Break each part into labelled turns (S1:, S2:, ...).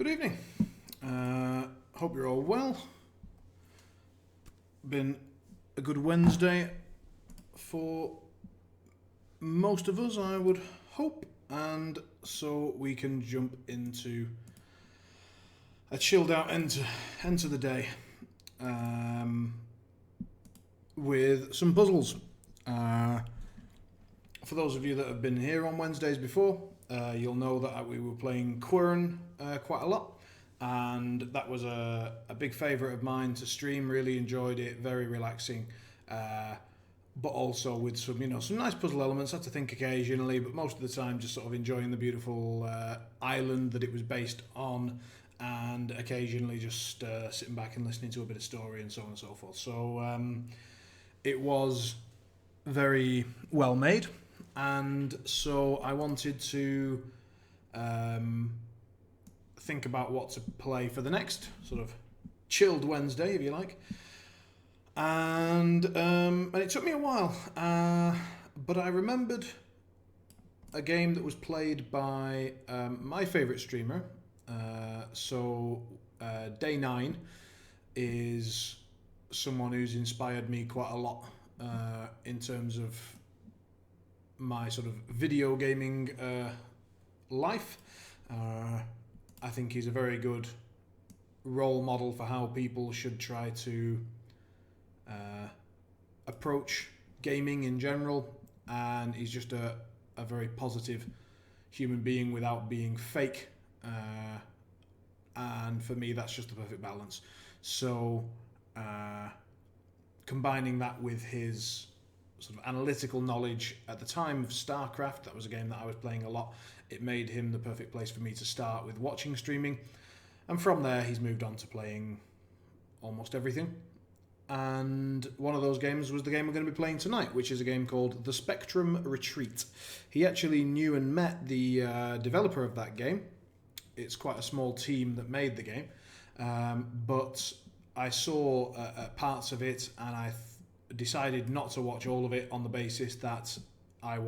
S1: Good evening. Hope you're all well. Been a good Wednesday for most of us, I would hope, and so we can jump into a chilled out end to the day with some puzzles. For those of you that have been here on Wednesdays before, you'll know that we were playing Quern quite a lot, and that was a big favourite of mine to stream. Really enjoyed it, very relaxing, but also with some nice puzzle elements. Had to think occasionally, but most of the time just sort of enjoying the beautiful island that it was based on, and occasionally just sitting back and listening to a bit of story and so on and so forth. So it was very well made, and so I wanted to think about what to play for the next sort of chilled Wednesday, if you like. And it took me a while, but I remembered a game that was played by my favourite streamer. Day9 is someone who's inspired me quite a lot in terms of my sort of video gaming life. I think he's a very good role model for how people should try to approach gaming in general, and he's just a very positive human being without being fake, and for me that's just the perfect balance. So combining that with his sort of analytical knowledge at the time of StarCraft, that was a game that I was playing a lot, it made him the perfect place for me to start with watching streaming, and from there he's moved on to playing almost everything. And one of those games was the game we're going to be playing tonight, which is a game called The Spectrum Retreat. He actually knew and met the developer of that game. It's quite a small team that made the game, but I saw parts of it, and I decided not to watch all of it on the basis that I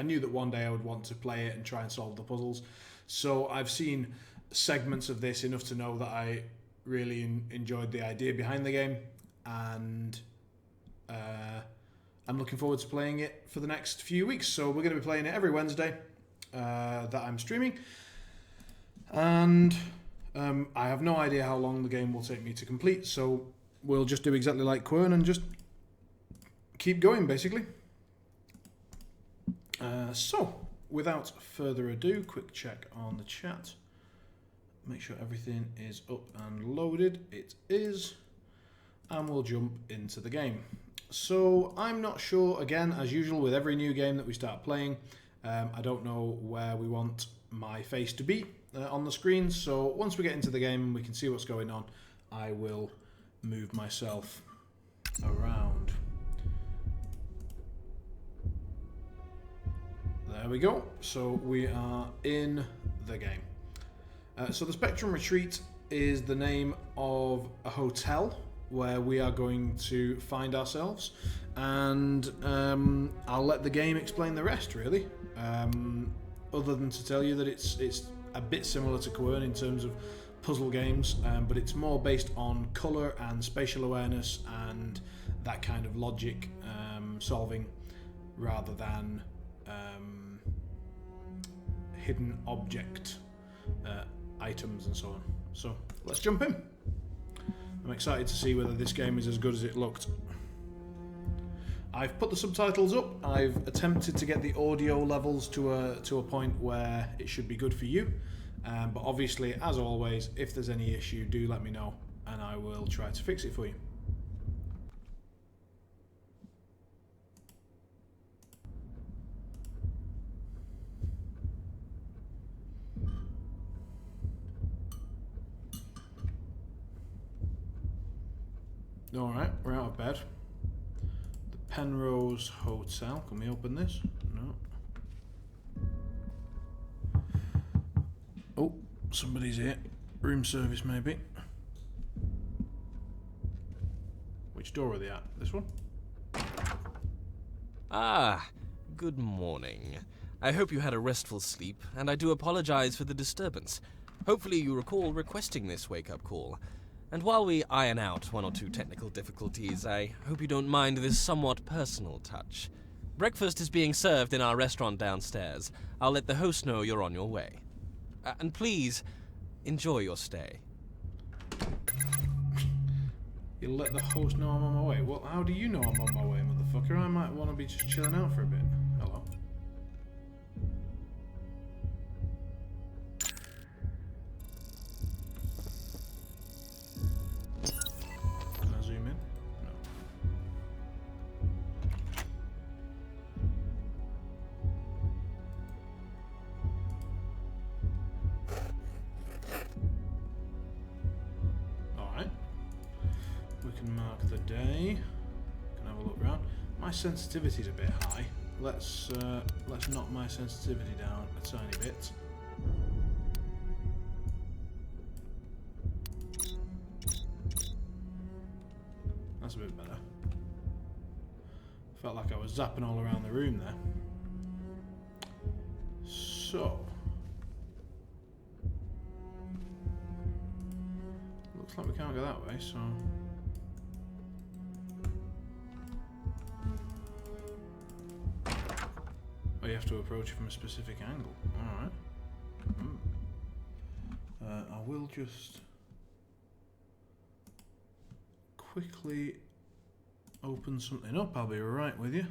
S1: knew that one day I would want to play it and try and solve the puzzles. So I've seen segments of this enough to know that I really enjoyed the idea behind the game, and I'm looking forward to playing it for the next few weeks. So we're going to be playing it every Wednesday that I'm streaming, and I have no idea how long the game will take me to complete, so we'll just do exactly like Quern and just keep going, basically. So without further ado, quick check on the chat, make sure everything is up and loaded. It is, and we'll jump into the game. So I'm not sure, again, as usual with every new game that we start playing, I don't know where we want my face to be on the screen, so once we get into the game and we can see what's going on, I will move myself around. There we go. So we are in the game. So the Spectrum Retreat is the name of a hotel where we are going to find ourselves, and I'll let the game explain the rest, really. Other than to tell you that it's a bit similar to Quern in terms of puzzle games, but it's more based on colour and spatial awareness and that kind of logic solving, rather than hidden object items and so on. So let's jump in. I'm excited to see whether this game is as good as it looked. I've put the subtitles up. I've attempted to get the audio levels to a point where it should be good for you, but obviously, as always, if there's any issue, do let me know and I will try to fix it for you. Alright, we're out of bed. The Penrose Hotel. Can we open this? No. Oh, somebody's here. Room service, maybe. Which door are they at? This one?
S2: Ah, good morning. I hope you had a restful sleep, and I do apologize for the disturbance. Hopefully you recall requesting this wake-up call. And while we iron out one or two technical difficulties, I hope you don't mind this somewhat personal touch. Breakfast is being served in our restaurant downstairs. I'll let the host know you're on your way. And please, enjoy your stay.
S1: You'll let the host know I'm on my way? Well, how do you know I'm on my way, motherfucker? I might want to be just chilling out for a bit. Hello? Can I zoom in? No. Alright. We can mark the day. Can have a look around. My sensitivity's a bit high. Let's knock my sensitivity down a tiny bit. That's a bit better. Felt like I was zapping all around the room there. So, looks like we can't go that way, so oh, you have to approach it from a specific angle. Alright. I will just quickly open something up. I'll be right with you.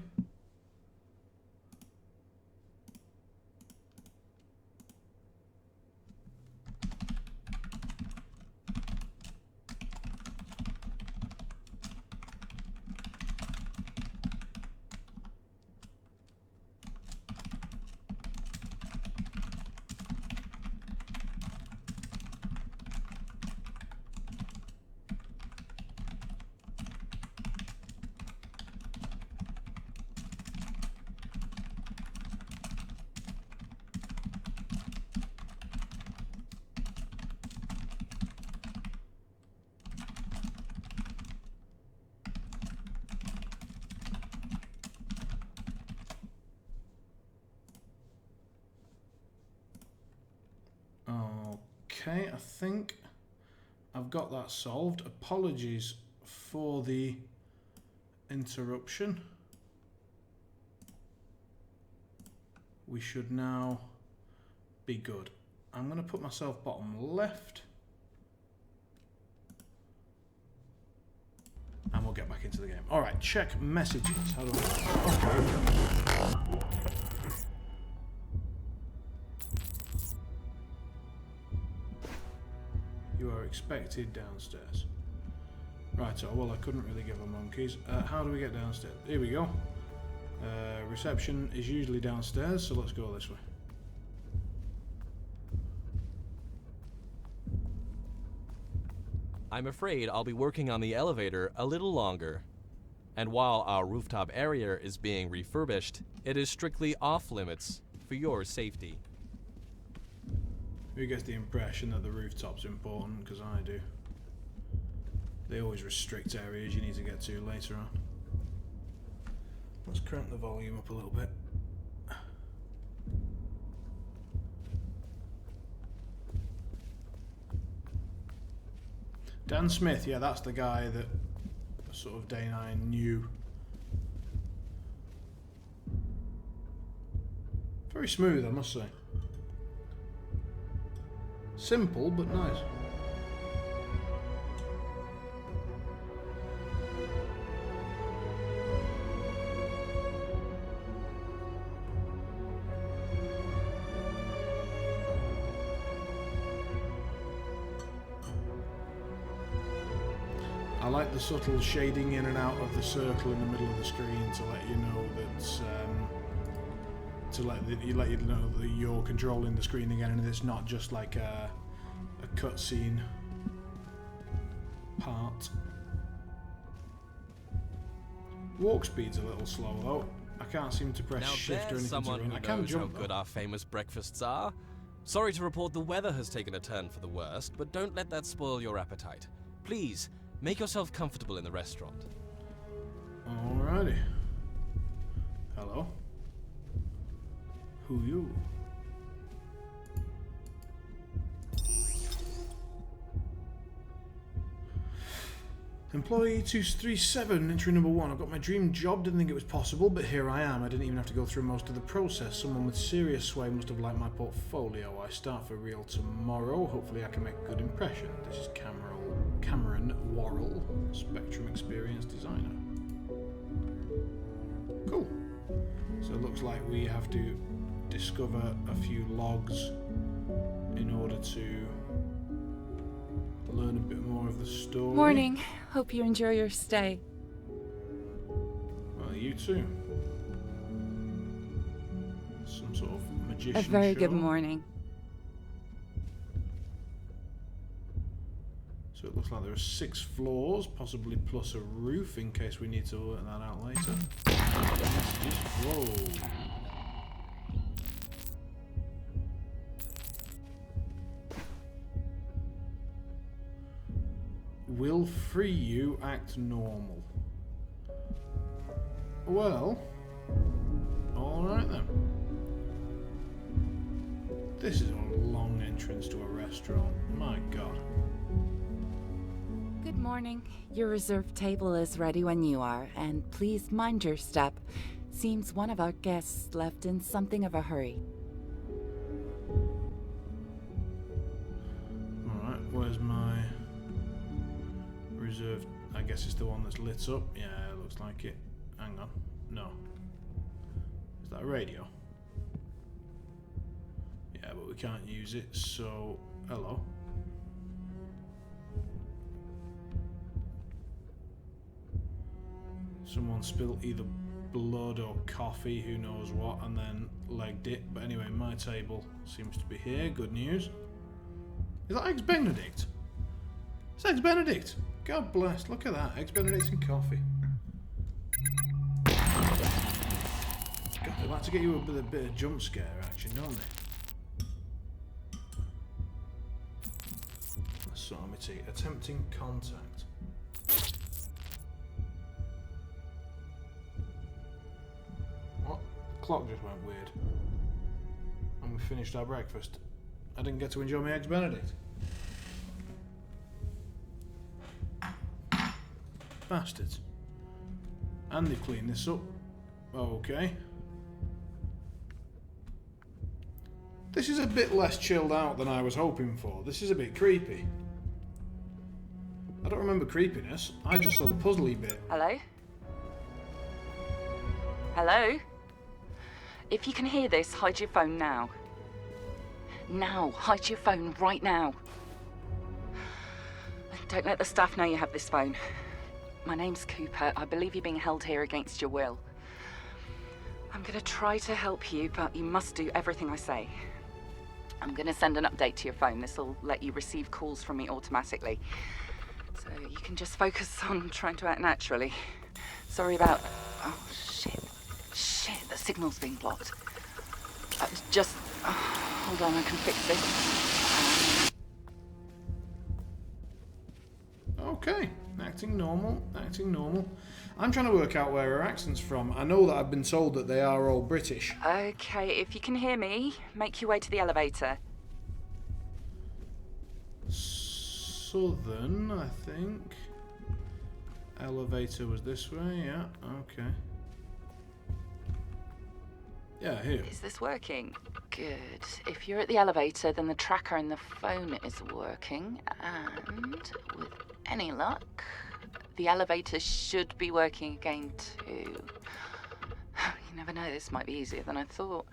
S1: Okay, I think I've got that solved. Apologies for the interruption. We should now be good. I'm going to put myself bottom left. And we'll get back into the game. Alright, check messages. How do I... Okay. You are expected downstairs. Right, so, well, I couldn't really give a monkeys. How do we get downstairs? Here we go. Reception is usually downstairs, so let's go this way.
S2: I'm afraid I'll be working on the elevator a little longer. And while our rooftop area is being refurbished, it is strictly off limits for your safety.
S1: Who gets the impression that the rooftop's important? Because I do. They always restrict areas you need to get to later on. Let's crank the volume up a little bit. Dan Smith, yeah, that's the guy that sort of Day 9 knew. Very smooth, I must say. Simple, but nice. I like the subtle shading in and out of the circle in the middle of the screen to let you know that you know that you're controlling the screen again, and it's not just like a cutscene part. Walk speed's a little slow though. I can't seem to press shift or anything
S2: someone
S1: to run.
S2: who
S1: I can
S2: knows
S1: jump
S2: how good our famous breakfasts are. Sorry to report the weather has taken a turn for the worst, but don't let that spoil your appetite. Please, make yourself comfortable in the restaurant.
S1: Alrighty. Hello. Who you? Employee 237, entry number 1. I got my dream job, didn't think it was possible, but here I am. I didn't even have to go through most of the process. Someone with serious sway must have liked my portfolio. I start for real tomorrow. Hopefully I can make a good impression. This is Cameron Worrell, Spectrum Experience Designer. Cool. So it looks like we have to discover a few logs in order to learn a bit more of the story.
S3: Morning. Hope you enjoy your stay.
S1: Well, you too. Some sort of magician
S3: A very
S1: show.
S3: good morning.
S1: So it looks like there are 6 floors, possibly plus a roof in case we need to work that out later. Messages. Whoa. Will free you, act normal. Well, alright then. This is a long entrance to a restaurant. My god.
S3: Good morning. Your reserved table is ready when you are, and please mind your step. Seems one of our guests left in something of a hurry.
S1: Alright, where's my reserved? I guess it's the one that's lit up. Yeah, it looks like it. Hang on. No. Is that a radio? Yeah, but we can't use it, so... Hello. Someone spilled either blood or coffee, who knows what, and then legged it. But anyway, my table seems to be here. Good news. Is that Eggs Benedict? It's Eggs Benedict. God bless. Look at that. Eggs Benedict and coffee. God, they like to get you a bit of jump scare action, don't they? So let me see. Attempting contact. What? The clock just went weird. And we finished our breakfast. I didn't get to enjoy my Eggs Benedict. Bastards. And they cleaned this up. Okay. This is a bit less chilled out than I was hoping for. This is a bit creepy. I don't remember creepiness. I just saw the puzzly bit.
S3: Hello? Hello? If you can hear this, hide your phone now. Now, hide your phone right now. Don't let the staff know you have this phone. My name's Cooper. I believe you're being held here against your will. I'm gonna try to help you, but you must do everything I say. I'm gonna send an update to your phone. This will let you receive calls from me automatically. So you can just focus on trying to act naturally. Sorry about... Oh, shit. Shit, the signal's being blocked. Just... hold on, I can fix this.
S1: Okay. Acting normal, acting normal. I'm trying to work out where her accent's from. I know that I've been told that they are all British.
S3: Okay, if you can hear me, make your way to the elevator.
S1: Southern, I think. Elevator was this way, yeah, okay. Yeah, here.
S3: Is this working? Good. If you're at the elevator, then the tracker and the phone is working. And with any luck, the elevator should be working again too. You never know, this might be easier than I thought.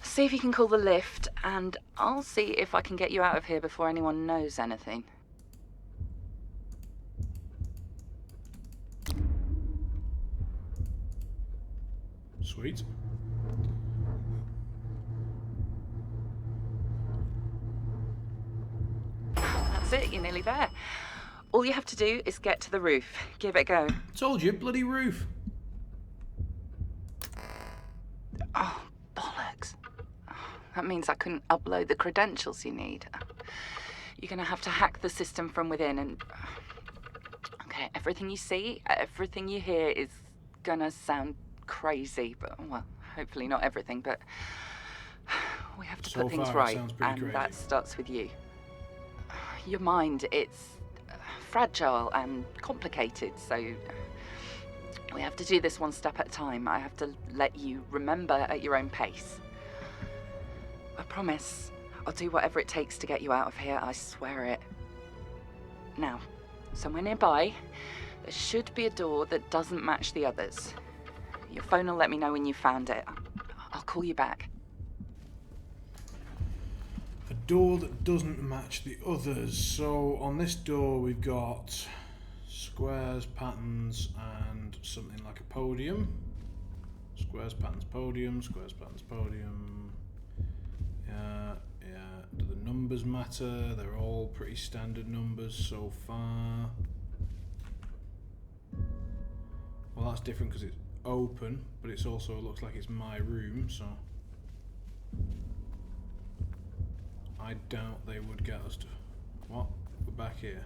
S3: See if you can call the lift, and I'll see if I can get you out of here before anyone knows anything.
S1: Sweet.
S3: That's it, you're nearly there. All you have to do is get to the roof. Give it a go.
S1: Told you, bloody roof.
S3: Oh, bollocks. That means I couldn't upload the credentials you need. You're gonna have to hack the system from within and... Okay, everything you see, everything you hear is gonna sound crazy, but, well, hopefully not everything, but we have to
S1: So
S3: put things
S1: far, it
S3: right,
S1: sounds pretty
S3: and
S1: crazy.
S3: that starts with you. Your mind, it's fragile and complicated, so we have to do this one step at a time. I have to let you remember at your own pace. I promise I'll do whatever it takes to get you out of here, I swear it. Now, somewhere nearby, there should be a door that doesn't match the others. Your phone will let me know when you found it. I'll call you back.
S1: A door that doesn't match the others. So on this door we've got squares, patterns, and something like a podium. Squares, patterns, podium, squares, patterns, podium. Yeah. Do the numbers matter? They're all pretty standard numbers so far. Well, that's different because it's open, but it's also looks like it's my room, so I doubt they would get us to... What? We're back here.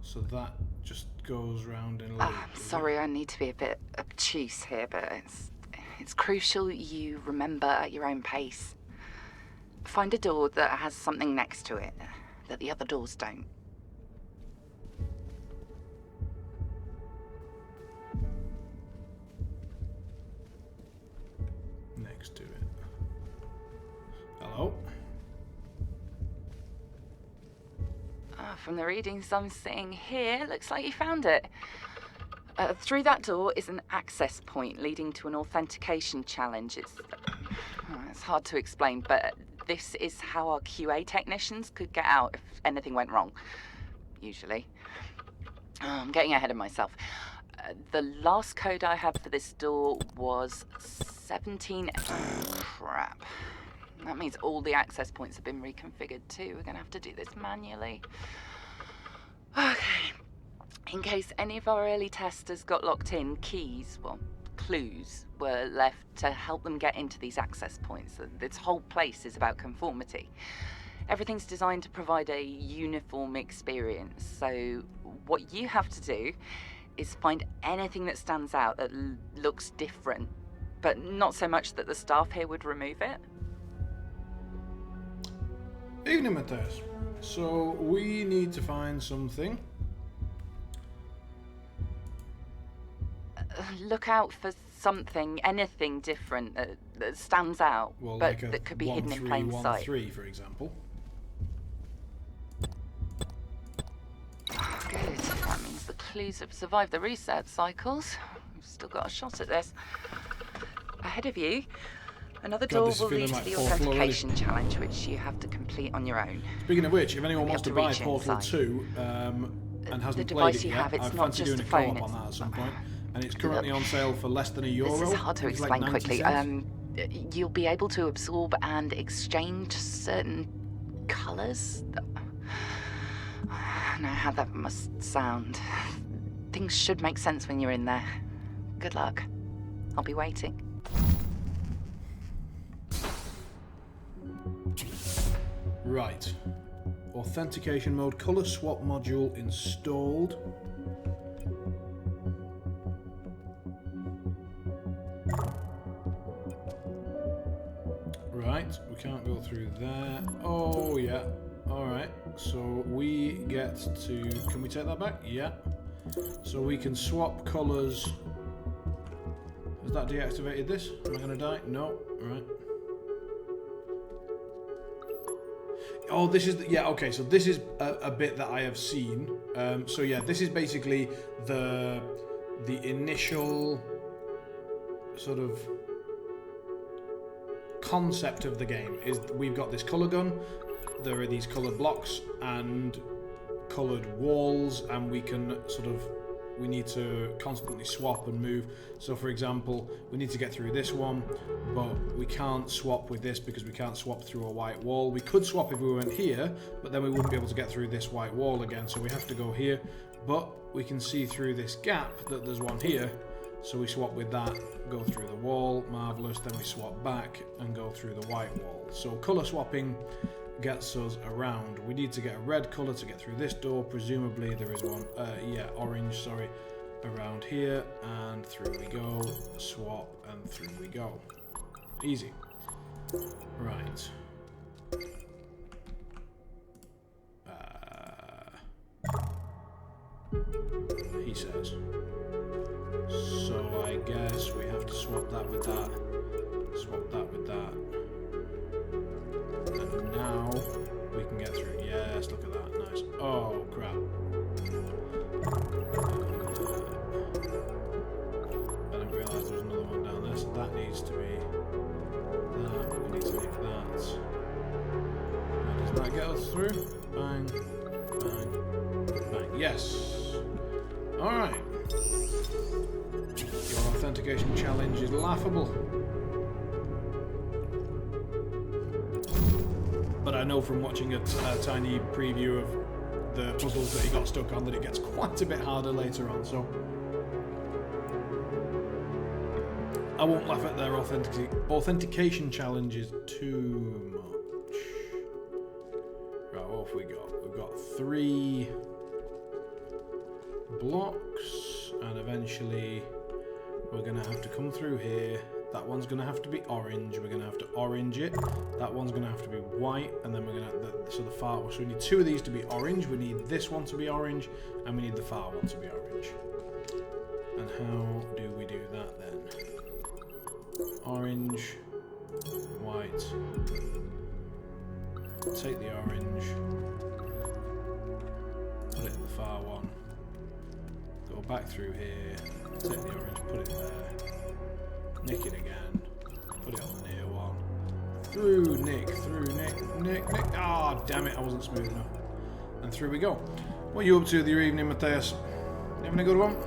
S1: So that just goes round in a loop.
S3: I'm sorry, I need to be a bit obtuse here, but it's crucial you remember at your own pace. Find a door that has something next to it that the other doors don't.
S1: Next to it. Hello?
S3: From the readings I'm seeing here, looks like you found it. Through that door is an access point leading to an authentication challenge. It's hard to explain, but this is how our QA technicians could get out if anything went wrong. Usually. I'm getting ahead of myself. The last code I had for this door was 17... crap. That means all the access points have been reconfigured too. We're going to have to do this manually. Okay. In case any of our early testers got locked in, keys, well, clues, were left to help them get into these access points. This whole place is about conformity. Everything's designed to provide a uniform experience. So what you have to do is find anything that stands out that looks different, but not so much that the staff here would remove it.
S1: Evening, Matthias. So we need to find something.
S3: Look out for something, anything different that stands out,
S1: Well,
S3: but
S1: like
S3: that could be hidden in plain sight.
S1: 1313, for example.
S3: Good. That means the clues have survived the reset cycles. We've still got a shot at this. Ahead of you, another door
S1: this is
S3: will
S1: feeling
S3: lead
S1: like
S3: to the
S1: Portal already.
S3: authentication challenge, which you have to complete on your own.
S1: Speaking of which, if anyone
S3: You'll
S1: wants
S3: be
S1: to
S3: able
S1: buy
S3: to reach
S1: Portal
S3: inside.
S1: 2 and hasn't
S3: The
S1: played
S3: device
S1: it
S3: you
S1: yet,
S3: have, it's
S1: I'd
S3: not
S1: fancy
S3: just
S1: doing
S3: a
S1: a
S3: phone,
S1: co-op on
S3: it's-
S1: that at some point. And it's currently on sale for less than €1.
S3: This is hard to
S1: It's like
S3: explain
S1: 90
S3: quickly.
S1: cents.
S3: You'll be able to absorb and exchange certain colours. I know how that must sound. Things should make sense when you're in there. Good luck. I'll be waiting.
S1: Right. Authentication mode, color swap module installed. Right, we can't go through there. Oh, yeah. Alright, so we get to... Can we take that back? Yeah. So we can swap colours. Has that deactivated this? Am I going to die? No. Right. Oh, this is... yeah, okay, so this is a bit that I have seen. So yeah, this is basically the initial sort of concept of the game. Is we've got this colour gun, there are these coloured blocks and coloured walls, and we can sort of... we need to constantly swap and move. So for example, we need to get through this one, but we can't swap with this because we can't swap through a white wall. We could swap if we went here, but then we wouldn't be able to get through this white wall again, so we have to go here. But we can see through this gap that there's one here, so we swap with that, go through the wall, marvellous, then we swap back and go through the white wall. So colour swapping gets us around. We need to get a red colour to get through this door. Presumably there is one, orange, sorry, around here, and through we go, swap, and through we go. Easy. Right. he says. So I guess we have to swap that with that. Swap that with that. And now we can get through. Yes, look at that. Nice. Oh, crap. I didn't realise there was another one down there, so that needs to be that. We need to make that. Now, does that get us through? Bang, bang, bang. Yes. Alright. Your authentication challenge is laughable. But I know from watching a tiny preview of the puzzles that he got stuck on that it gets quite a bit harder later on, so I won't laugh at their authentication challenges too much. Right, what have we got? We've got 3 blocks, and eventually we're going to have to come through here. That one's going to have to be orange. We're going to have to orange it. That one's going to have to be white, and then we're going to so the far. So we need 2 of these to be orange. We need this one to be orange, and we need the far one to be orange. And how do we do that then? Orange, white. Take the orange. Put it in the far one. Go back through here. Take the orange. Put it there. Nick it again. Put it on the near one. Through Nick. Nick. Ah, damn it, I wasn't smooth enough. And through we go. What are you up to with your evening, Matthias? You having a good one? I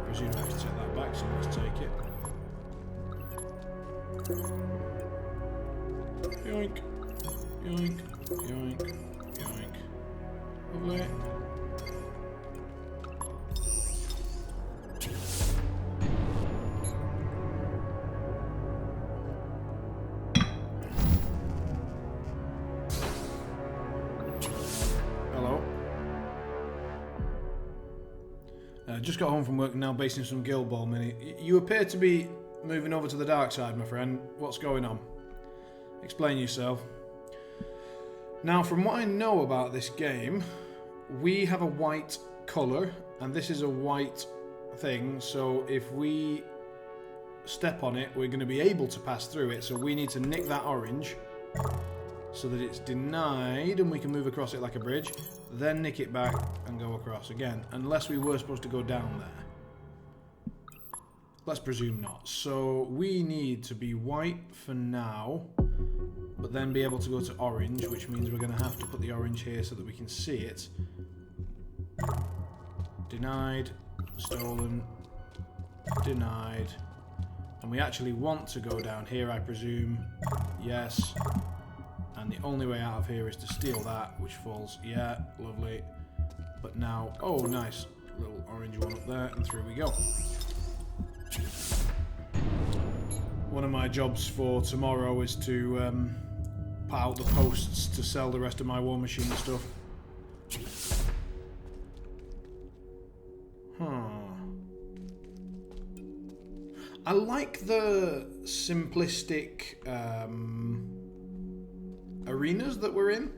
S1: presume I have to take that back, so let's take it. Yoink. Yoink. Yoink. Yoink. Lovely. Just got home from work now, basing some Guild Ball Mini. You appear to be moving over to the dark side, my friend. What's going on? Explain yourself. Now, from what I know about this game, we have a white colour, and this is a white thing, so if we step on it, we're going to be able to pass through it, so we need to nick that orange so that it's denied and we can move across it like a bridge, then nick it back and go across again, unless we were supposed to go down there. Let's presume not. So we need to be white for now, but then be able to go to orange, which means we're going to have to put the orange here so that we can see it. Denied, stolen, denied. And we actually want to go down here, I presume. Yes. And the only way out of here is to steal that, which falls. Yeah, lovely. But now, oh, nice. Little orange one up there, and through we go. One of my jobs for tomorrow is to put out the posts to sell the rest of my War Machine stuff. I like the simplistic arenas that we're in.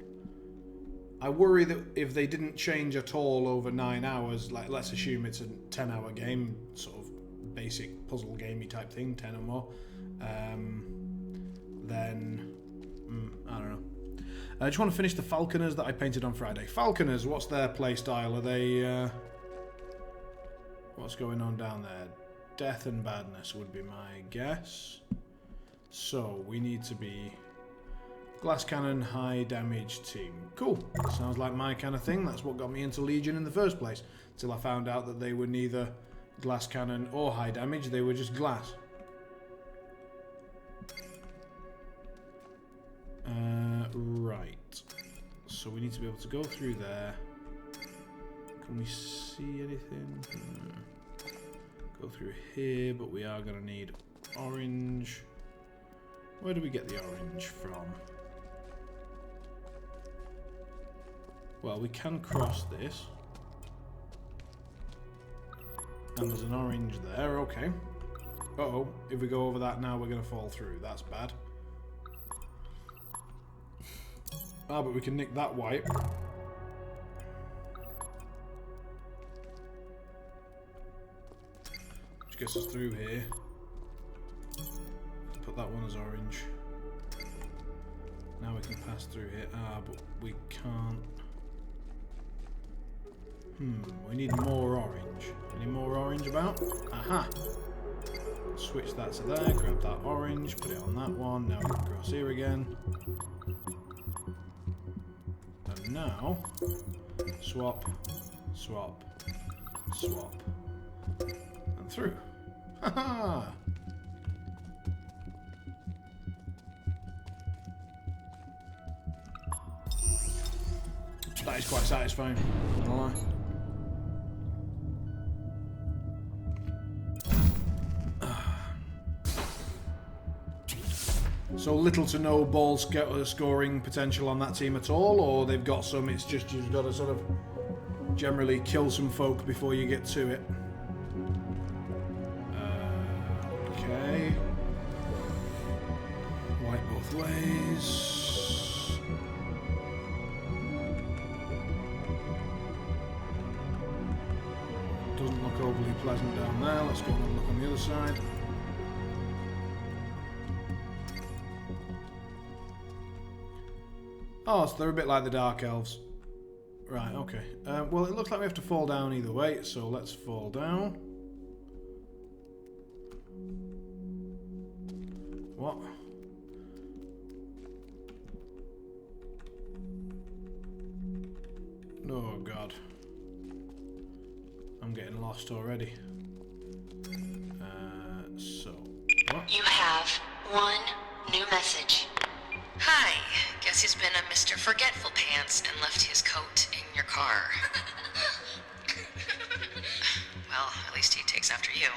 S1: I worry that if they didn't change at all over 9 hours, like let's assume it's a 10-hour game, sort of basic puzzle gamey type thing, 10 or more, then I don't know. I just want to finish the Falconers that I painted on Friday. Falconers, what's their play style? Are they what's going on down there? Death and badness would be my guess. So we need to be glass cannon, high damage team. Cool. Sounds like my kind of thing. That's what got me into Legion in the first place. Till I found out that they were neither glass cannon or high damage. They were just glass. Right. So we need to be able to go through there. Can we see anything? Go through here, but we are going to need orange. Where do we get the orange from? Well, we can cross this. And there's an orange there, okay. Uh-oh, if we go over that now, we're going to fall through. That's bad. Ah, but we can nick that white. which gets us through here. Put that one as orange. Now we can pass through here. Ah, but we can't. We need more orange. Any more orange about? Aha! Switch that to there, grab that orange, put it on that one. Now we can cross here again. And now, swap, swap, swap, and through. Haha! That is quite satisfying, not gonna lie. So little to no ball scoring potential on that team at all, or they've got some, it's just you've got to sort of generally kill some folk before you get to it. Okay. White both ways. Doesn't look overly pleasant down there. Let's go and have a look on the other side. Oh, so they're a bit like the Dark Elves. Right, okay. Well, it looks like we have to fall down either way, so let's fall down. What? Oh, God. I'm getting lost already. So... What?
S4: You have one new message. Hi. Guess he's been a Mr. Forgetful Pants and left his coat in your car. Well, at least he takes after you.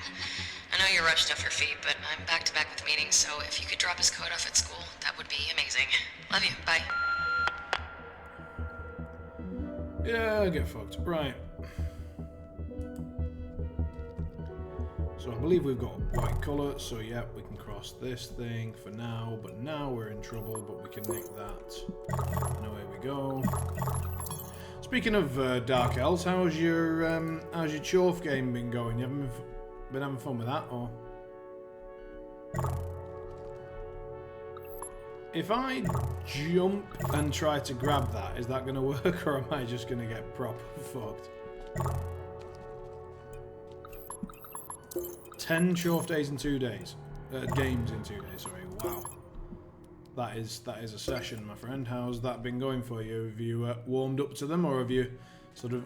S4: I know you're rushed off your feet, but I'm back to back with meetings, so if you could drop his coat off at school, that would be amazing. Love you. Bye.
S1: Yeah, get fucked. Right. So I believe we've got white colour, so yeah, we can cross this thing for now, but now we're in trouble, but we can nick that. And away we go. Speaking of Dark Elves, how's your Chorf game been going? You haven't been having fun with that, or? If I jump and try to grab that, is that going to work, or am I just going to get proper fucked? 10 Chorf days in 2 days. Games in 2 days, sorry. Wow. That is a session, my friend. How's that been going for you? Have you warmed up to them, or have you sort of...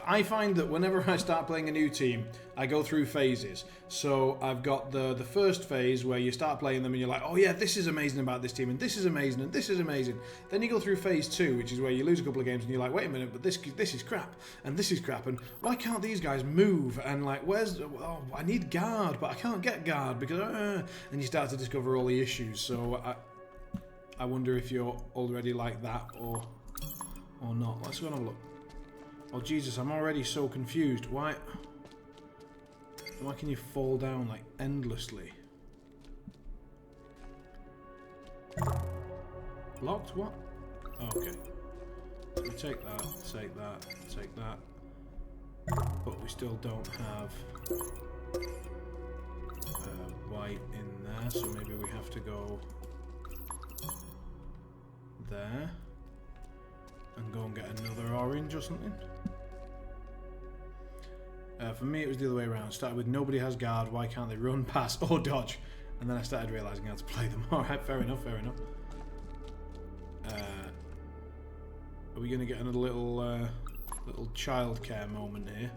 S1: I find that whenever I start playing a new team, I go through phases. So I've got the first phase where you start playing them and you're like, oh yeah, this is amazing about this team, and this is amazing, and this is amazing. Then you go through phase 2, which is where you lose a couple of games and you're like, wait a minute, but this is crap, and this is crap, and why can't these guys move? And like, oh, I need guard, but I can't get guard because... and you start to discover all the issues. So I wonder if you're already like that or not. Let's go and have a look. Oh Jesus, I'm already so confused. Why can you fall down like endlessly? Locked? What? Okay. We take that, take that, take that. But we still don't have white in there, so maybe we have to go there and go and get another orange or something. For me, it was the other way around. Started with nobody has guard, why can't they run, pass, or dodge? And then I started realising how to play them. Alright, fair enough, fair enough. Are we going to get another little childcare moment here?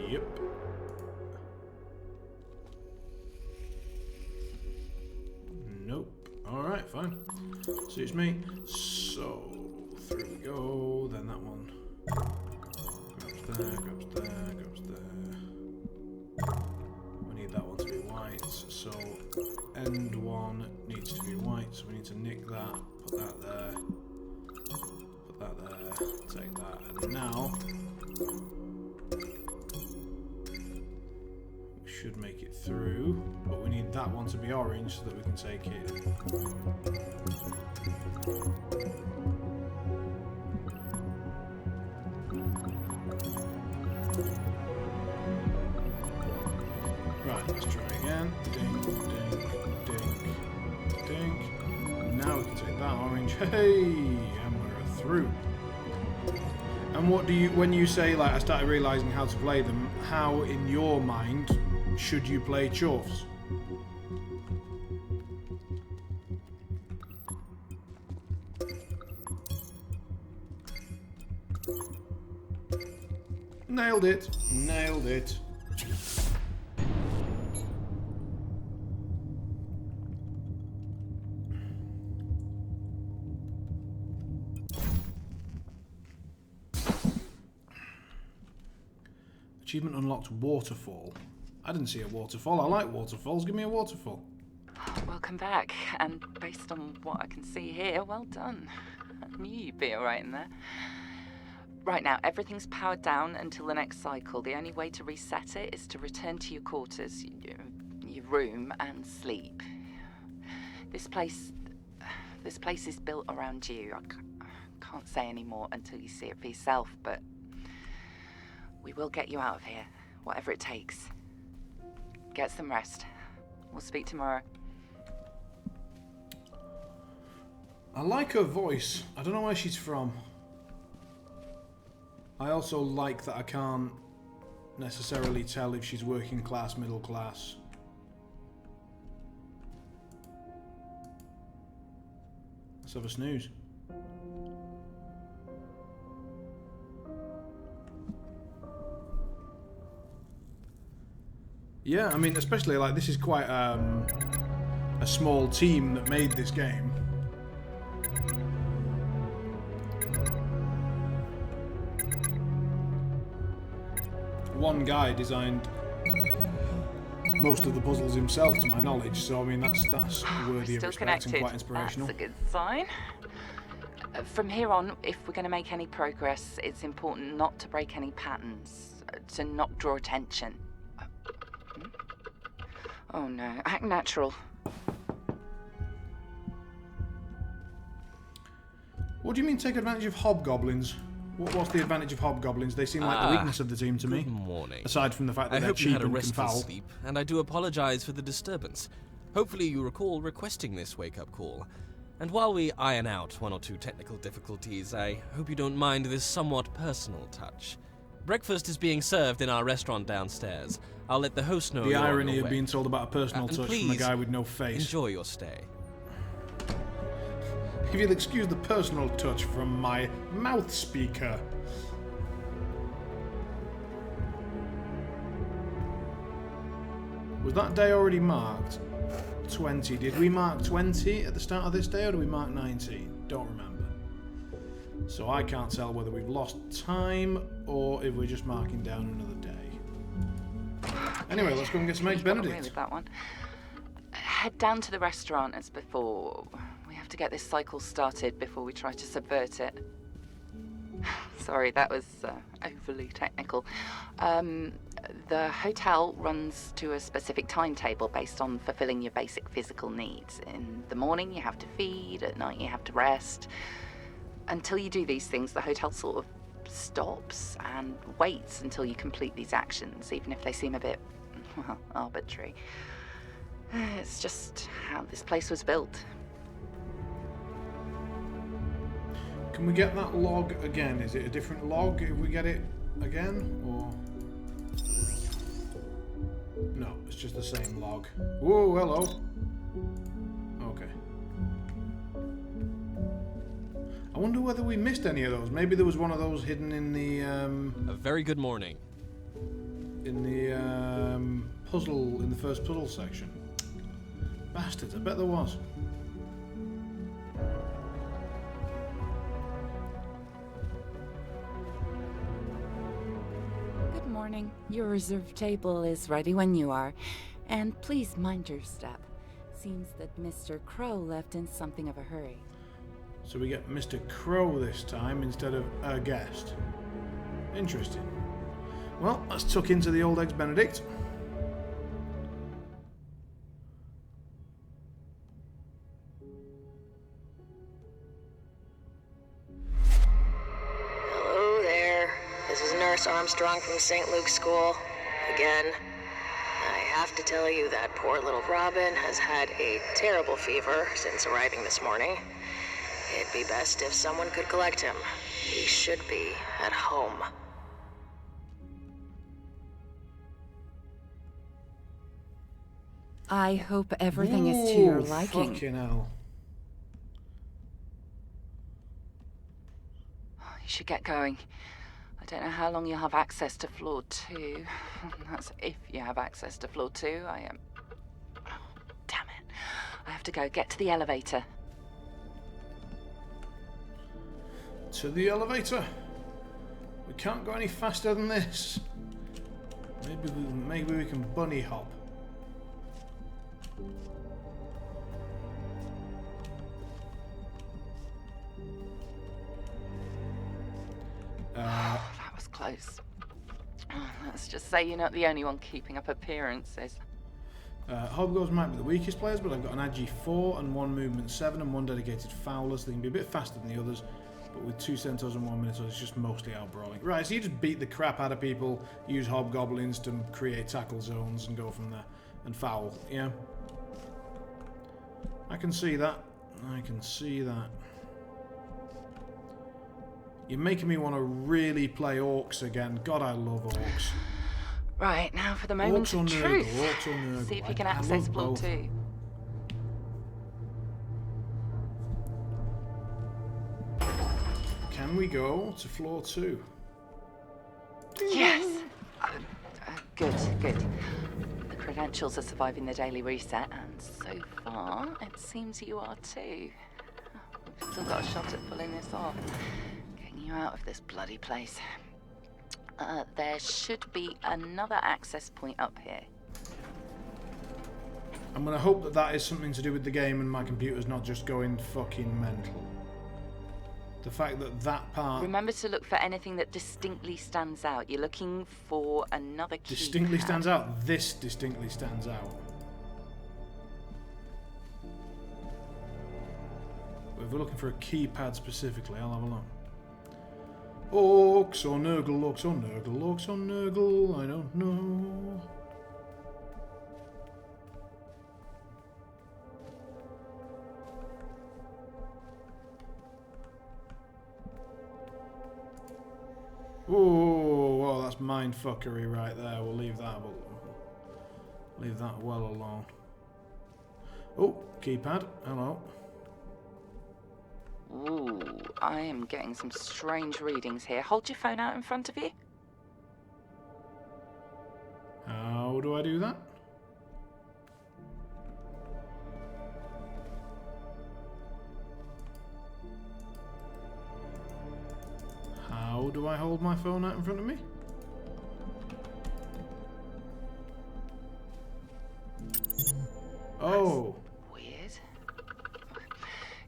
S1: Yep. Nope. Alright, fine. Suits me. So, through we go. Then that one grabs there, grabs there, grabs there. We need that one to be white. So, end one needs to be white. So we need to nick that, put that there, put that there, take that. And now, should make it through, but we need that one to be orange so that we can take it. we can take that orange. Hey, and we're through. And what do you, when you say, like, I started realising how to play them, how, in your mind, should you play Chorfs? Nailed it. Nailed it. Achievement unlocked waterfall. I didn't see a waterfall. I like waterfalls. Give me a waterfall.
S3: Welcome back. And based on what I can see here, well done. I knew you'd be alright in there. Right now, everything's powered down until the next cycle. The only way to reset it is to return to your quarters, your room, and sleep. This place is built around you. I can't say any more until you see it for yourself, but we will get you out of here, whatever it takes. Get some rest. We'll speak tomorrow.
S1: I like her voice. I don't know where she's from. I also like that I can't necessarily tell if she's working class, middle class. Let's have a snooze. Yeah, I mean, especially like this is quite a small team that made this game. One guy designed most of the puzzles himself, to my knowledge. So I mean, that's worthy of respect and quite inspirational.
S3: That's a good sign. From here on, if we're going to make any progress, it's important not to break any patterns, to not draw attention. Oh no, act natural.
S1: What do you mean take advantage of hobgoblins? What's the advantage of hobgoblins? They seem like the weakness of the team to me.
S2: Good morning.
S1: Aside from the fact that
S2: I
S1: they're
S2: hope you
S1: cheap
S2: had a
S1: and can
S2: restful
S1: foul.
S2: sleep, and I do apologize for the disturbance. Hopefully you recall requesting this wake-up call. And while we iron out one or two technical difficulties, I hope you don't mind this somewhat personal touch. Breakfast is being served in our restaurant downstairs. I'll let the host know
S1: The
S2: you're on
S1: irony
S2: your
S1: of
S2: way.
S1: being told about a personal
S2: And
S1: touch from a
S2: please,
S1: guy with no face.
S2: Enjoy your stay.
S1: If you'll excuse the personal touch from my mouth speaker. Was that day already marked? 20. Did we mark 20 at the start of this day, or did we mark 19? Don't remember. So I can't tell whether we've lost time or if we're just marking down another day. Anyway, let's go and get some eggs
S3: You've got away
S1: Benedict.
S3: with that one. Head down to the restaurant as before. We have to get this cycle started before we try to subvert it. Sorry, that was overly technical. The hotel runs to a specific timetable based on fulfilling your basic physical needs. In the morning, you have to feed. At night, you have to rest. Until you do these things, the hotel sort of stops and waits until you complete these actions, even if they seem a bit, well, arbitrary. It's just how this place was built.
S1: Can we get that log again? Is it a different log if we get it again, or...? No, it's just the same log. Whoa, hello. Okay. I wonder whether we missed any of those. Maybe there was one of those hidden in the,
S2: A very good morning.
S1: puzzle, in the first puzzle section. Bastards, I bet there was.
S3: Good morning. Your reserved table is ready when you are. And please mind your step. Seems that Mr. Crow left in something of a hurry.
S1: So we get Mr. Crow this time instead of a guest. Interesting. Well, let's tuck into the old Eggs Benedict.
S4: Hello there. This is Nurse Armstrong from St. Luke's School. Again. I have to tell you that poor little Robin has had a terrible fever since arriving this morning. It'd be best if someone could collect him. He should be at home.
S3: I hope everything is to your
S1: Ooh,
S3: liking.
S1: Fucking hell.
S3: You should get going. I don't know how long you'll have access to floor 2. That's if you have access to floor 2. I am... Oh, damn it. I have to go. Get to the elevator.
S1: To the elevator. We can't go any faster than this. Maybe we can bunny hop.
S3: That was close. Let's just say you're not the only one keeping up appearances.
S1: Hobgoblins might be the weakest players, but I've got an Agi 4 and 1 movement 7 and 1 dedicated fowler, so they can be a bit faster than the others. But with 2 centaurs and 1 minotaur, it's just mostly outbrawling. Right, so you just beat the crap out of people, use hobgoblins to create tackle zones and go from there. And foul, yeah. I can see that. I can see that. You're making me want to really play orcs again. God, I love orcs.
S3: Right, now for the moment
S1: Orcs or
S3: of
S1: Nurgle,
S3: truth.
S1: orcs or Nurgle.
S3: See if you can
S1: I
S3: access
S1: love
S3: floor
S1: both.
S3: 2.
S1: Can we go to floor 2?
S3: Yes! Good, good. The credentials are surviving the daily reset, and so far, it seems you are too. We've still got a shot at pulling this off. Getting you out of this bloody place. There should be another access point up here.
S1: I'm going to hope that that is something to do with the game and my computer's not just going fucking mental. The fact that that part...
S3: Remember to look for anything that distinctly stands out. You're looking for another key.
S1: distinctly stands out. This distinctly stands out. But if we're looking for a keypad specifically, I'll have a look. Orcs or Nurgle, orcs or Nurgle, orcs or Nurgle, I don't know. Oh, well, that's mindfuckery right there. We'll leave that. Leave that well alone. Oh, keypad. Hello.
S3: Ooh, I am getting some strange readings here. Hold your phone out in front of you.
S1: How do I do that? How do I hold my phone out in front of me? Oh.
S3: Weird.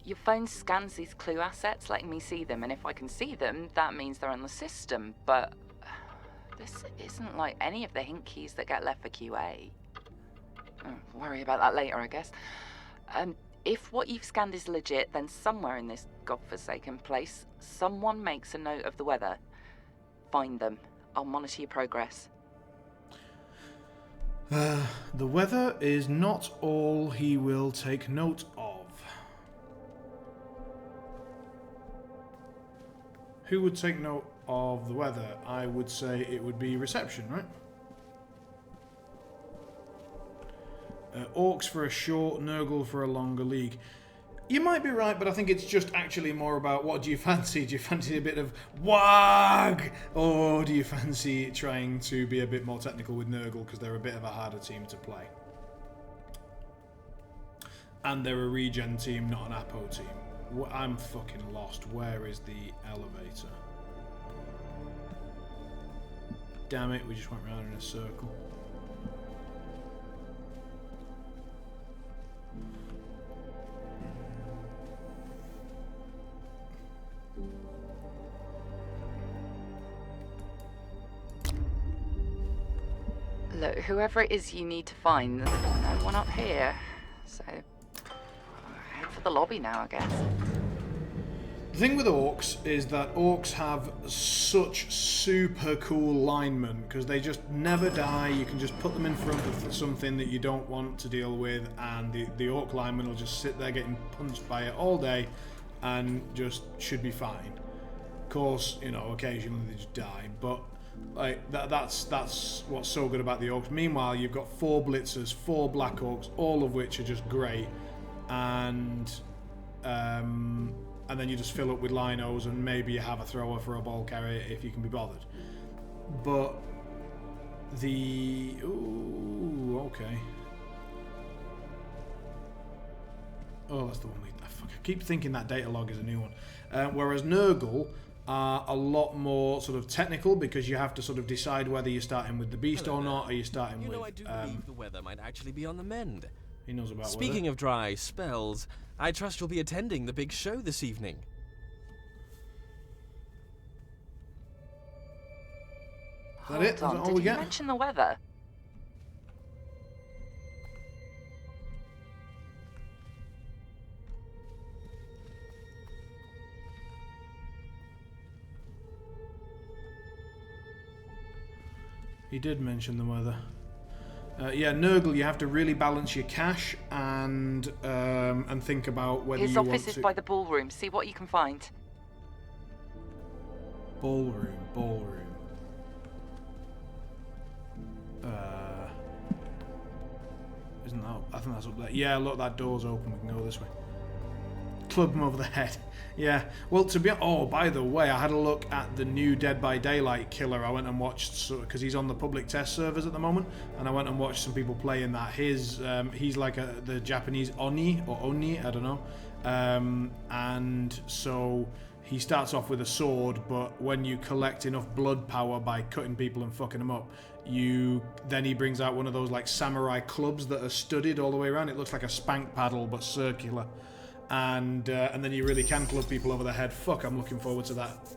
S3: Your phone scans these clue assets, letting me see them, and if I can see them, that means they're on the system, but this isn't like any of the hint keys that get left for QA. Worry about that later, I guess. If what you've scanned is legit, then somewhere in this godforsaken place, someone makes a note of the weather. Find them. I'll monitor your progress.
S1: The weather is not all he will take note of. Who would take note of the weather? I would say it would be reception, right? Orcs for a short, Nurgle for a longer league. You might be right, but I think it's just actually more about what do you fancy? Do you fancy a bit of WAG? Or do you fancy trying to be a bit more technical with Nurgle because they're a bit of a harder team to play? And they're a regen team, not an Apo team. I'm fucking lost. Where is the elevator? Damn it, we just went round in a circle.
S3: Look, whoever it is you need to find, there's no one up here. So, head for the lobby now, I guess.
S1: The thing with orcs is that orcs have such super cool linemen because they just never die. You can just put them in front of something that you don't want to deal with, and the orc lineman will just sit there getting punched by it all day and just should be fine. Of course, you know, occasionally they just die, but like that's what's so good about the orcs. Meanwhile, you've got 4 blitzers, 4 black orcs, all of which are just great, and then you just fill up with linos, and maybe you have a thrower for a ball carrier if you can be bothered. But okay. Oh, that's the one. I keep thinking that data log is a new one. Whereas Nurgle are a lot more sort of technical because you have to sort of decide whether you're starting with the beast or not, or you're starting with.
S2: I do believe the weather might actually be on the mend.
S1: He knows about
S2: Speaking of dry spells, I trust you'll be attending the big show this evening.
S1: Is that it? Is that all we
S3: Did you
S1: get?
S3: mention the weather?
S1: He did mention the weather. Yeah, Nurgle, you have to really balance your cash and think about whether
S3: His
S1: you want
S3: office is
S1: to.
S3: by the ballroom. See what you can find.
S1: Ballroom. Isn't that? I think that's up there. Yeah, look, that door's open. We can go this way. Club him over the head. Yeah. Well, to be oh, by the way, I had a look at the new Dead by Daylight killer. I went and watched because he's on the public test servers at the moment, and I went and watched some people playing that. He's like the Japanese Oni, I don't know, and so he starts off with a sword, but when you collect enough blood power by cutting people and fucking them up, then he brings out one of those like samurai clubs that are studded all the way around. It looks like a spank paddle but circular. And then you really can club people over the head. Fuck, I'm looking forward to that.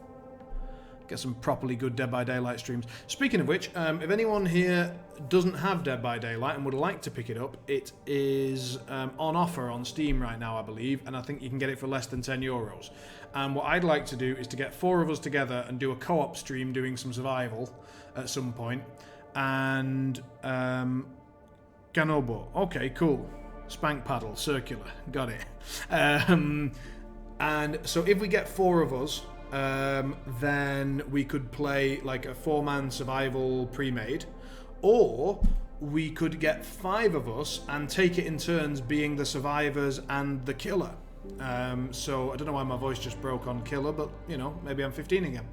S1: Get some properly good Dead by Daylight streams. Speaking of which, if anyone here doesn't have Dead by Daylight and would like to pick it up, it is on offer on Steam right now, I believe, and I think you can get it for less than €10. And what I'd like to do is to get 4 of us together and do a co-op stream doing some survival at some point. And Ganobo. Okay, cool. Spank paddle, circular, got it. And so if we get 4 of us, then we could play like a 4-man survival pre-made, or we could get 5 of us and take it in turns being the survivors and the killer. So I don't know why my voice just broke on killer, but you know, maybe I'm 15 again.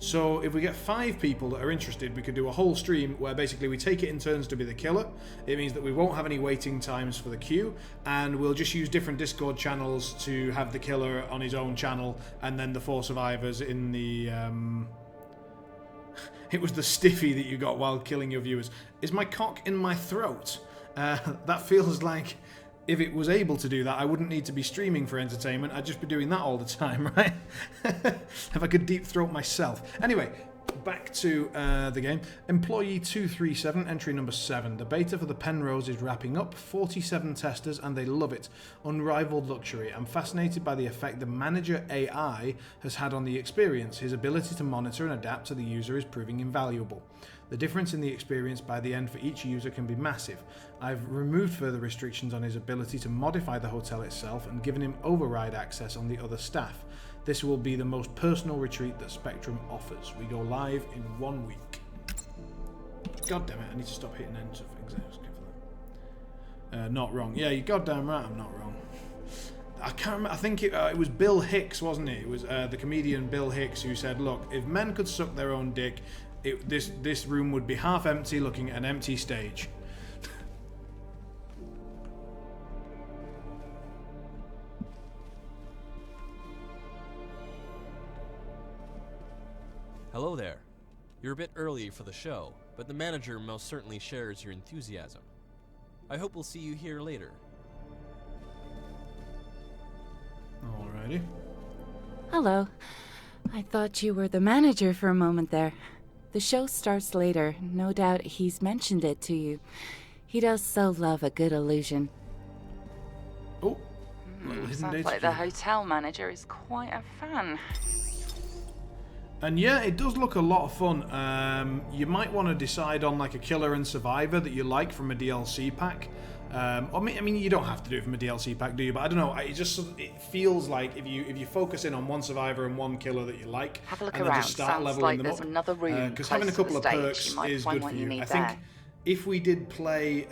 S1: So if we get 5 people that are interested, we could do a whole stream where basically we take it in turns to be the killer. It means that we won't have any waiting times for the queue, and we'll just use different Discord channels to have the killer on his own channel, and then the 4 survivors in the... It was the stiffy that you got while killing your viewers. Is my cock in my throat? That feels like... If it was able to do that, I wouldn't need to be streaming for entertainment. I'd just be doing that all the time, right? If I could deep throat myself. Anyway, back to the game. Employee 237, entry number 7. The beta for the Penrose is wrapping up. 47 testers, and they love it. Unrivaled luxury. I'm fascinated by the effect the manager AI has had on the experience. His ability to monitor and adapt to the user is proving invaluable. The difference in the experience by the end for each user can be massive. I've removed further restrictions on his ability to modify the hotel itself and given him override access on the other staff. This will be the most personal retreat that Spectrum offers. We go live in 1 week. God damn it, I need to stop hitting enter for exams. Not wrong. Yeah, you're goddamn right, I'm not wrong. I can't remember, I think it was Bill Hicks, wasn't it? It was the comedian Bill Hicks who said, look, if men could suck their own dick, this room would be half empty looking at an empty stage.
S2: Hello there. You're a bit early for the show, but the manager most certainly shares your enthusiasm. I hope we'll see you here later.
S1: Alrighty.
S3: Hello. I thought you were the manager for a moment there. The show starts later. No doubt he's mentioned it to you. He does so love a good illusion.
S1: Oh. Little hidden
S3: Sounds
S1: data
S3: like the
S1: cube.
S3: hotel manager is quite a fan.
S1: And yeah, it does look a lot of fun. You might want to decide on like a killer and survivor that you like from a DLC pack. I mean, you don't have to do it from a DLC pack, do you? But I don't know. It feels like if you focus in on one survivor and one killer that you like,
S3: Have a look
S1: and
S3: around.
S1: then just start
S3: Sounds
S1: leveling
S3: like
S1: them
S3: there's
S1: up.
S3: another room
S1: Because
S3: close
S1: having a
S3: to the
S1: couple of
S3: stage.
S1: perks
S3: You might
S1: is
S3: find
S1: good
S3: what
S1: for
S3: you
S1: you.
S3: need
S1: I think
S3: there.
S1: if we did play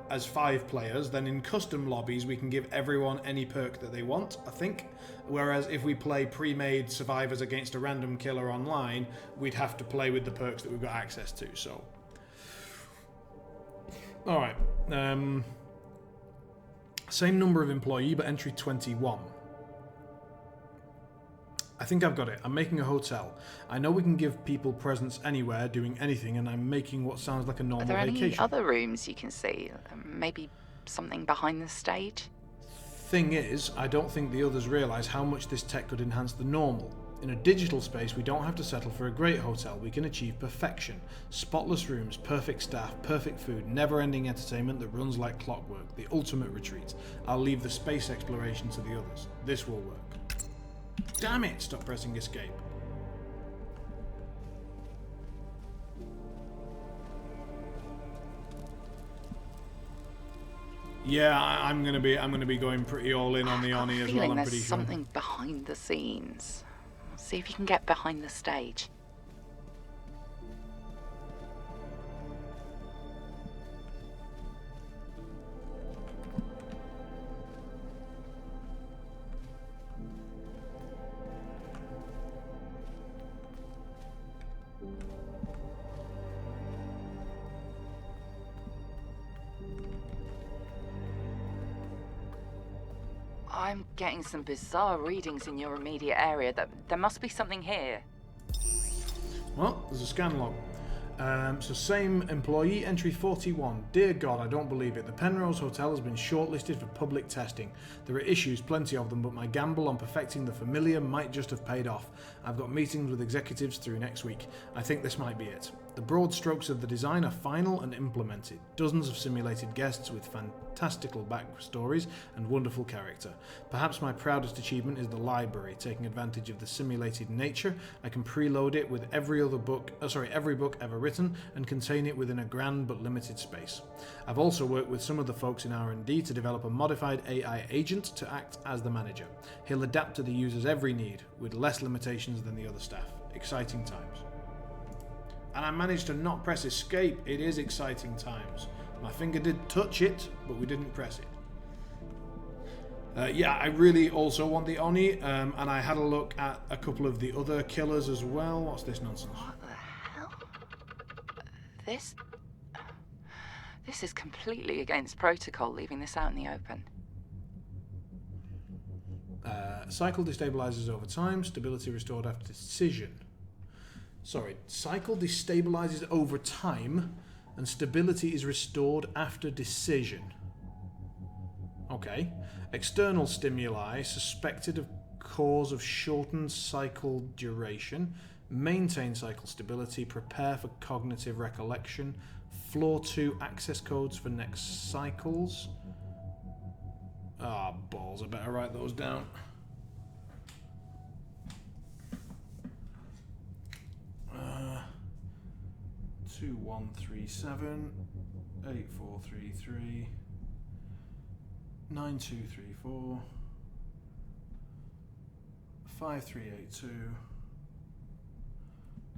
S1: as 5 players, then in custom lobbies we can give everyone any perk that they want, I think. Whereas if we play pre-made survivors against a random killer online, we'd have to play with the perks that we've got access to. So, all right. Same number of employee, but entry 21. I think I've got it. I'm making a hotel. I know we can give people presents anywhere, doing anything, and I'm making what sounds like a
S3: Are
S1: normal
S3: there any
S1: vacation.
S3: other rooms you can see? Maybe something behind the stage?
S1: Thing is, I don't think the others realise how much this tech could enhance the normal. In a digital space, we don't have to settle for a great hotel. We can achieve perfection. Spotless rooms, perfect staff, perfect food, never-ending entertainment that runs like clockwork. The ultimate retreat. I'll leave the space exploration to the others. This will work. Damn it! Stop pressing escape. Yeah, I'm gonna be going pretty all in on the
S3: I've got a
S1: Oni as
S3: feeling
S1: well. I'm
S3: there's
S1: pretty sure.
S3: something behind the scenes. See if you can get behind the stage. I'm getting some bizarre readings in your immediate area. There must be something here.
S1: Well, there's a scan log. So same employee, entry 41. Dear God, I don't believe it. The Penrose Hotel has been shortlisted for public testing. There are issues, plenty of them, but my gamble on perfecting the familiar might just have paid off. I've got meetings with executives through next week. I think this might be it. The broad strokes of the design are final and implemented. Dozens of simulated guests with fantastical backstories and wonderful character. Perhaps my proudest achievement is the library. Taking advantage of the simulated nature, I can preload it with every book ever written and contain it within a grand but limited space. I've also worked with some of the folks in R&D to develop a modified AI agent to act as the manager. He'll adapt to the user's every need with less limitations than the other staff. Exciting times. And I managed to not press escape. It is exciting times. My finger did touch it, but we didn't press it. Yeah, I really also want the Oni, and I had a look at a couple of the other killers as well. What's this nonsense?
S3: What the hell? This is completely against protocol, leaving this out in the open.
S1: Cycle destabilizes over time. Stability restored after decision. Sorry, cycle destabilizes over time, and stability is restored after decision. Okay. External stimuli suspected of cause of shortened cycle duration. Maintain cycle stability. Prepare for cognitive recollection. Floor 2 access codes for next cycles. Ah, balls. I better write those down. 2137 8433 9234 5382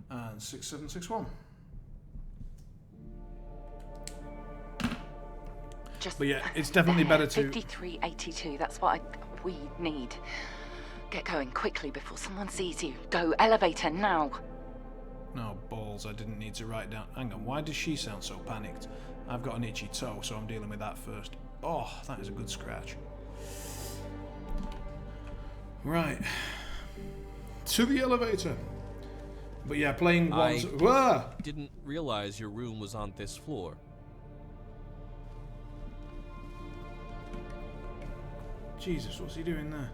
S1: and 6761. But yeah, it's definitely better to
S3: 5382. That's what we need. Get going quickly before someone sees you. Go elevator now.
S1: No, balls, I didn't need to write down. Hang on, why does she sound so panicked? I've got an itchy toe, so I'm dealing with that first. Oh, that is a good scratch. Right. To the elevator. But yeah, playing once. Whoa!
S2: Didn't realize your room was on this floor.
S1: Jesus, what's he doing there?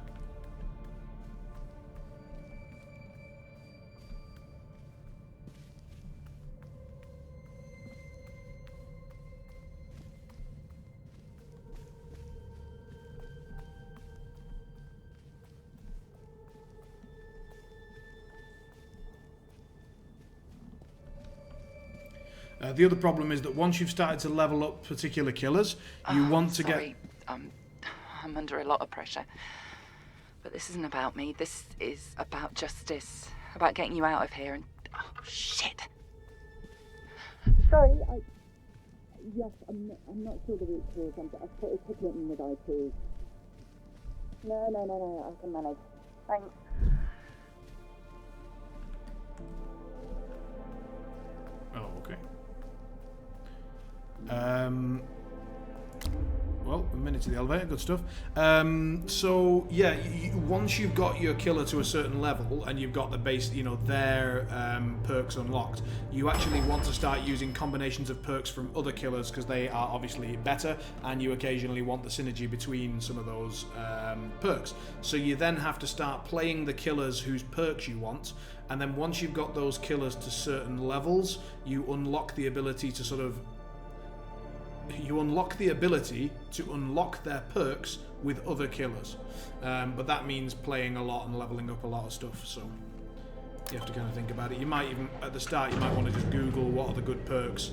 S1: The other problem is that once you've started to level up particular killers, you want to
S3: Sorry, I'm under a lot of pressure. But this isn't about me. This is about justice. About getting you out of here and... Oh, shit. Sorry, Yes, I'm not sure the root cause. I've put a ticket in with IT. No, I can manage. Thanks.
S1: Oh, okay. Well, a minute to the elevator, good stuff. So yeah, once you've got your killer to a certain level and you've got the base, their perks unlocked, you actually want to start using combinations of perks from other killers because they are obviously better, and you occasionally want the synergy between some of those perks. So you then have to start playing the killers whose perks you want, and then once you've got those killers to certain levels, you unlock the ability to unlock their perks with other killers. But that means playing a lot and leveling up a lot of stuff, so you have to kind of think about it. You might even, at the start, you might want to just Google what are the good perks,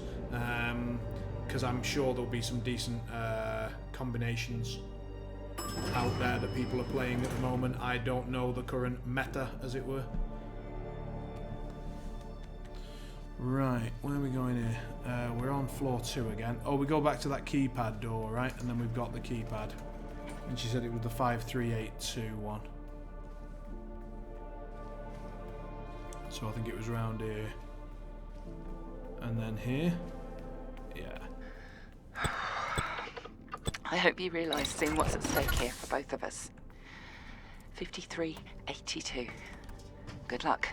S1: because I'm sure there'll be some decent combinations out there that people are playing at the moment. I don't know the current meta, as it were. Right, where are we going here? We're on floor 2 again. Oh, we go back to that keypad door, right? And then we've got the keypad. And she said it was the 53821. So I think it was around here. And then here. Yeah.
S3: I hope you realise soon what's at stake here for both of us. 5382. Good luck.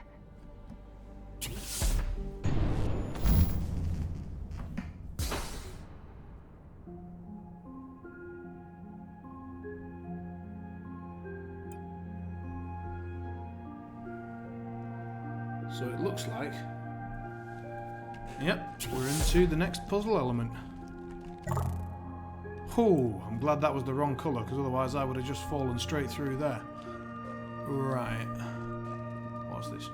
S1: So it looks like... Yep, we're into the next puzzle element. Oh, I'm glad that was the wrong colour, because otherwise I would have just fallen straight through there. Right. What's this?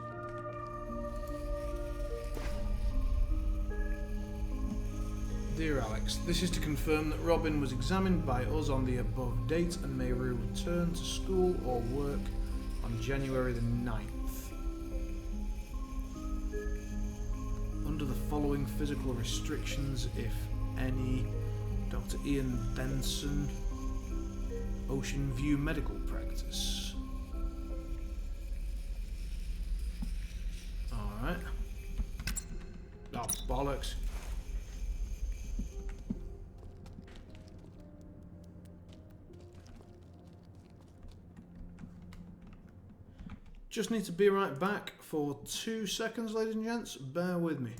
S1: Dear Alex, this is to confirm that Robin was examined by us on the above date and may return to school or work on January the 9th. Under the following physical restrictions, if any, Dr. Ian Benson, Ocean View Medical Practice. Alright. Oh, bollocks. Just need to be right back for 2 seconds, ladies and gents. Bear with me.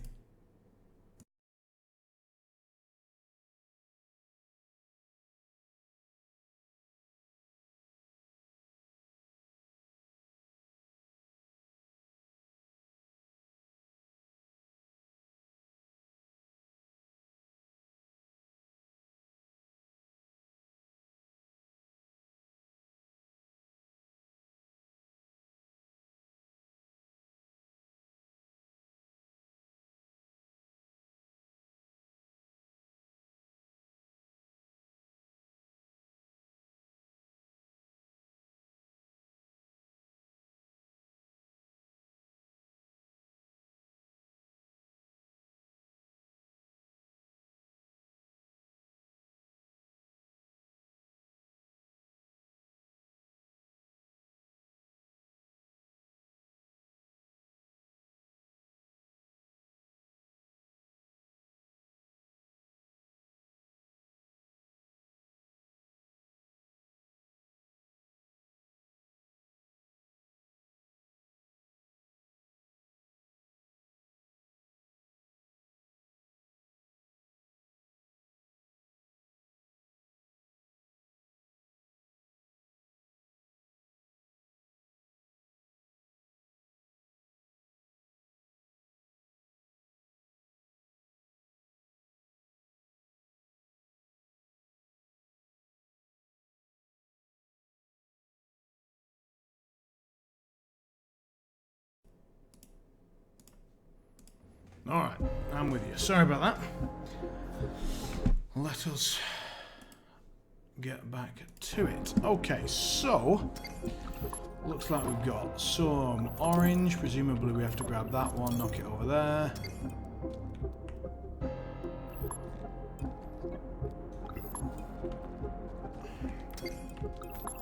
S1: Alright, I'm with you. Sorry about that. Let us get back to it. Okay, so looks like we've got some orange. Presumably we have to grab that one, knock it over there.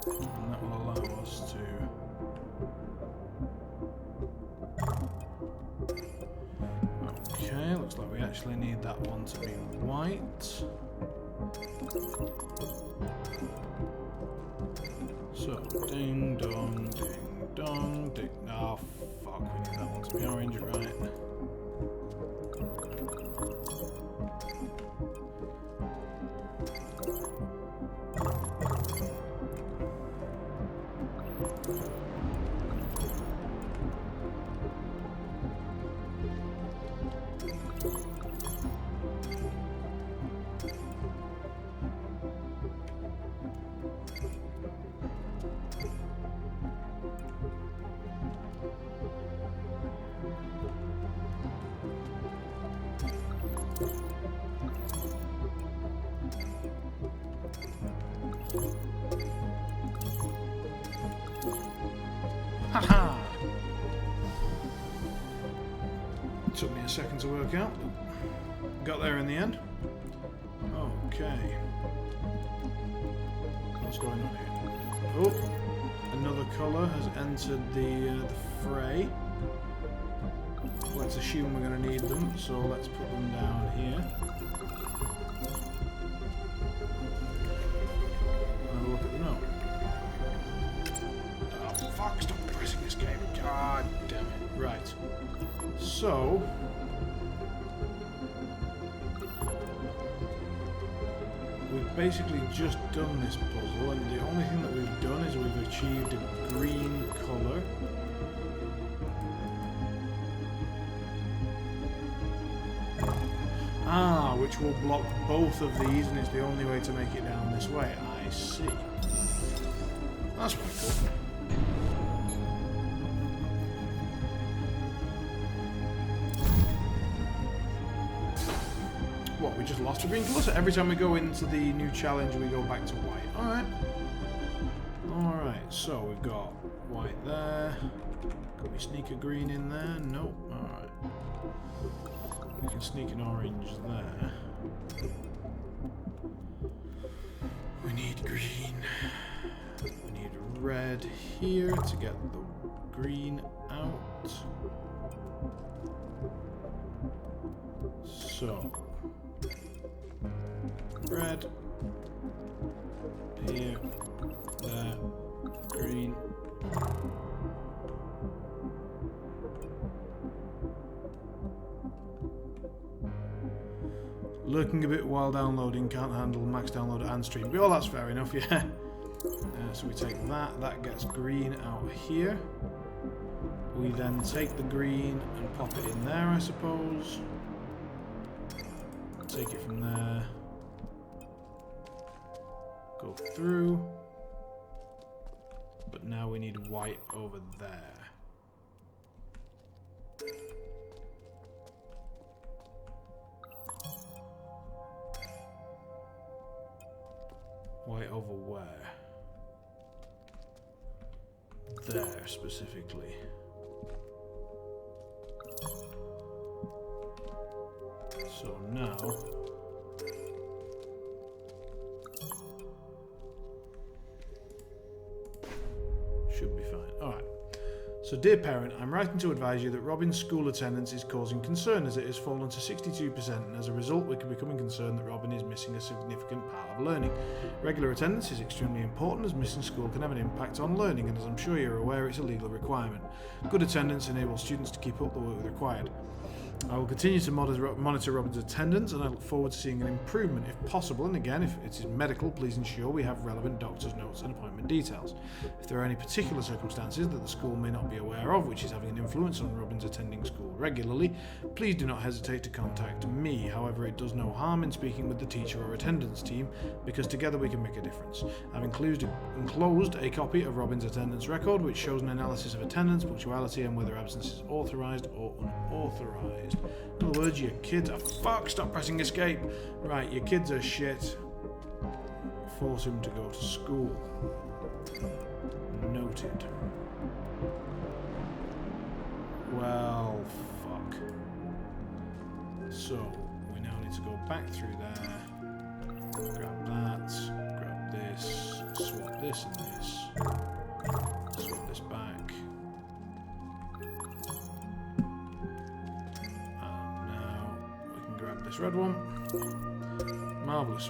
S1: And that will allow us to... Okay, looks like we actually need that one to be white. So, ding dong, ding dong, ding. Oh, fuck, we need that one to be orange, right? Haha! Took me a second to work out. Got there in the end. Okay. What's going on here? Oh! Another colour has entered the fray. Let's assume we're going to need them, so let's put them down here. Have a look at the note. Oh, fuck, stop pressing this game. God damn it. Right. So... we've basically just done this puzzle, and the only thing that we've done is we've achieved a green colour. Ah, which will block both of these, and it's the only way to make it down this way. I see. That's quite cool. What, we just lost a green colour? So every time we go into the new challenge, we go back to white. Alright. Alright, so we've got white there. Can we sneak a green in there? Nope. Alright. We can sneak an orange there. We need green. We need red here to get the green out. So, red here, there, green. Lurking a bit while downloading, can't handle max download and stream. Well, that's fair enough, yeah. So we take that, that gets green out here. We then take the green and pop it in there, I suppose. Take it from there. Go through. But now we need white over there. White over where? There, specifically. So now... should be fine. Alright. So, dear parent, I'm writing to advise you that Robin's school attendance is causing concern as it has fallen to 62%, and as a result we're becoming concerned that Robin is missing a significant part of learning. Regular attendance is extremely important as missing school can have an impact on learning, and as I'm sure you're aware it's a legal requirement. Good attendance enables students to keep up the work required. I will continue to monitor Robin's attendance, and I look forward to seeing an improvement if possible, and again, if it is medical, please ensure we have relevant doctor's notes and appointment details. If there are any particular circumstances that the school may not be aware of which is having an influence on Robin's attending school regularly, please do not hesitate to contact me. However, it does no harm in speaking with the teacher or attendance team, because together we can make a difference. I've enclosed a copy of Robin's attendance record which shows an analysis of attendance, punctuality, and whether absence is authorised or unauthorised. traumatized. In other words, your kids are... Fuck, stop pressing escape. Right, your kids are shit. Force him to go to school. Noted. Well, fuck. So, we now need to go back through there. Grab that. Grab this. Swap this and this. Swap this back. And now we can grab this red one. Marvellous.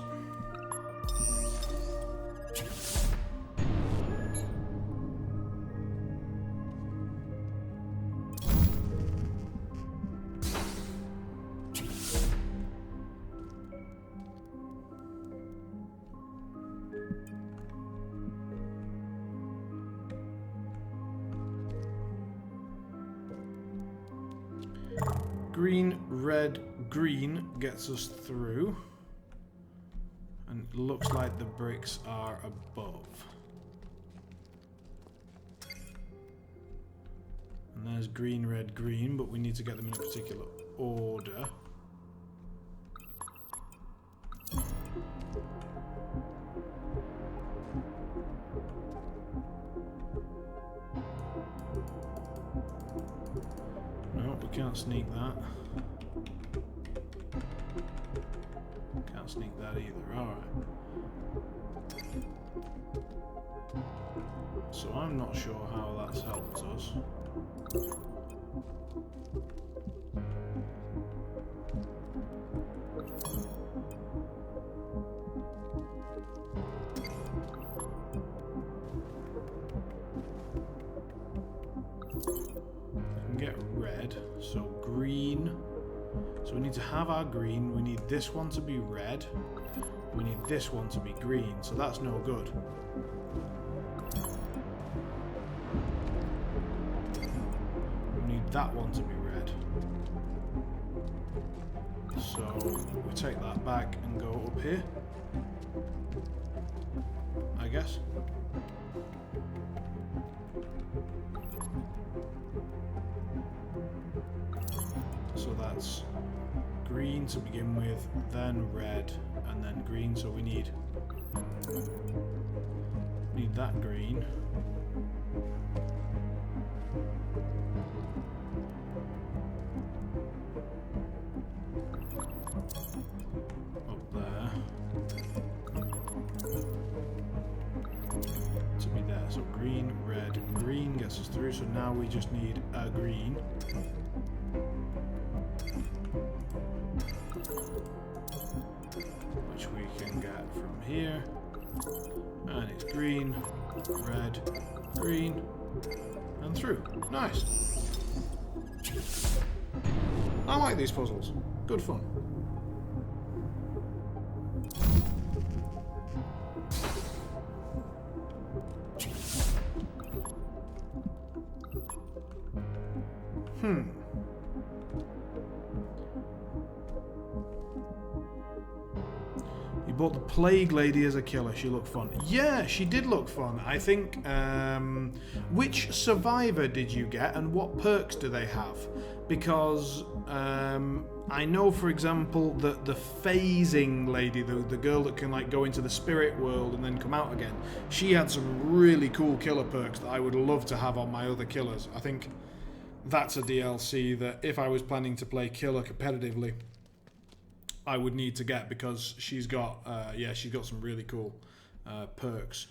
S1: Green, red, green gets us through. And it looks like the bricks are above. And there's green, red, green, but we need to get them in a particular order. No, we can't sneak that. Can't sneak that either. Alright. So I'm not sure how that's helped us. Get red, so green. So we need to have our green. We need this one to be red. We need this one to be green, so that's no good. We need that one to be red. So we take that back and go up here, I guess. So that's green to begin with, then red, and then green. So we need that green. Up there. To be there. So green, red, green gets us through. So now we just need a green. Which we can get from here. And it's green, red, green, and through. Nice. I like these puzzles. Good fun. You bought the Plague Lady as a killer. She looked fun. Yeah, she did look fun. I think, which survivor did you get and what perks do they have? Because I know, for example, that the phasing lady, the girl that can like go into the spirit world and then come out again, she had some really cool killer perks that I would love to have on my other killers. I think that's a DLC that if I was planning to play killer competitively, I would need to get, because she's got she's got some really cool perks.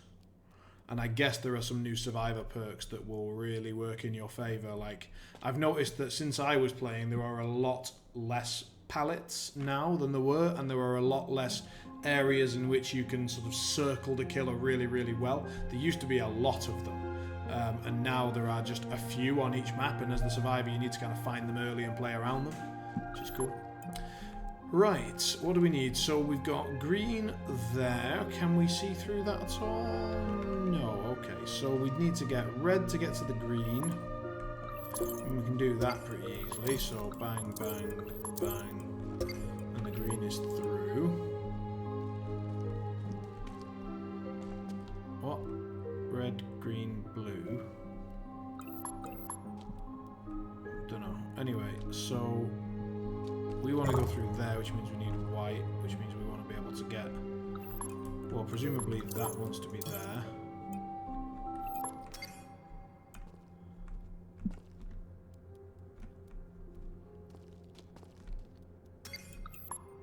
S1: And I guess there are some new survivor perks that will really work in your favor. Like, I've noticed that since I was playing, there are a lot less pallets now than there were, and there are a lot less areas in which you can sort of circle the killer really, really well. There used to be a lot of them, and now there are just a few on each map, and as the survivor you need to kind of find them early and play around them, which is cool. Right, what do we need? So we've got green there. Can we see through that at all? No, okay. So we need to get red to get to the green. And we can do that pretty easily. So bang, bang, bang. And the green is through. What? Red, green, blue. Don't know. Anyway, so we want to go through there, which means we need white, which means we want to be able to get... Well, presumably that wants to be there.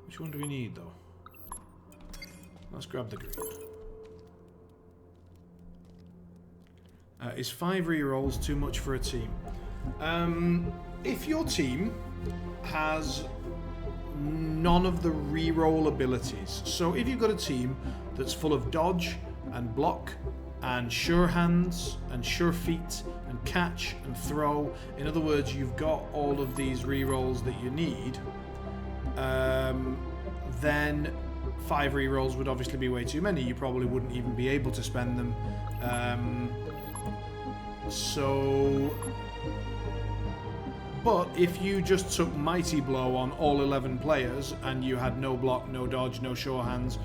S1: Which one do we need, though? Let's grab the green. Is 5 rerolls too much for a team? If your team has none of the reroll abilities, so if you've got a team that's full of dodge and block and sure hands and sure feet and catch and throw, in other words, you've got all of these rerolls that you need, then 5 rerolls would obviously be way too many. You probably wouldn't even be able to spend them. But if you just took Mighty Blow on all 11 players and you had no block, no dodge, no sure hands,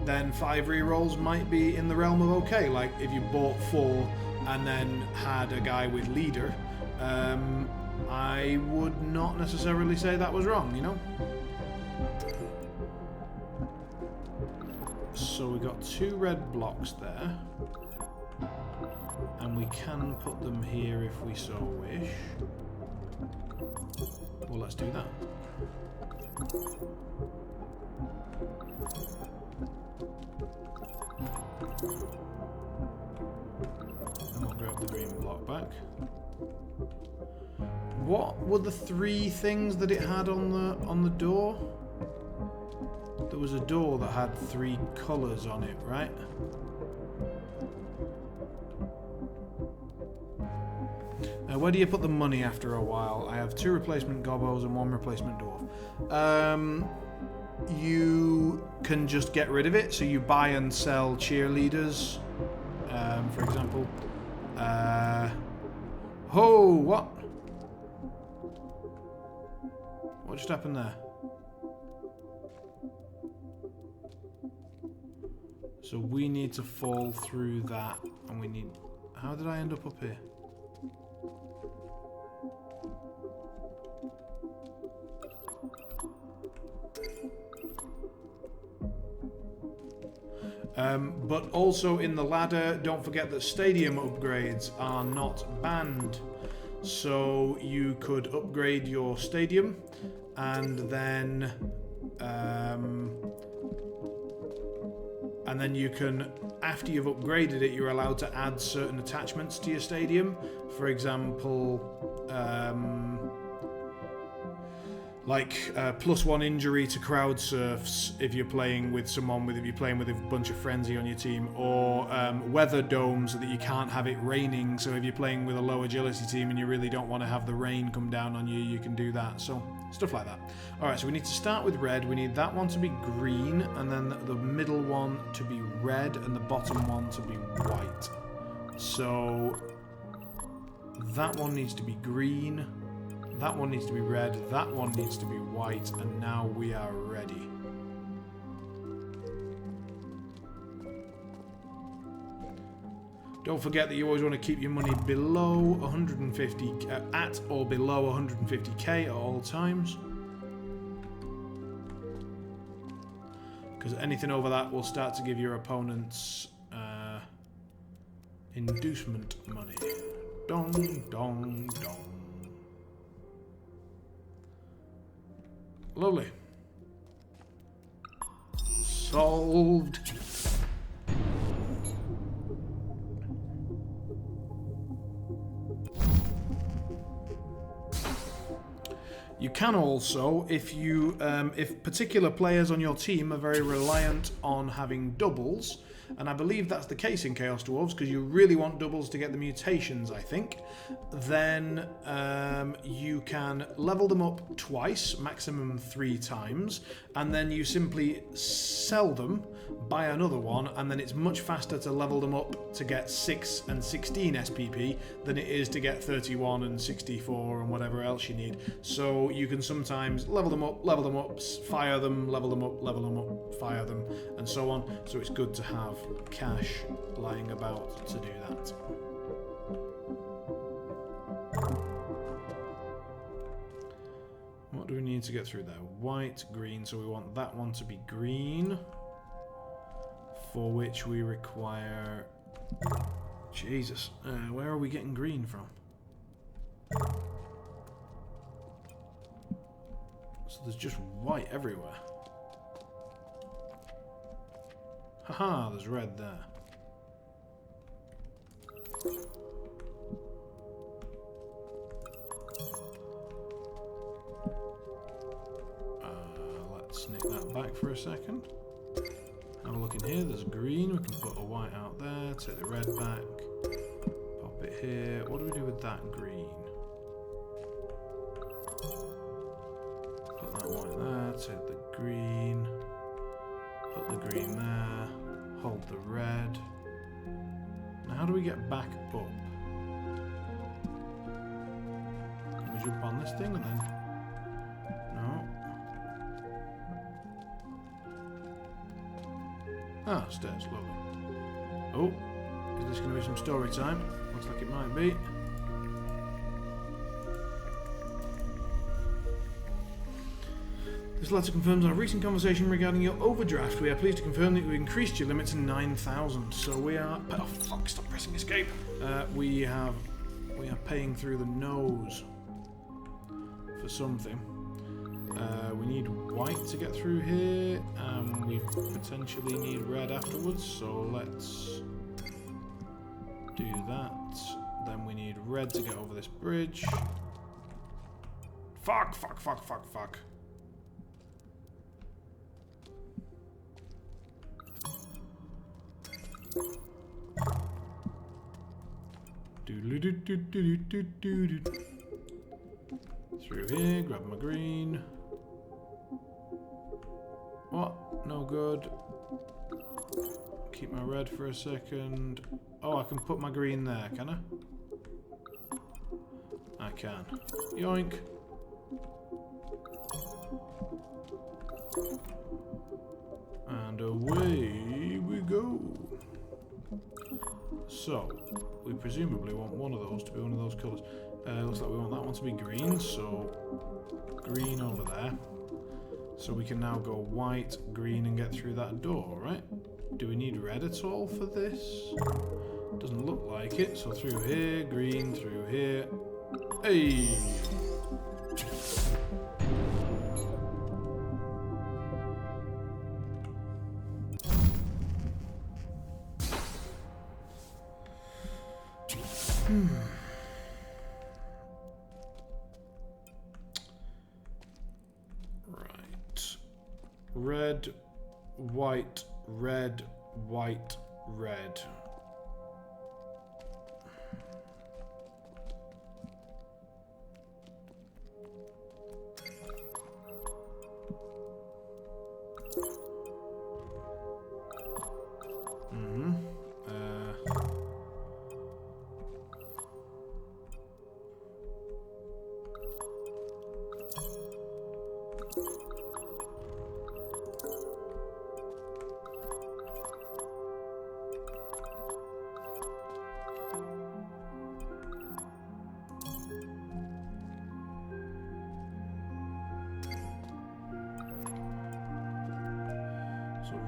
S1: then 5 rerolls might be in the realm of okay. Like if you bought 4 and then had a guy with leader, I would not necessarily say that was wrong, you know? So we got 2 red blocks there. And we can put them here if we so wish. Well, let's do that. And we'll grab the green block back. What were the 3 things that it had on the door? There was a door that had 3 colours on it, right? Where do you put the money after a while? I have 2 replacement gobos and 1 replacement dwarf. You can just get rid of it, so you buy and sell cheerleaders, for example. Oh, what? What just happened there? So we need to fall through that, and we need... How did I end up here? But also in the ladder, don't forget that stadium upgrades are not banned. So you could upgrade your stadium, and then you can, after you've upgraded it, you're allowed to add certain attachments to your stadium. For example, like +1 injury to crowd surfs if you're playing with a bunch of frenzy on your team, or weather domes so that you can't have it raining. So if you're playing with a low agility team and you really don't want to have the rain come down on you, you can do that. So stuff like that. All right, so we need to start with red. We need that one to be green, and then the middle one to be red, and the bottom one to be white. So that one needs to be green. That one needs to be red, that one needs to be white, and now we are ready. Don't forget that you always want to keep your money below 150, at or below 150k at all times. Because anything over that will start to give your opponents inducement money. Dong, dong, dong. Lovely. Solved. You can also, if particular players on your team are very reliant on having doubles, and I believe that's the case in Chaos Dwarves because you really want doubles to get the mutations, I think, then you can level them up twice, maximum 3 times, and then you simply sell them, buy another one, and then it's much faster to level them up to get 6 and 16 SPP than it is to get 31 and 64 and whatever else you need. So you can sometimes level them up, fire them, level them up, fire them, and so on. So it's good to have cash lying about to do that. What do we need need to get through there? White, green, so we want that one to be green. For which we require... Jesus, where are we getting green from? So there's just white everywhere. Haha, there's red there. Let's nick that back for a second. Have a look in here, there's green, we can put a white out there, take the red back, pop it here. What do we do with that green? Put that white there, take the green, put the green there, hold the red. Now how do we get back up? Can we jump on this thing and then... No. Ah, stairs, lovely. Oh, is this going to be some story time? Looks like it might be. This letter confirms our recent conversation regarding your overdraft. We are pleased to confirm that you increased your limit to 9,000. So we are... Oh, fuck, stop pressing escape. We are paying through the nose for something. We need white to get through here, and we potentially need red afterwards, so let's do that. Then we need red to get over this bridge. Fuck, fuck, fuck, fuck, fuck. Through here, grab my green. What? No good. Keep my red for a second. Oh, I can put my green there, can I? I can. Yoink. And away we go. So, we presumably want one of those to be one of those colours. Looks like we want that one to be green, so green over there. So we can now go white, green, and get through that door, right? Do we need red at all for this? Doesn't look like it. So through here, green, through here. Hey! Red, white, red, white, red.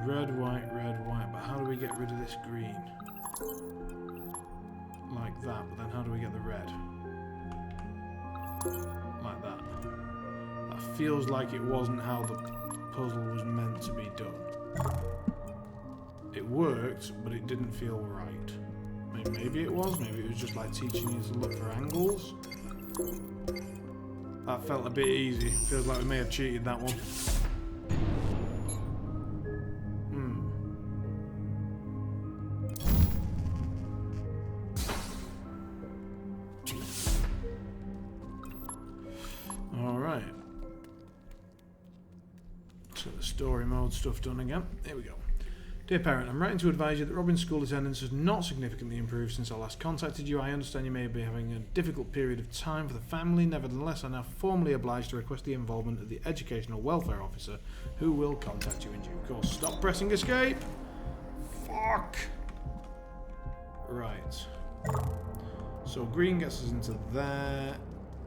S1: Red, white, but how do we get rid of this green? Like that, but then how do we get the red? Like that. That feels like it wasn't how the puzzle was meant to be done. It worked, but it didn't feel right. Maybe it was, maybe it was just like teaching you to look for angles. That felt a bit easy. Feels like we may have cheated that one. Story mode stuff done again. Here we go. Dear parent, I'm writing to advise you that Robin's school attendance has not significantly improved since I last contacted you. I understand you may be having a difficult period of time for the family. Nevertheless, I'm now formally obliged to request the involvement of the educational welfare officer, who will contact you in due course. Stop pressing escape! Fuck! Right. So green gets us into there.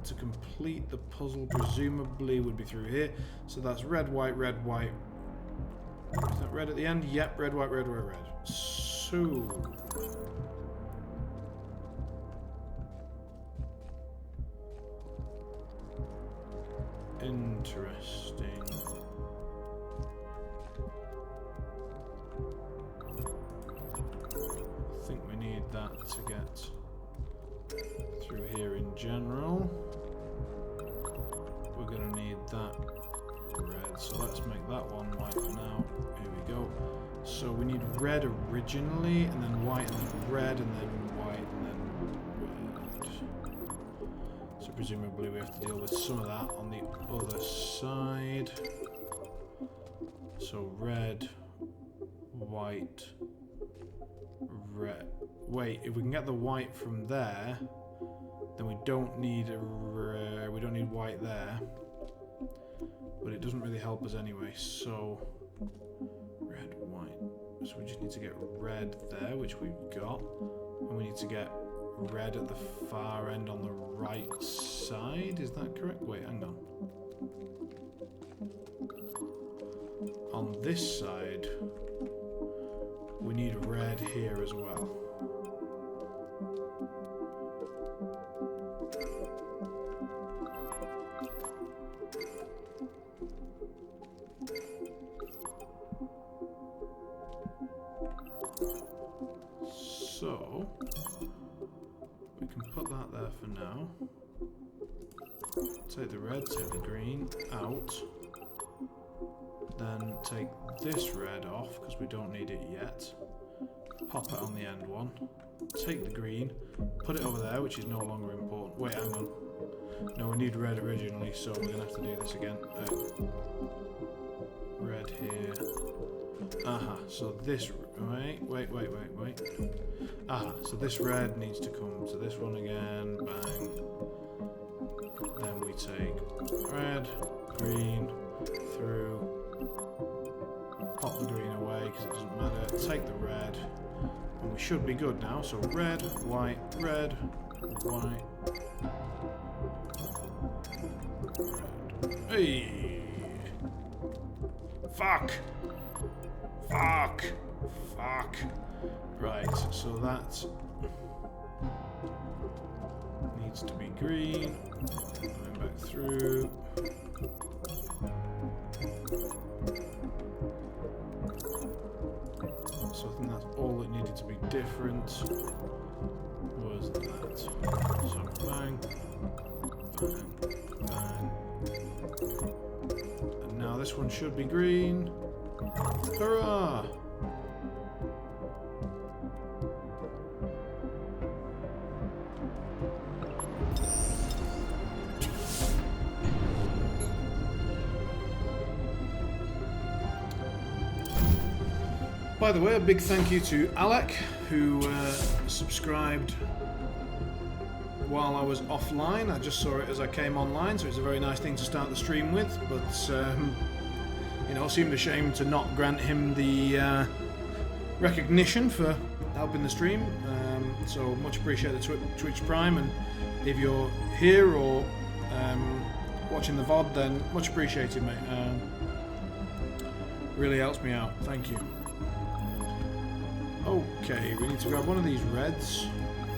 S1: to complete the puzzle presumably would be through here. So that's red, white, red, white. Is that red at the end? Yep, red, white, red, white, red. So... interesting. I think we need that to get through here in general. We're going to need that red, so let's make that one white for now. Here we go. So we need red originally, and then white, and then red, and then white, and then red. So presumably we have to deal with some of that on the other side. So red, white, red. Wait, if we can get the white from there, then we don't need we don't need white there. But it doesn't really help us anyway. So red, white. So we just need to get red there, which we've got, and we need to get red at the far end on the right side. Is that correct? Wait, hang on. On this side, we need red here as well. So, we can put that there for now. Take the red, take the green out. Then take this red off, because we don't need it yet. Pop it on the end one. Take the green, put it over there, which is no longer important. Wait, hang on. No, we need red originally, so we're going to have to do this again. Red here. Aha, so this... Wait. Aha, so this red needs to come to this one again. Bang. Then we take red, green, through. Pop the green away because it doesn't matter. Take the red. And we should be good now. So red, white, red, white. Red. Hey! Fuck! Fuck! Fuck! Right, so that needs to be green. Going back through. So I think that's all that needed to be different. Was that? So bang, bang, bang. And now this one should be green. Hurrah! By the way, a big thank you to Alec, who subscribed while I was offline. I just saw it as I came online, so it's a very nice thing to start the stream with, but you know, seemed a shame to not grant him the recognition for helping the stream. So much appreciate the Twitch Prime, and if you're here or watching the VOD, then much appreciated, mate. Really helps me out. Thank you. Okay, we need to grab one of these reds.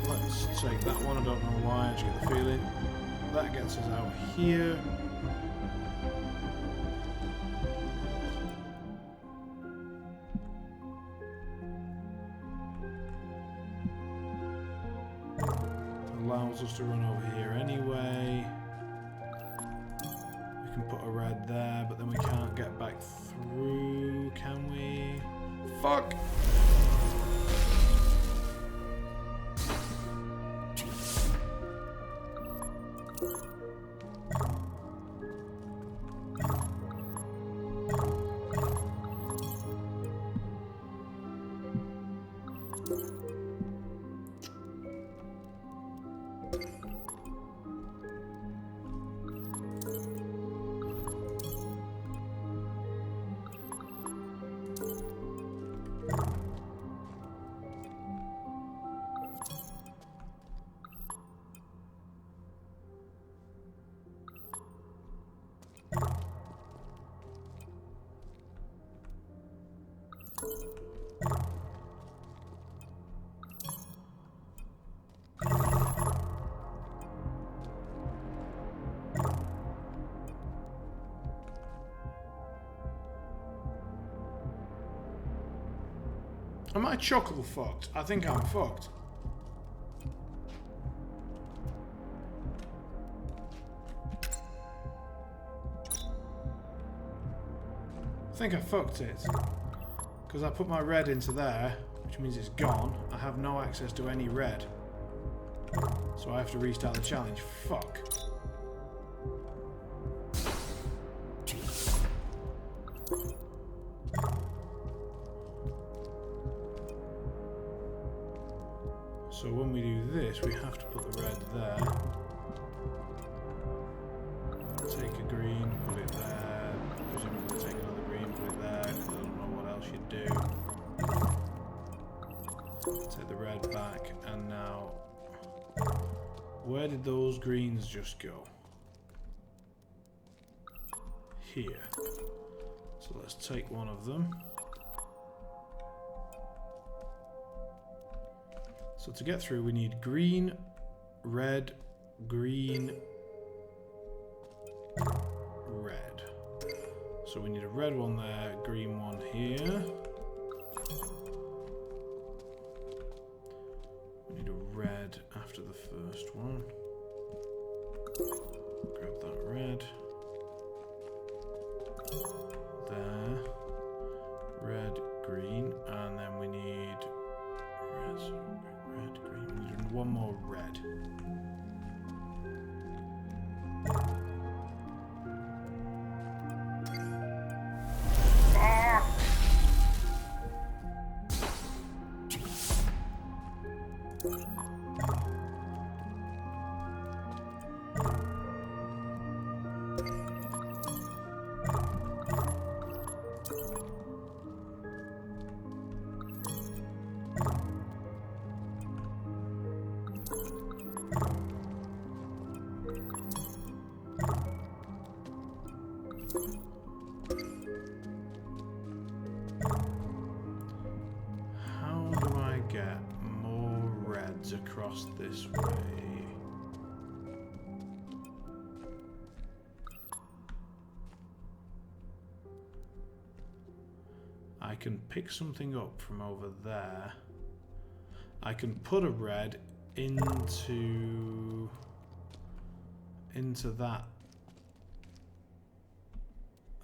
S1: Let's take that one. I don't know why, I just get the feeling. That gets us out here. Allows us to run over here anyway. We can put a red there, but then we can't get back through, can we? Fuck! Am I chuckle fucked? I think I'm fucked. I think I fucked it. Because I put my red into there, which means it's gone. I have no access to any red. So I have to restart the challenge. Fuck. So when we do this, we have to put the red there. Take a green, put it there. Presumably take another green, put it there, because I don't know what else you'd do. Take the red back, and now... Where did those greens just go? Here. So let's take one of them. So to get through, we need green, red, green, red. So we need a red one there, green one here. We need a red after the first one. Grab that red. There. Red, green, and then we need red, green. We need one more red. How do I get more reds across this way? I can pick something up from over there. I can put a red into that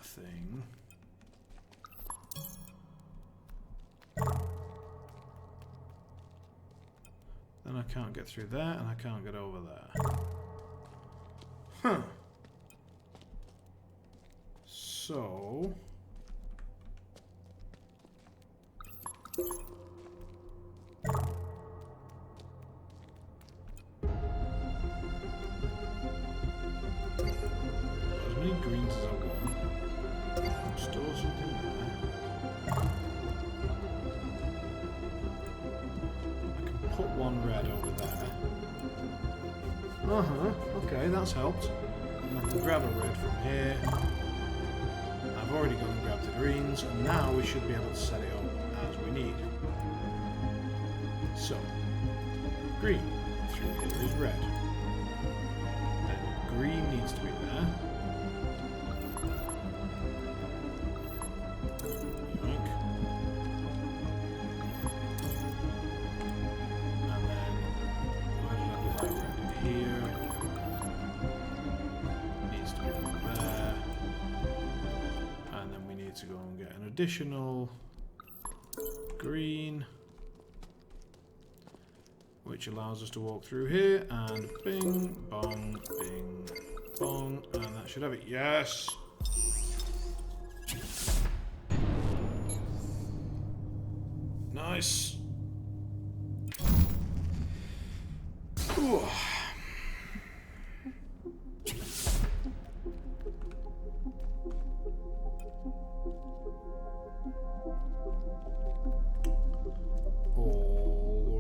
S1: thing. Then I can't get through there, and I can't get over there. Huh. So... as many greens as I want. Store something there. I can put one red over there. Okay, that's helped. And I can grab a red from here. I've already gone and grabbed the greens, and now we should be able to set it up as we need. So, green through here is red. Then green needs to be there. Yoink. And then, where did I put my red? Here. Needs to be there. And then we need to go and get an additional green, which allows us to walk through here, and bing, bong, and that should have it. Yes! Nice! Ooh.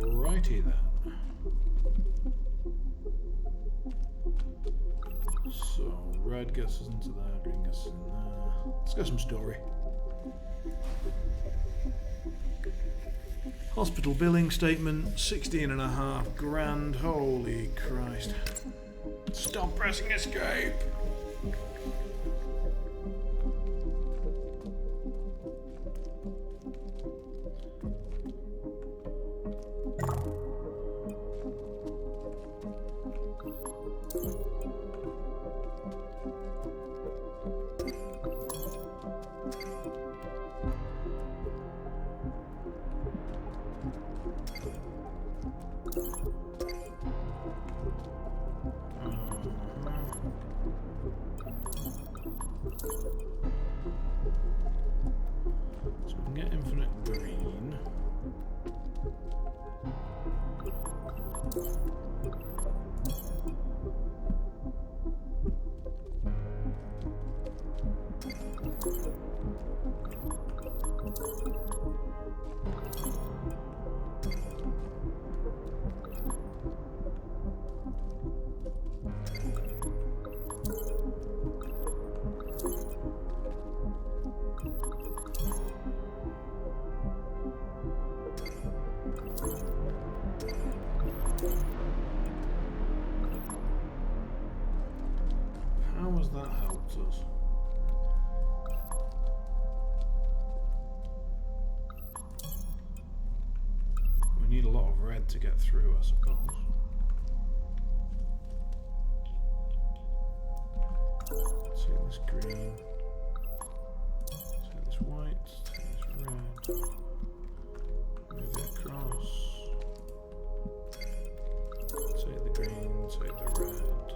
S1: Alrighty then. So, red gets us into there, green gets us in there. Let's get some story. Hospital billing statement, 16.5 grand. Holy Christ. Stop pressing escape! So we can get infinite green. How has that helped us? We need a lot of red to get through, I suppose. Take this green. Take this white. Take this red. Move it across. Take the green. Take the red.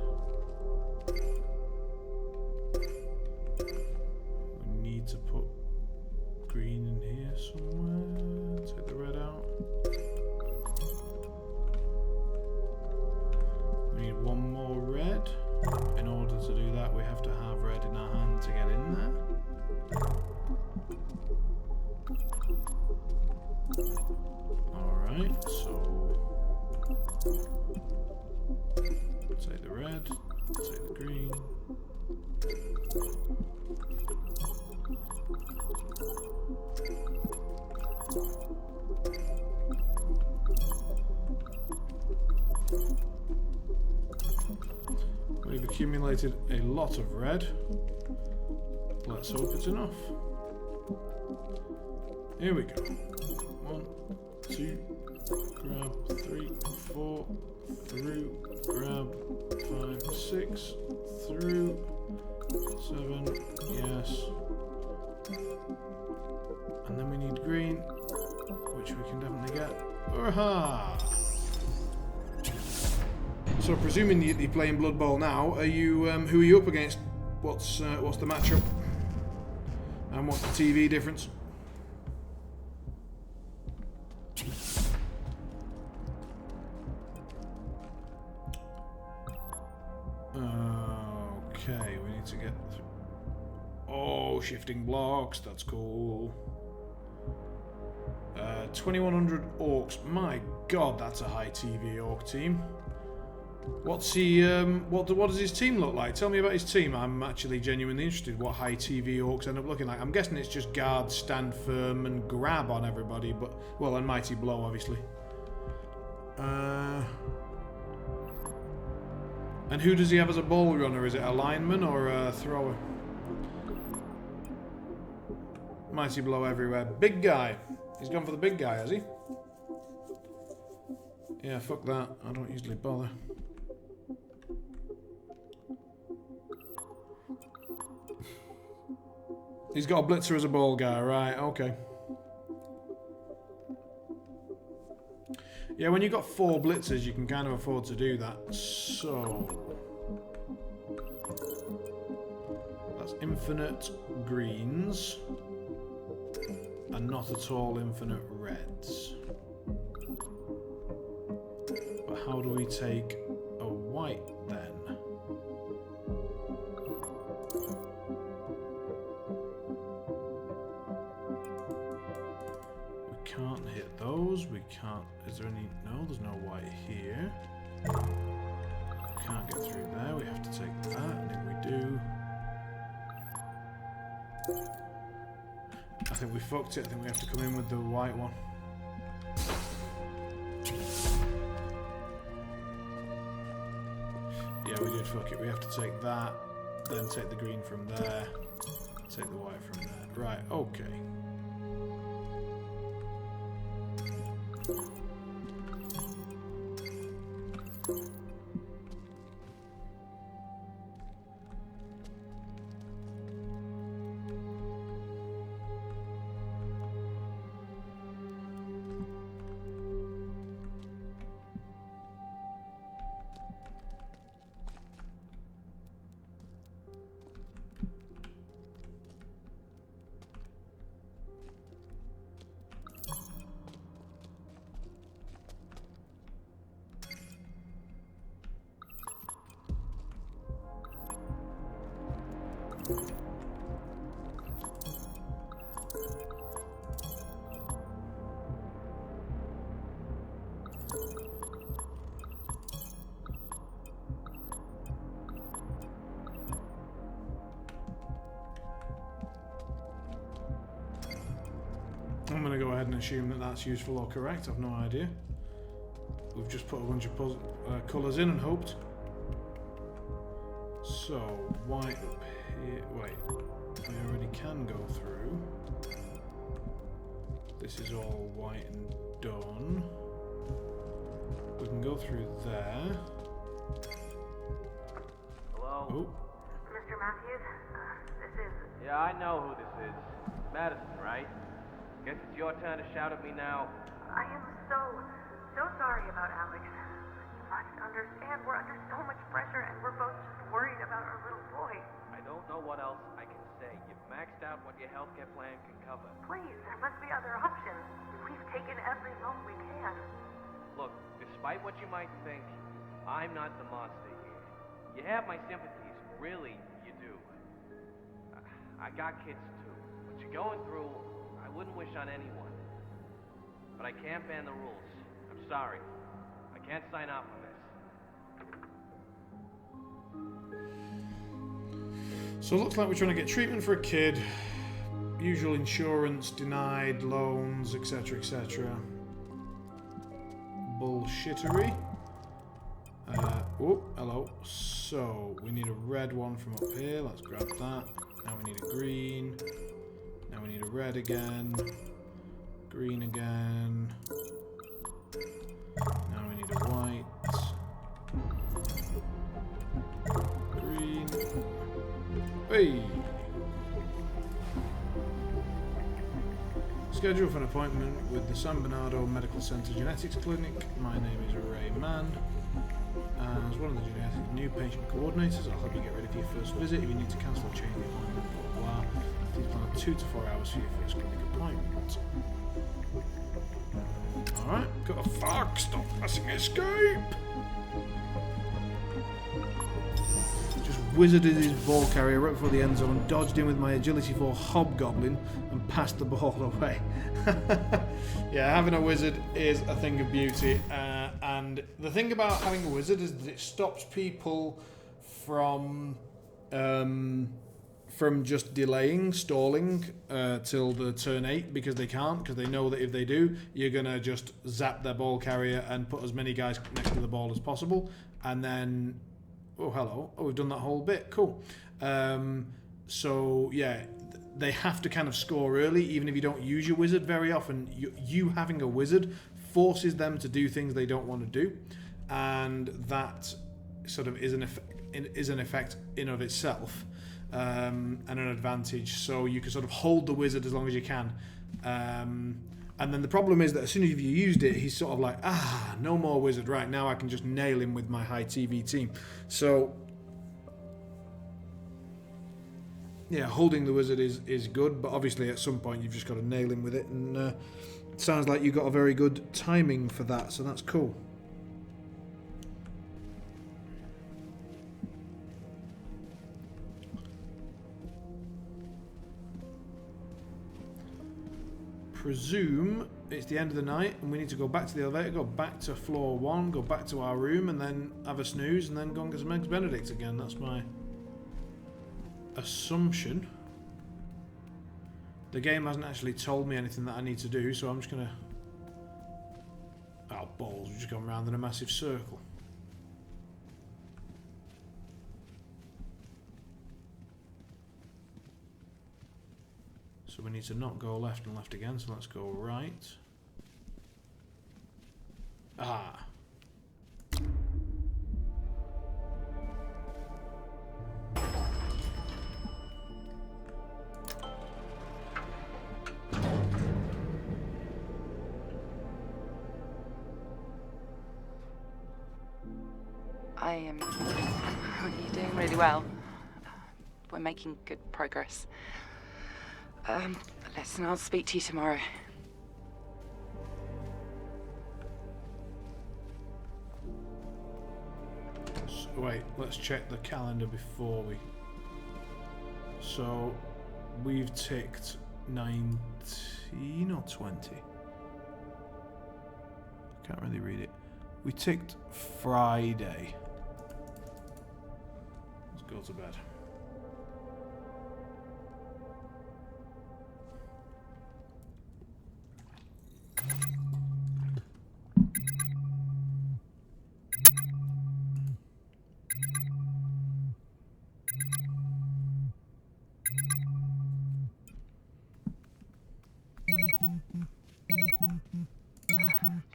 S1: We need to put green in here somewhere. Take the red out. We need one more red. In order to do that, we have to have red in our hand to get in there. Alright, so take the red, take the green. We've accumulated a lot of red. Let's hope it's enough. Here we go. 1, 2, grab 3, 4, through, grab 5, 6, through, 7, yes. And then we need green, which we can definitely get. Hurrah! So, presuming you're playing Blood Bowl now, are you? Who are you up against? What's the matchup? And what's the TV difference? Okay, we need to get. Oh, shifting blocks. That's cool. 2100 orcs. My God, that's a high TV orc team. What's he? What does his team look like? Tell me about his team. I'm actually genuinely interested. What high TV orcs end up looking like? I'm guessing it's just guard, stand firm, and grab on everybody. But well, and mighty blow, obviously. And who does he have as a ball runner? Is it a lineman or a thrower? Mighty blow everywhere. Big guy. He's gone for the big guy, has he? Yeah, fuck that. I don't usually bother. He's got a blitzer as a ball guy, right? Okay. Yeah, when you've got 4 blitzers, you can kind of afford to do that. So that's infinite greens and not at all infinite reds. But how do we take a white then? We can't hit those. We can't. Is there any? No, there's no white here. We can't get through there. We have to take that. And if we do, I think we fucked it. I think we have to come in with the white one. Yeah, we did fuck it. We have to take that, then take the green from there, take the white from there. Right, okay. I'm going to go ahead and assume that that's useful or correct. I've no idea. We've just put a bunch of colours in and hoped. So, white up here. Wait, we already can go through. This is all white and done. We can go through there.
S5: Hello?
S1: Oh,
S6: Mr. Matthews, this is...
S5: Yeah, I know who this is. Madison, right? Guess it's your turn to shout at me now.
S6: I am so sorry about Alex. You must understand, we're under so much pressure and we're both just worried about our little boy.
S5: I don't know what else I can say. You've maxed out what your healthcare plan can cover.
S6: Please, there must be other options. We've taken every loan we can.
S5: Look, despite what you might think, I'm not the monster here. You have my sympathies. Really, you do. I got kids too. What you're going through, I wouldn't wish on anyone. But I can't bend the rules. I'm sorry. I can't sign off on this.
S1: so it looks like we're trying to get treatment for a kid. Usual insurance denied, loans, etc., etc. Bullshittery. Oh, hello. So we need a red one from up here. Let's grab that. Now we need a green. Now we need a red again. Green again. Now we need a white. Green. Hey! Schedule for an appointment with the San Bernardo Medical Center Genetics Clinic. My name is Ray Mann. As one of the genetic new patient coordinators, I'll help you get ready for your first visit. If you need to cancel or change the appointment, blah blah blah. Please plan 2 to 4 hours for your first clinic appointment. Alright, got a fuck, stop pressing escape! Just wizarded his ball carrier right before the end zone, dodged in with my agility 4 hobgoblin, and passed the ball away. Yeah, having a wizard is a thing of beauty, and the thing about having a wizard is that it stops people from just delaying, stalling till the turn 8 because they can't, because they know that if they do, you're gonna just zap their ball carrier and put as many guys next to the ball as possible, and then oh hello, oh we've done that whole bit, cool. So yeah, they have to kind of score early, even if you don't use your wizard very often. You having a wizard forces them to do things they don't want to do, and that sort of is an effect in of itself, and an advantage. So you can sort of hold the wizard as long as you can, and then the problem is that as soon as you've used it, he's sort of like, no more wizard. Right, now I can just nail him with my high TV team. So yeah, holding the wizard is good, but obviously at some point you've just got to nail him with it, and it sounds like you got a very good timing for that, so that's cool. Presume it's the end of the night and we need to go back to the elevator, go back to floor 1, go back to our room, and then have a snooze, and then go and get some Eggs Benedict again. That's my assumption. The game hasn't actually told me anything that I need to do, so I'm just gonna... oh, balls, we've just gone round in a massive circle. So we need to not go left and left again, so let's go right.
S3: You're doing really well. We're making good progress. Listen, I'll speak to you tomorrow.
S1: So, wait, let's check the calendar before we... So, we've ticked 19 or 20? Can't really read it. We ticked Friday. Let's go to bed.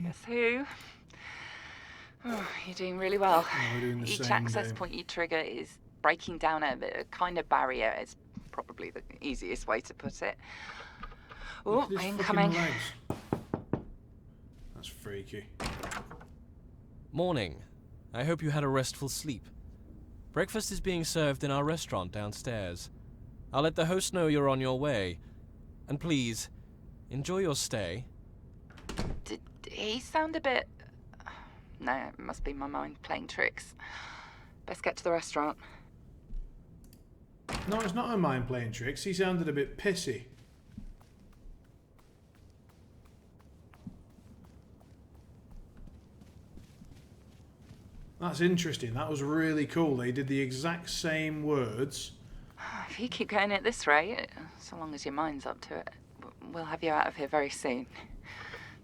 S3: Guess who? Oh, you're doing really well.
S1: we're doing the
S3: Each
S1: same
S3: access
S1: game.
S3: point you trigger is breaking down a kind of barrier. Is probably the easiest way to put it. Oh,
S1: Look at his
S3: incoming.
S1: fucking legs. That's freaky.
S2: Morning. I hope you had a restful sleep. Breakfast is being served in our restaurant downstairs. I'll let the host know you're on your way. And please, enjoy your stay.
S3: Did he sound a bit... No, it must be my mind playing tricks. Best get to the restaurant.
S1: No, it's not her mind playing tricks. He sounded a bit pissy. That's interesting. That was really cool. They did the exact same words.
S3: If you keep going at this rate, so long as your mind's up to it, we'll have you out of here very soon.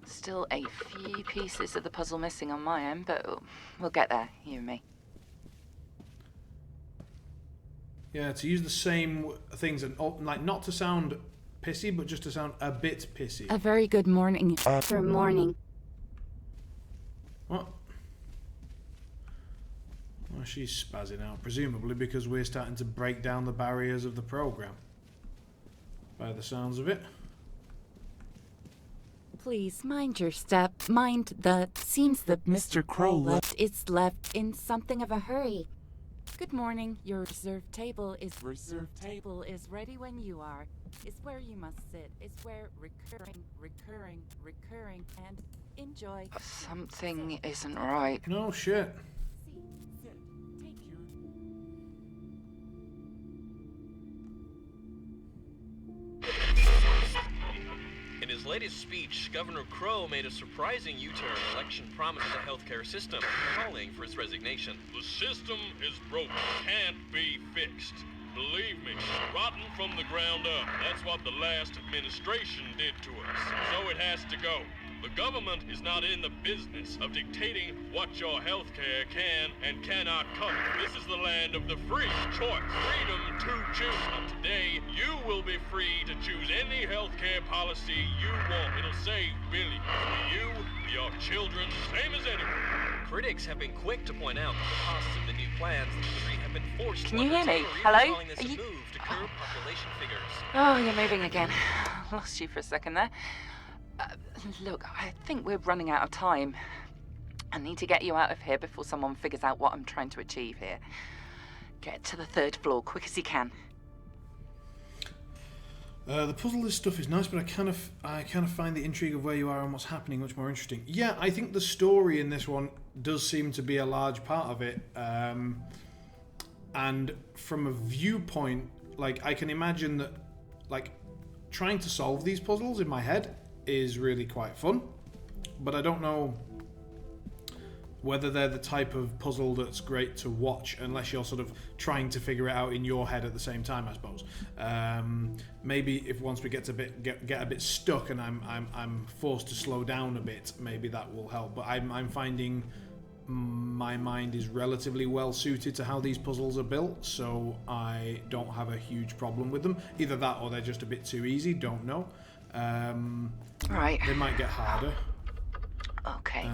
S3: Still a few pieces of the puzzle missing on my end, but we'll get there, you and me.
S1: Yeah, to use the same things and like not to sound pissy, but just to sound a bit pissy.
S3: A very good morning.
S7: For morning.
S1: What? Well, she's spazzing out, presumably because we're starting to break down the barriers of the program. By the sounds of it.
S7: Please mind your step. Mind the... Seems that Mr. Crow is left in something of a hurry. Good morning. Your reserved table is ready when you are. It's where you must sit. It's where recurring, and enjoy.
S3: Something isn't right.
S1: No shit.
S7: Take your...
S2: In his latest speech, Governor Crow made a surprising U-turn election promise to the healthcare system, calling for its resignation.
S8: The system is broken, can't be fixed. Believe me, rotten from the ground up. That's what the last administration did to us. So it has to go. The government is not in the business of dictating what your healthcare can and cannot cover. This is the land of the free choice, freedom to choose. And today, you will be free to choose any healthcare policy you want. It'll save billions for you, for your children, same as anyone.
S2: Critics have been quick to point out that the costs of the new plans the country have been forced
S3: Can
S2: to
S3: you hear me?
S2: undertake, or even
S3: Hello?
S2: calling this
S3: Are
S2: a
S3: you-
S2: move to curb population figures.
S3: Oh, you're moving again. Lost you for a second there. Look, I think we're running out of time. I need to get you out of here before someone figures out what I'm trying to achieve here. Get to the 3rd floor, quick as you can.
S1: The puzzle list stuff is nice, but I kind of find the intrigue of where you are and what's happening much more interesting. Yeah, I think the story in this one does seem to be a large part of it. And from a viewpoint, like I can imagine that, like trying to solve these puzzles in my head is really quite fun, but I don't know whether they're the type of puzzle that's great to watch unless you're sort of trying to figure it out in your head at the same time, I suppose. Maybe if once we get a bit stuck and I'm forced to slow down a bit, maybe that will help. But I'm finding my mind is relatively well suited to how these puzzles are built, so I don't have a huge problem with them. Either that or they're just a bit too easy, don't know.
S3: Right.
S1: They might get harder.
S3: Okay.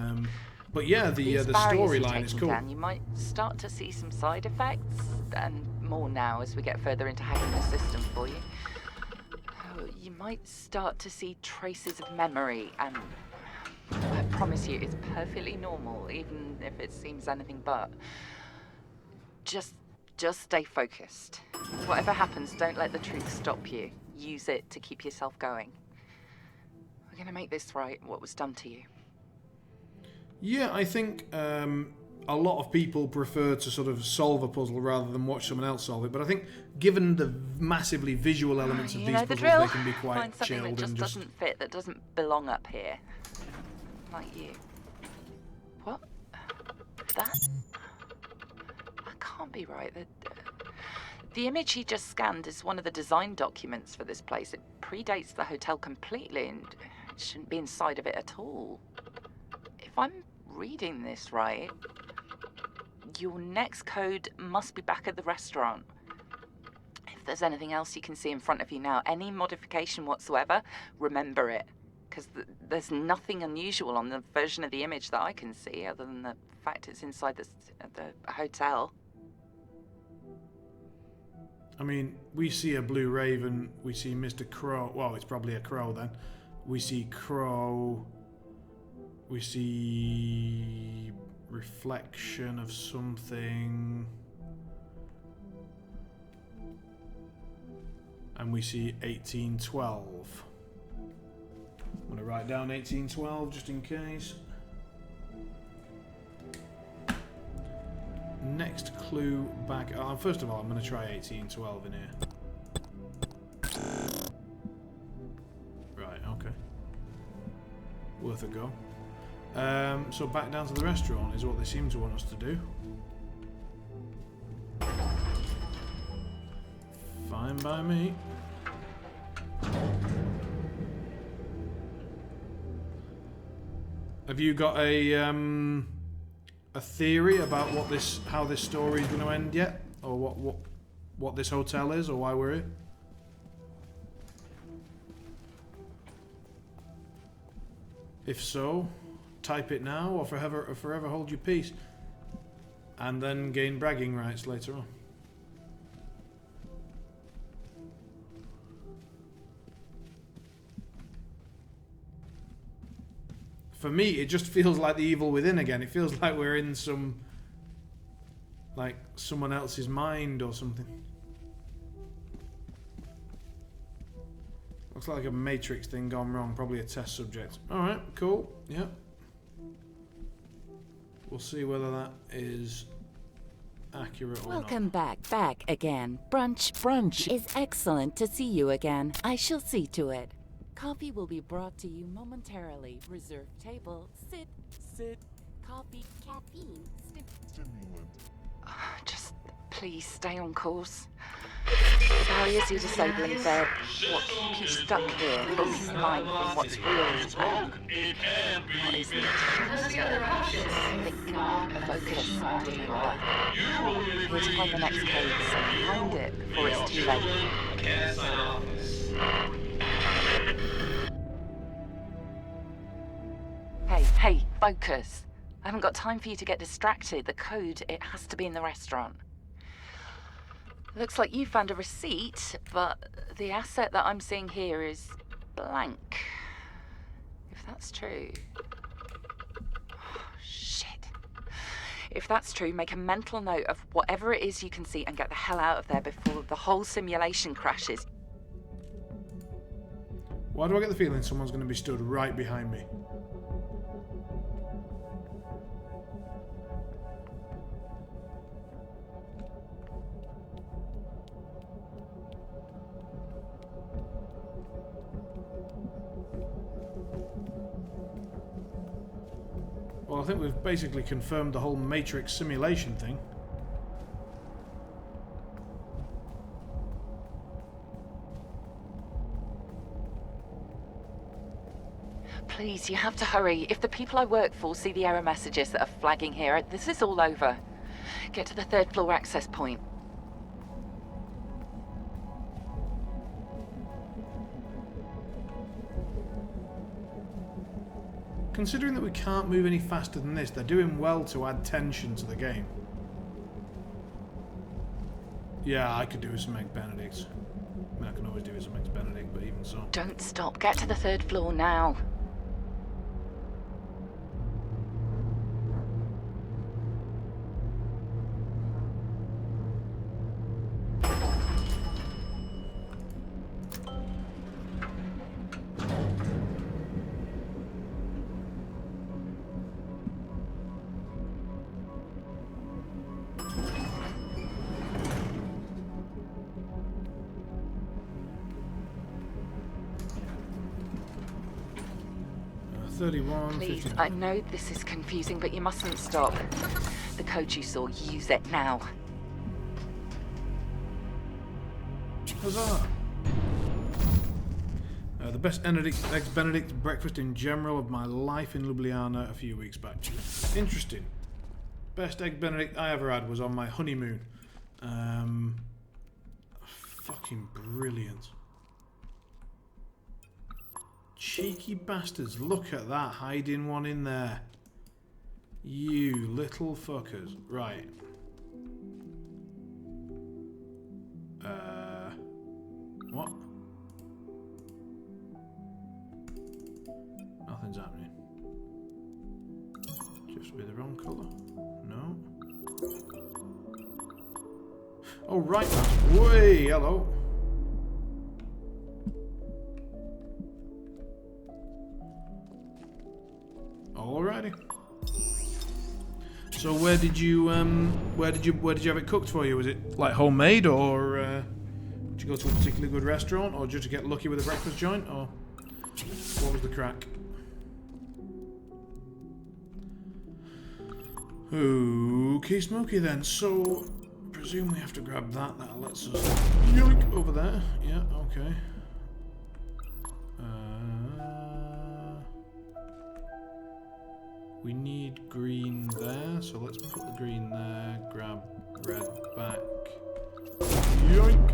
S1: But yeah, the
S3: These barriers you're
S1: storyline
S3: taking
S1: is cool.
S3: down, you might start to see some side effects, and more now as we get further into hacking the system for you. You might start to see traces of memory, and I promise you, it's perfectly normal, even if it seems anything but. Just stay focused. Whatever happens, don't let the truth stop you. Use it to keep yourself going. We're gonna make this right, what was done to you.
S1: Yeah, I think a lot of people prefer to sort of solve a puzzle rather than watch someone else solve it. But I think given the massively visual elements of
S3: You
S1: these
S3: know the
S1: puzzles,
S3: drill.
S1: they can be quite
S3: Find something
S1: chilled
S3: that just
S1: and just...
S3: doesn't fit, that doesn't belong up here. Like you. What? That? That can't be right. The image he just scanned is one of the design documents for this place. It predates the hotel completely, and shouldn't be inside of it at all. If I'm reading this right, your next code must be back at the restaurant. If there's anything else you can see in front of you now, any modification whatsoever, remember it. Because there's nothing unusual on the version of the image that I can see, other than the fact it's inside the hotel.
S1: I mean, we see a blue raven, we see Mr. Crow. Well, it's probably a crow then. We see Crow. We see reflection of something. And we see 1812. I'm going to write down 1812 just in case. Next clue back. First of all, I'm going to try 1812 in here. Right, okay. Worth a go. So back down to the restaurant is what they seem to want us to do. Fine by me. Have you got a theory about how this story is going to end yet, or what this hotel is, or why we're here? If so, type it now, or forever hold your peace, and then gain bragging rights later on. For me, it just feels like The Evil Within again. It feels like we're in someone else's mind or something. Looks like a Matrix thing gone wrong. Probably a test subject. Alright, cool. Yep. We'll see whether that is accurate or
S7: Welcome back again. Brunch is excellent to see you again. I shall see to it. Coffee will be brought to you momentarily. Reserved table. Sit. Coffee. Caffeine.
S9: Stimulant.
S3: Just please stay on course. Barriers you're disabling there. What keep you stuck here? Focus your mind from what's real and what isn't. Think, focus, remember. Here to find the next code, so find it before it's too late. Hey, focus. I haven't got time for you to get distracted. The code, it has to be in the restaurant. Looks like you found a receipt, but the asset that I'm seeing here is blank. If that's true... Oh, shit. If that's true, make a mental note of whatever it is you can see and get the hell out of there before the whole simulation crashes.
S1: Why do I get the feeling someone's going to be stood right behind me? Well, I think we've basically confirmed the whole Matrix simulation thing.
S3: Please, you have to hurry. If the people I work for see the error messages that are flagging here, this is all over. Get to the 3rd floor access point.
S1: Considering that we can't move any faster than this, they're doing well to add tension to the game. Yeah, I could do with some Eggs Benedict. I mean, I can always do with some Eggs Benedict, but even so.
S3: Don't stop. Get to the 3rd floor now. Please, I know this is confusing, but you mustn't stop. The code you saw, use it now.
S1: Huzzah! The best Eggs Benedict breakfast in general of my life in Ljubljana a few weeks back. Interesting. Best Egg Benedict I ever had was on my honeymoon. Fucking brilliant. Cheeky bastards. Look at that, hiding one in there. You little fuckers. Right. What? Nothing's happening. Just with the wrong colour. No. Oh, right. Way, hello. Alrighty. So where did you have it cooked for you? Was it like homemade, or did you go to a particularly good restaurant, or just to get lucky with a breakfast joint, or what was the crack? Okay, Smokey then. So presume we have to grab that. That lets us yoink over there. Yeah, okay. We need green there, so let's put the green there, grab red back. Yoink!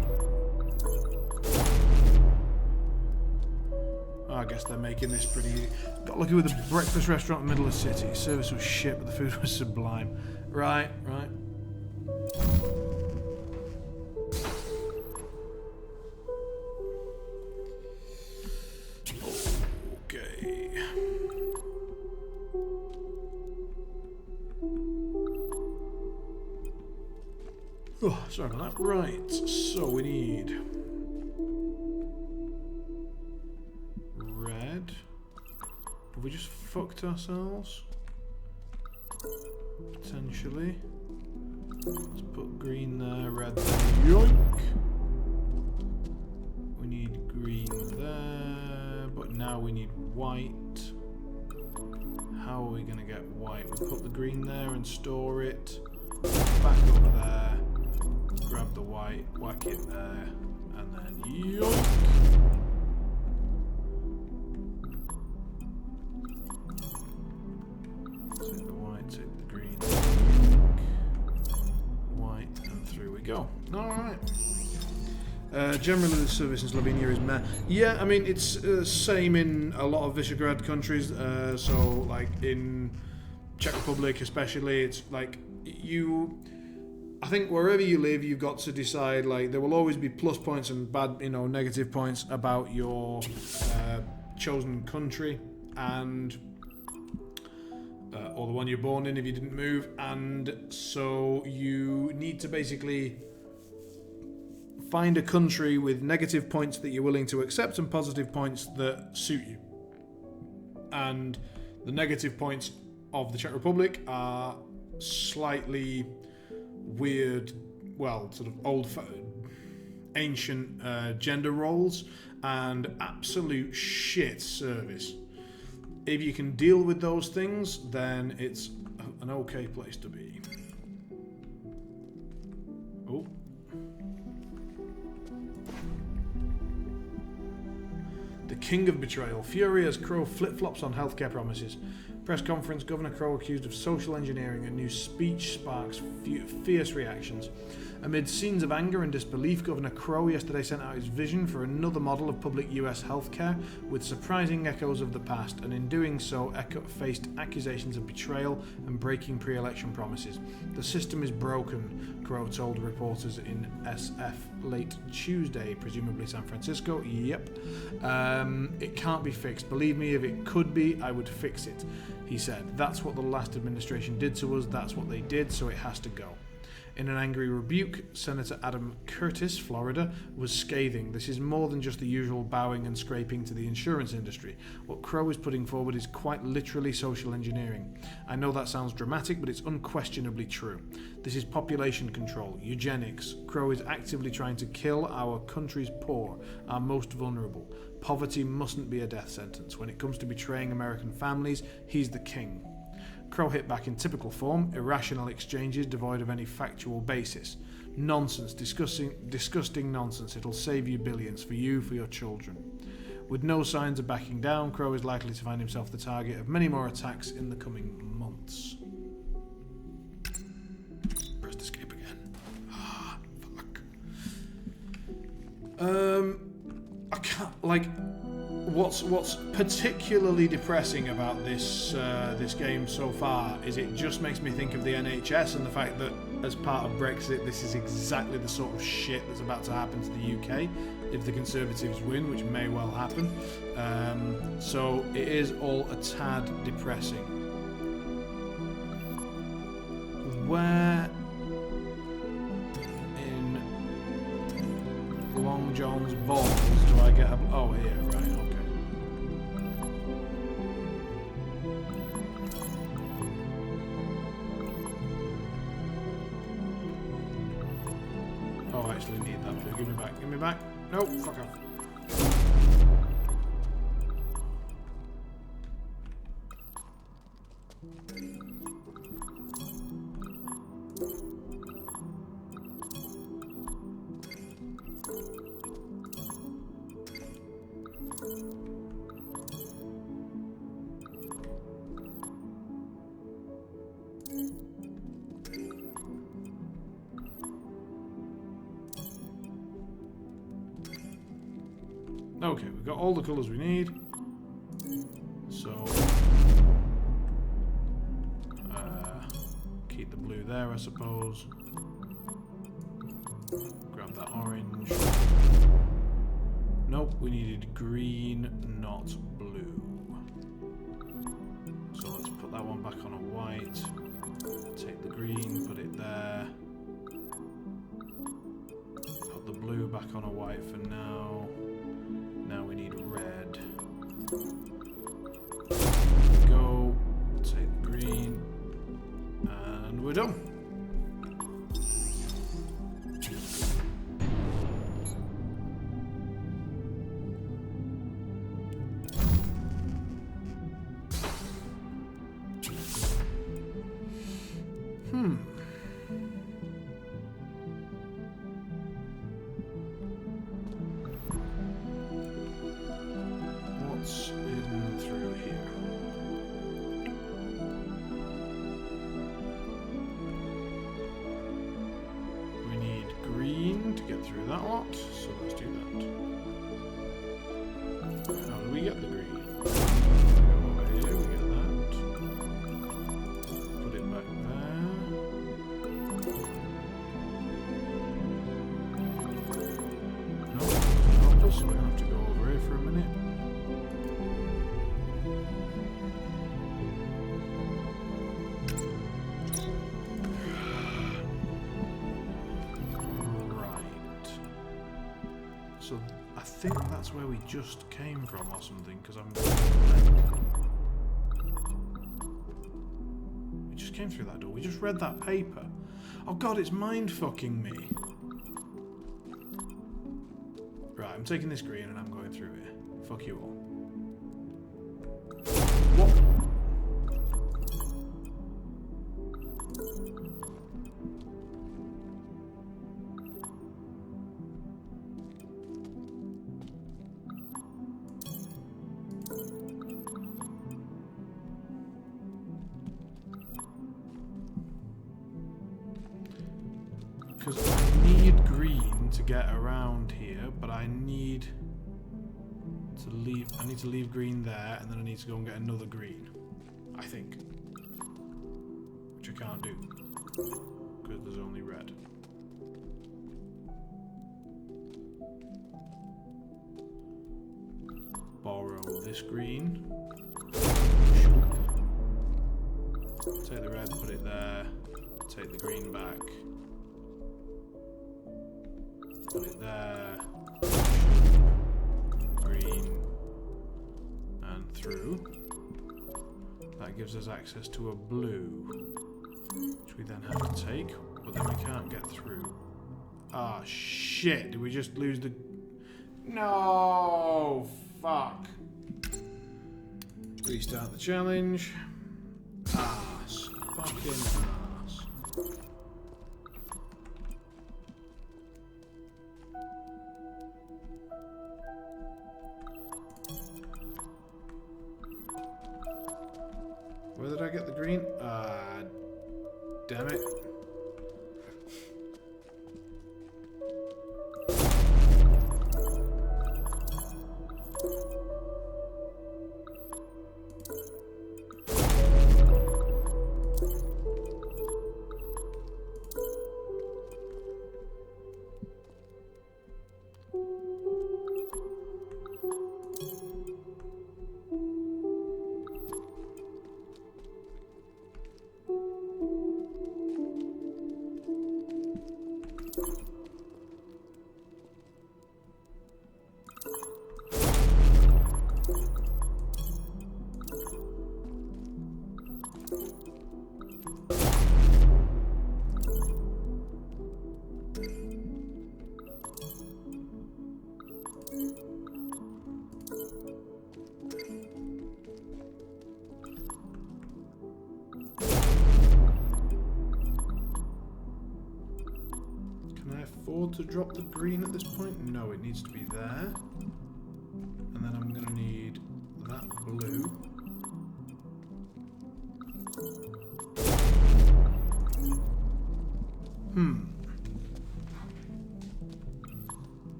S1: Oh, I guess they're making this pretty easy. Got lucky with a breakfast restaurant in the middle of the city. Service was shit, but the food was sublime. Right, right. Okay. Oh, sorry about that. Right, so we need red. Have we just fucked ourselves? Potentially. Let's put green there, red there. Yoink! We need green there, but now we need white. How are we going to get white? We put the green there and store it. Back over there. Grab the white, whack it there, and then yoink! Take the white, take the green, white, and through we go. Alright. Generally the service in Slovenia is meh. Yeah, I mean, it's same in a lot of Visegrad countries, so like in Czech Republic especially, it's like I think wherever you live, you've got to decide, like, there will always be plus points and bad, negative points about your chosen country and or the one you're born in if you didn't move, and so you need to basically find a country with negative points that you're willing to accept and positive points that suit you. And the negative points of the Czech Republic are slightly weird, well, sort of ancient gender roles and absolute shit service. If you can deal with those things, then it's an okay place to be. Oh. The King of Betrayal. Fury as Crow flip-flops on healthcare promises. Press conference, Governor Crow accused of social engineering. A new speech sparks fierce reactions. Amid scenes of anger and disbelief, Governor Crow yesterday sent out his vision for another model of public US healthcare with surprising echoes of the past, and in doing so, faced accusations of betrayal and breaking pre-election promises. The system is broken, Crow told reporters in SF late Tuesday, presumably San Francisco. Yep. It can't be fixed. Believe me, if it could be, I would fix it, he said. That's what the last administration did to us. That's what they did, so it has to go. In an angry rebuke, Senator Adam Curtis, Florida, was scathing. This is more than just the usual bowing and scraping to the insurance industry. What Crow is putting forward is quite literally social engineering. I know that sounds dramatic, but it's unquestionably true. This is population control, eugenics. Crow is actively trying to kill our country's poor, our most vulnerable. Poverty mustn't be a death sentence. When it comes to betraying American families, he's the king. Crow hit back in typical form, irrational exchanges devoid of any factual basis. Nonsense, disgusting nonsense. It'll save you billions, for you, for your children. With no signs of backing down, Crow is likely to find himself the target of many more attacks in the coming months. Pressed escape again. Ah, fuck. I can't, like, what's particularly depressing about this this game so far is it just makes me think of the NHS and the fact that as part of Brexit, this is exactly the sort of shit that's about to happen to the UK if the Conservatives win, which may well happen. So it is all a tad depressing. Where in Long John's balls do I get a... Oh, here, right, okay. Oh, I actually need that blue. Give me back. Give me back. No, fuck off. Okay, we've got all the colours we need. So, keep the blue there, I suppose. Grab that orange. Nope, we needed green, not blue. So let's put that one back on a white. Take the green, put it there. Put the blue back on a white for now. Now we need red. Go, take the green, and we're done. What's hidden through here? We need green to get through that lot, so let's do that. How do we get the green? Go over here, we get that. Put it back there. No, it doesn't help us, so we have to go over here for a minute. So I think that's where we just came from or something, because we just came through that door. We just read that paper. Oh god, it's mind fucking me. Right, I'm taking this green and I'm going through here. Fuck you all. What? Because I need green to get around here, but I need to leave green there, and then I need to go and get another green, I think. Which I can't do, because there's only red. Borrow this green. Take the red, put it there. Take the green back. Put it there. Green. And through. That gives us access to a blue, which we then have to take, but then we can't get through. Ah, shit. Did we just lose the... No! Fuck. Restart the challenge. Ass. Fucking ass. I get the green? Damn it. To drop the green at this point? No, it needs to be there. And then I'm gonna need that blue. And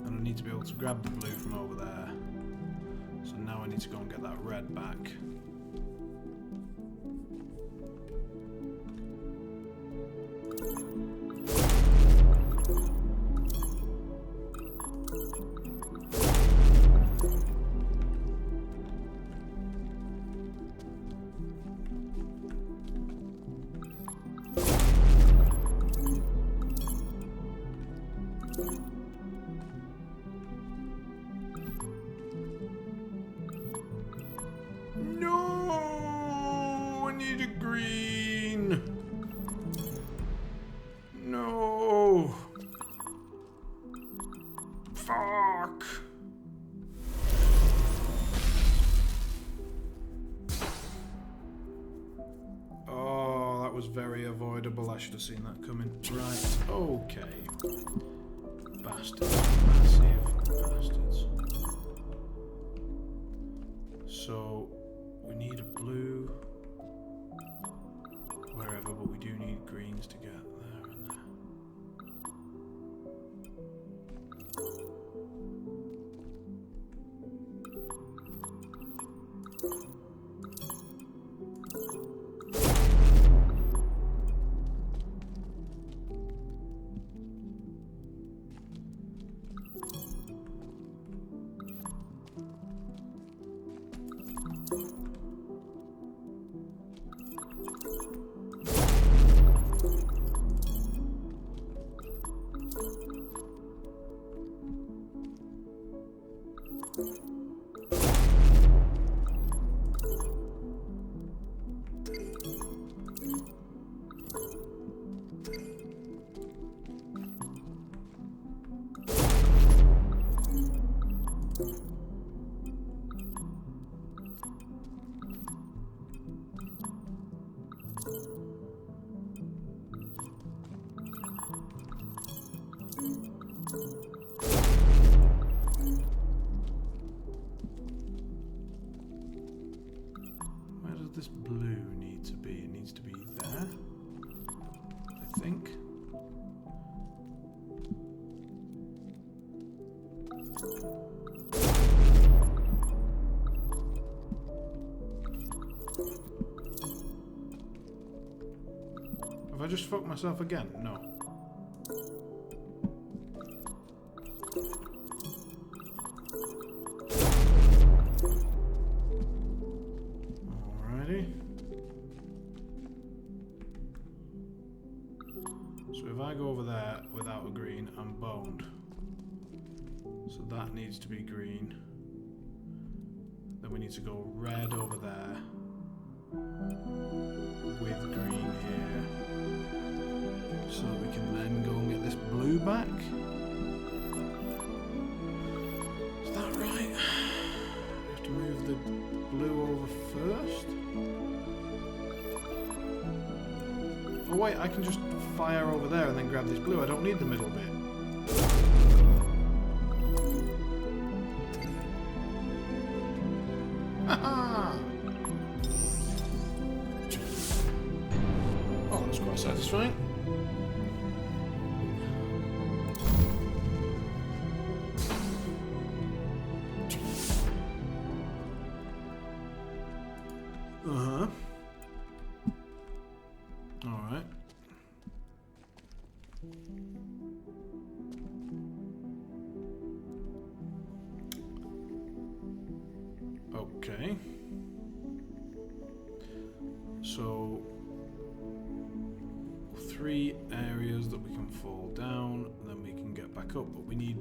S1: I need to be able to grab the blue from over there. So now I need to go and get that red back. Very avoidable. I should have seen that coming. Right, okay. Bastards. Massive bastards. So, we need a blue wherever, but we do need greens to get there and there. This blue need to be? It needs to be there, I think. Have I just fucked myself again? No. So if I go over there without a green, I'm boned. So that needs to be green. Then we need to go red over there with green here. So that we can then go and get this blue back. Is that right? We have to move the blue over first. Oh wait, I can just fire over there and then grab this blue. I don't need the middle bit. Haha! fine. Uh-huh. Alright. Okay. So 3 areas that we can fall down, and then we can get back up. But we need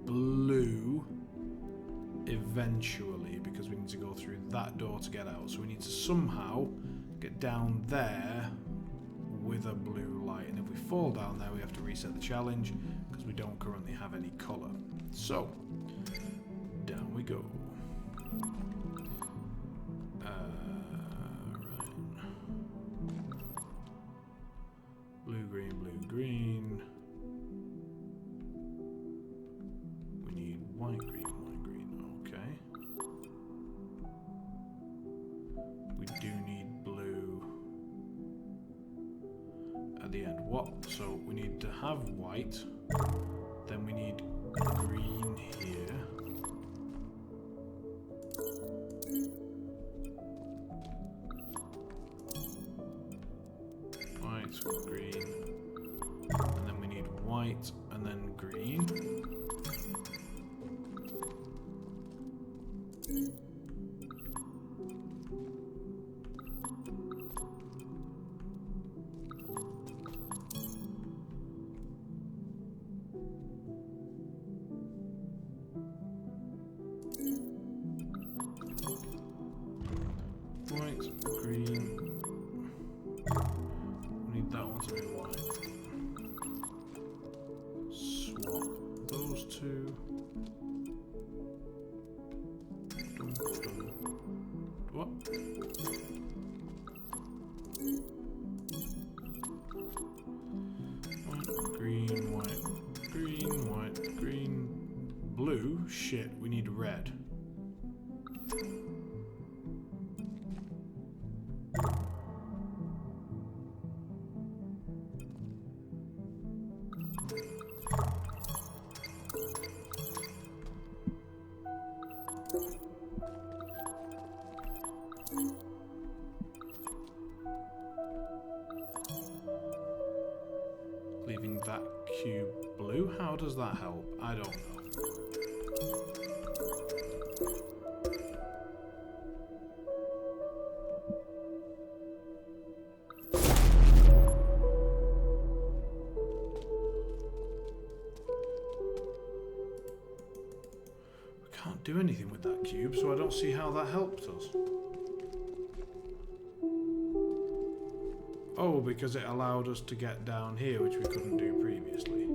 S1: blue eventually because we need to go through that door to get out. So we need to somehow get down there with a blue light. And if we fall down there, we have to reset the challenge because we don't currently have any colour. So down we go. Blue, green. We need white, green. Okay. We do need blue at the end. What? So we need to have white. Then we need green here. White, green, and then we need white and then green. White, green. We need that one to be white. Swap those two. What? White, green, blue. Shit, we need red. Leaving that cube blue? How does that help? I don't know. We can't do anything with that cube, so I don't see how that helped us. Oh, because it allowed us to get down here, which we couldn't do previously.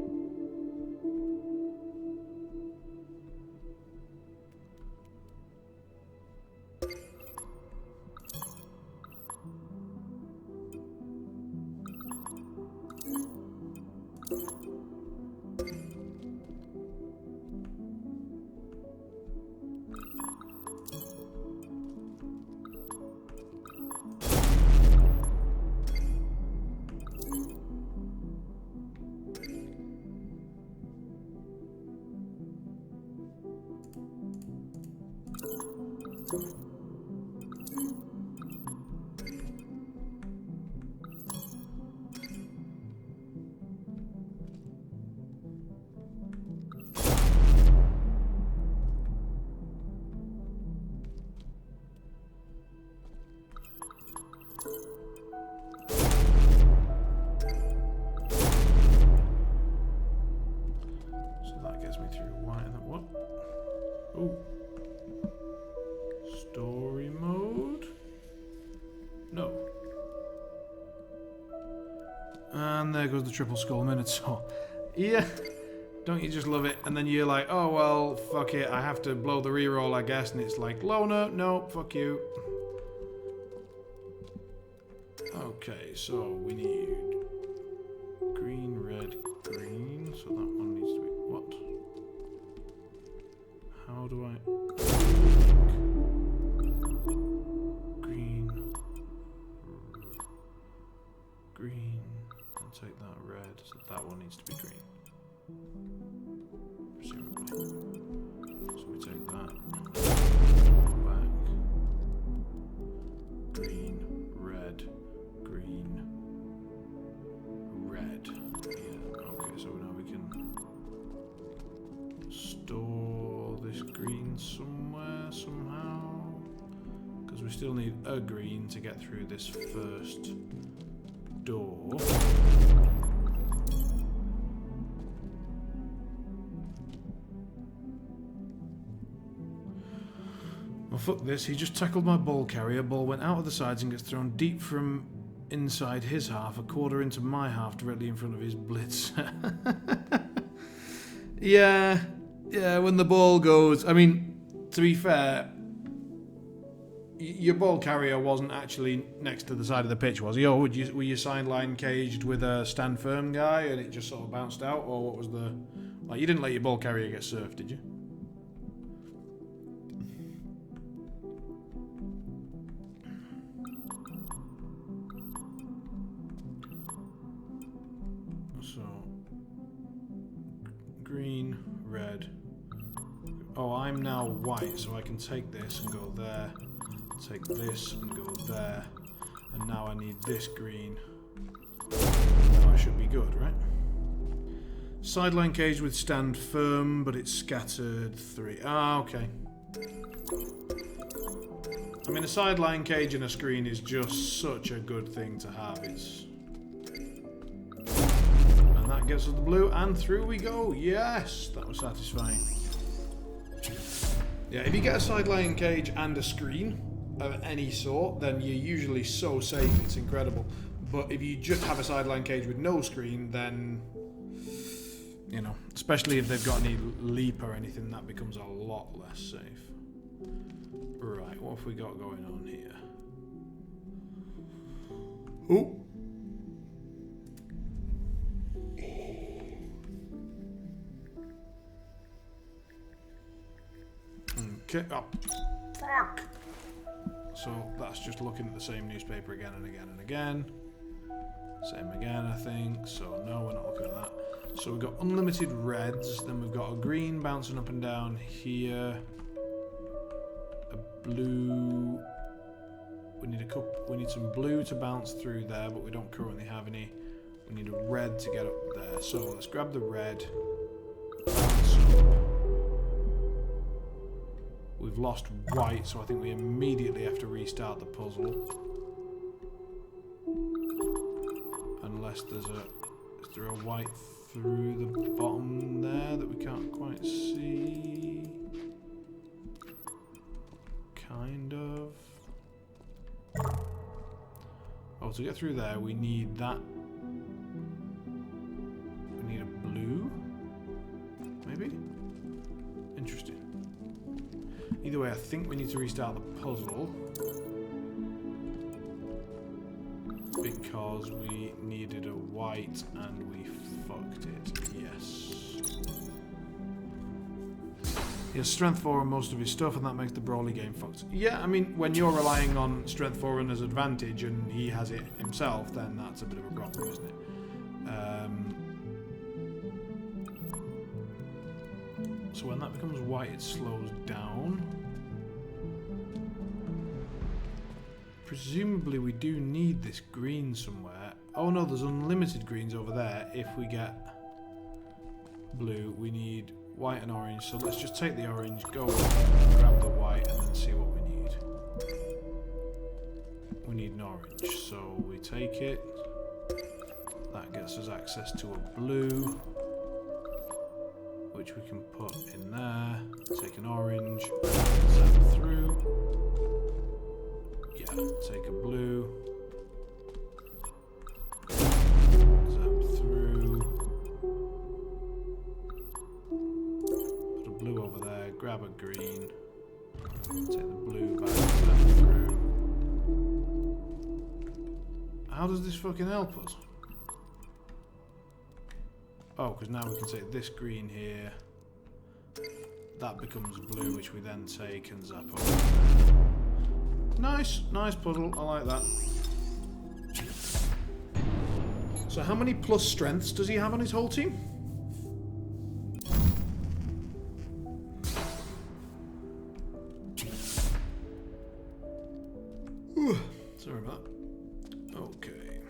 S1: Oh. Story mode? No. And there goes the triple skull Minotaur. Yeah. Don't you just love it? And then you're like, oh, well, fuck it. I have to blow the reroll, I guess. And it's like, Lona, no, fuck you. Okay, so we need green, red, green. So that one needs to be... What? How do I... Green. Green. And take that red, so that one needs to be green. Presumably. So we take that. Back. Green, red, green, red. Yeah, okay, so now we can store this green somewhere, somehow. Because we still need a green to get through this first door. Well, fuck this. He just tackled my ball carrier. Ball went out of the sides and gets thrown deep from inside his half, a quarter into my half, directly in front of his blitz. Yeah, when the ball goes... I mean, to be fair, your ball carrier wasn't actually next to the side of the pitch, was he? Or were you sideline caged with a stand firm guy and it just sort of bounced out? Or what was the... Like, you didn't let your ball carrier get surfed, did you? So... Green, red... Oh, I'm now white, so I can take this and go there. Take this and go there. And now I need this green. Now I should be good, right? Sideline cage with stand firm, but it's scattered 3. Ah, okay. I mean, a sideline cage and a screen is just such a good thing to have. It's... And that gets us the blue, and through we go. Yes! That was satisfying. Yeah, if you get a sideline cage and a screen of any sort, then you're usually so safe, it's incredible. But if you just have a sideline cage with no screen, then, you know, especially if they've got any leap or anything, that becomes a lot less safe. Right, what have we got going on here? Oh! Okay, oh, fuck! So that's just looking at the same newspaper again and again and again. Same again, I think. So no, we're not looking at that. So we've got unlimited reds, then we've got a green bouncing up and down here. A blue. We need some blue to bounce through there, but we don't currently have any. We need a red to get up there. So let's grab the red. Bounce up. We've lost white, so I think we immediately have to restart the puzzle. Unless there's a... Is there a white through the bottom there that we can't quite see? Kind of. Oh, to get through there, we need that. We need a blue? Maybe? Interesting. Either way, I think we need to restart the puzzle. Because we needed a white and we fucked it. Yes. He has strength 4 on most of his stuff, and that makes the Brawly game fucked. Yeah, I mean, when you're relying on strength 4 and his advantage and he has it himself, then that's a bit of a problem, isn't it? So when that becomes white, it slows down. Presumably we do need this green somewhere. Oh no, there's unlimited greens over there. If we get blue, we need white and orange. So let's just take the orange, go grab the white, and then see what we need. We need an orange, so we take it. That gets us access to a blue, which we can put in there. Take an orange, zap through. Yeah, take a blue. Zap through. Put a blue over there, grab a green. Take the blue back, zap through. How does this fucking help us? Oh, because now we can take this green here. That becomes blue, which we then take and zap over. Nice, nice puzzle. I like that. So how many plus strengths does he have on his whole team? Ooh, sorry about that. Okay.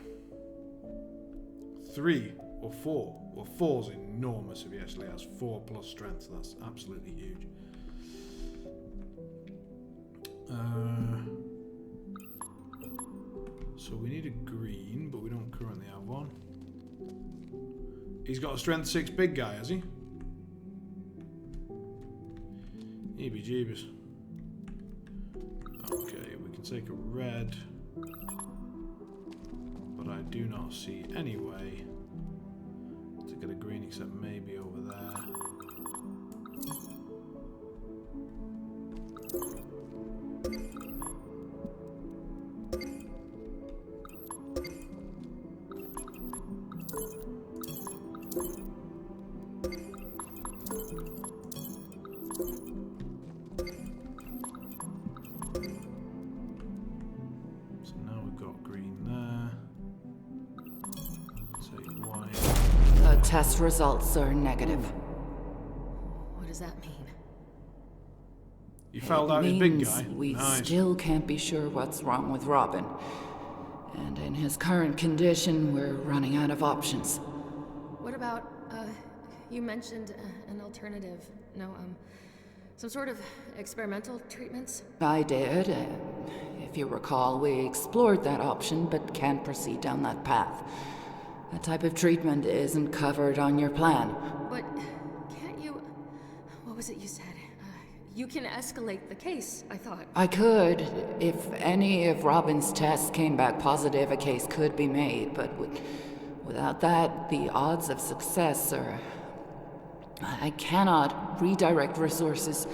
S1: 3 or 4. Well, 4's enormous if he actually has 4 plus strength. That's absolutely huge. So we need a green, but we don't currently have one. He's got a strength 6 big guy, has he? EB Jeebus. Okay, we can take a red, but I do not see any way to get a green except maybe over there. So now we've got green there. Take white.
S3: The test results are negative.
S4: What does that mean?
S1: You fouled out his big guy.
S3: We
S1: Nice.
S3: still can't be sure what's wrong with Robin. And in his current condition, we're running out of options.
S4: What about, you mentioned an alternative. No, some sort of experimental treatments?
S3: I did. If you recall, we explored that option, but can't proceed down that path. That type of treatment isn't covered on your plan.
S4: But can't you... What was it you said? You can escalate the case, I thought.
S3: I could. If any of Robin's tests came back positive, a case could be made, but without that, the odds of success are... I cannot redirect resources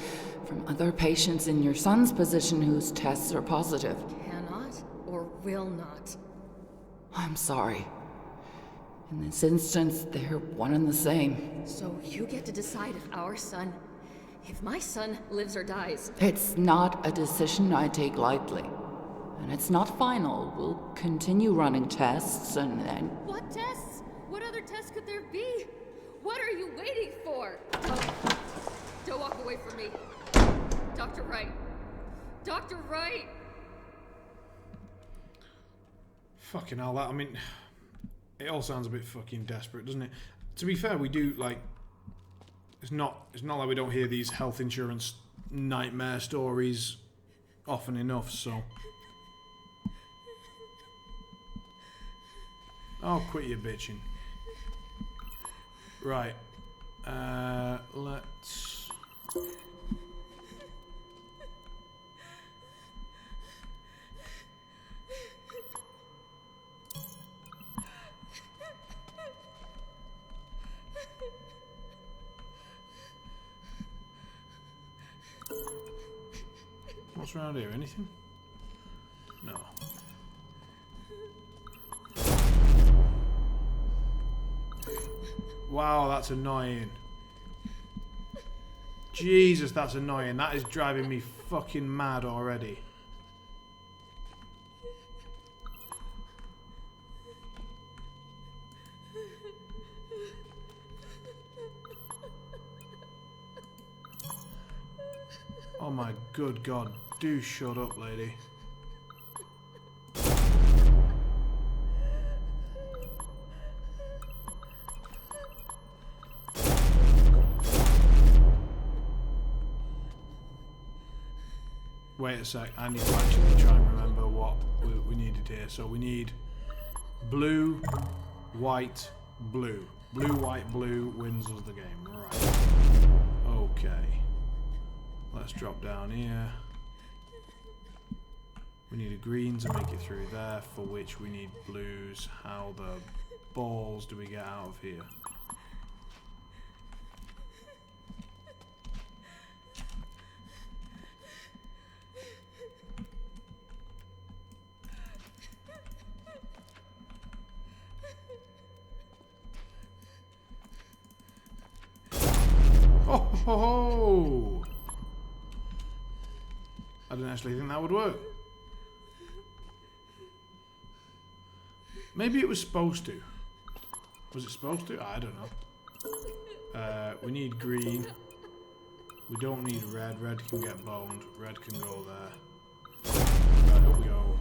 S3: from other patients in your son's position whose tests are positive.
S4: Cannot or will not.
S3: I'm sorry. In this instance, they're one and the same.
S4: So you get to decide if our son... If my son lives or dies.
S3: It's not a decision I take lightly. And it's not final. We'll continue running tests and...
S4: What tests? What other tests could there be? What are you waiting for? Don't walk away from me. Dr. Wright. Dr. Wright!
S1: Fucking hell, that, I mean... It all sounds a bit fucking desperate, doesn't it? To be fair, we do, like... It's not like we don't hear these health insurance nightmare stories often enough, so... Oh, quit your bitching. Right. Let's... What's around here? Anything? No. Wow, that's annoying. Jesus, that's annoying. That is driving me fucking mad already. Oh my good God, do shut up, lady. Wait a sec, I need to actually try and remember what we needed here. So we need blue, white, blue. Blue, white, blue wins us the game. Right. Okay. Let's drop down here. We need a green to make it through there, for which we need blues. How the balls do we get out of here? Oh ho ho! I didn't actually think that would work. Maybe it was supposed to. Was it supposed to? I don't know. We need green. We don't need red. Red can get boned. Red can go there. Right, up we go.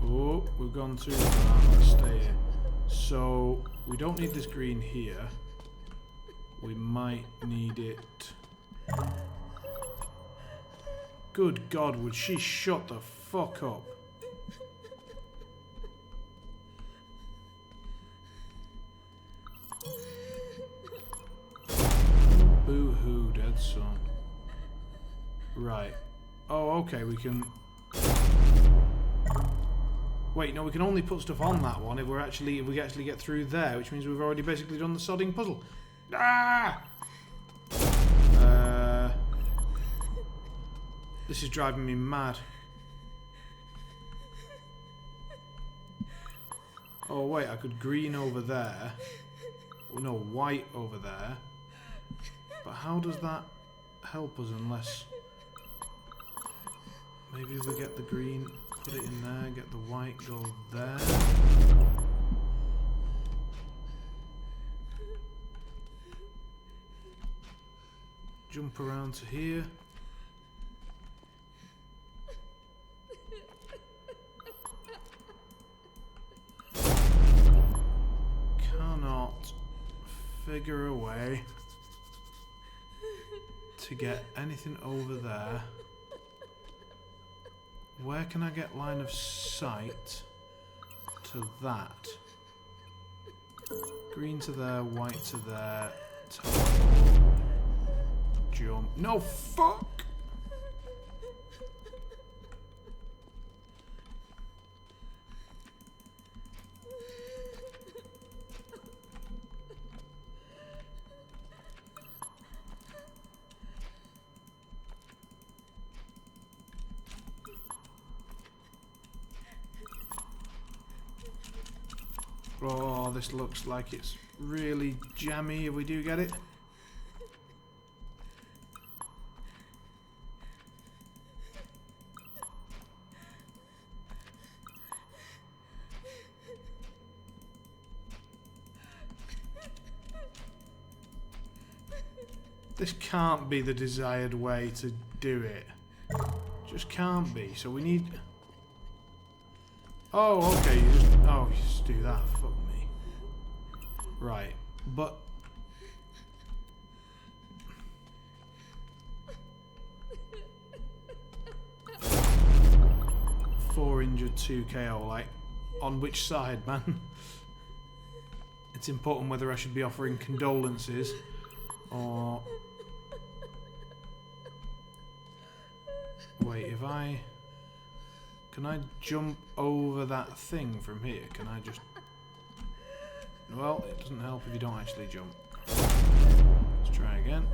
S1: Oh, we've gone too far. Let's stay here. So, we don't need this green here. We might need it. Good God, would she shut the fuck up? Boo-hoo, dead son. Right. Oh, okay, we can... Wait, no, we can only put stuff on that one if we actually get through there, which means we've already basically done the sodding puzzle. Ah! This is driving me mad. Oh wait, I could green over there. Oh, no, white over there. But how does that help us unless... Maybe if we get the green, put it in there, get the white, go there. Jump around to here. Cannot figure a way to get anything over there. Where can I get line of sight to that? Green to there, white to there, teleport, jump. No, fuck! Oh, this looks like it's really jammy if we do get it. This can't be the desired way to do it. Just can't be. So we need... Oh, okay, you just do that. Fuck me. Right, but... Four injured, 2 KO, like, on which side, man? It's important whether I should be offering condolences, or... Wait, if I... Can I jump over that thing from here? Can I just... Well, it doesn't help if you don't actually jump. Let's try again.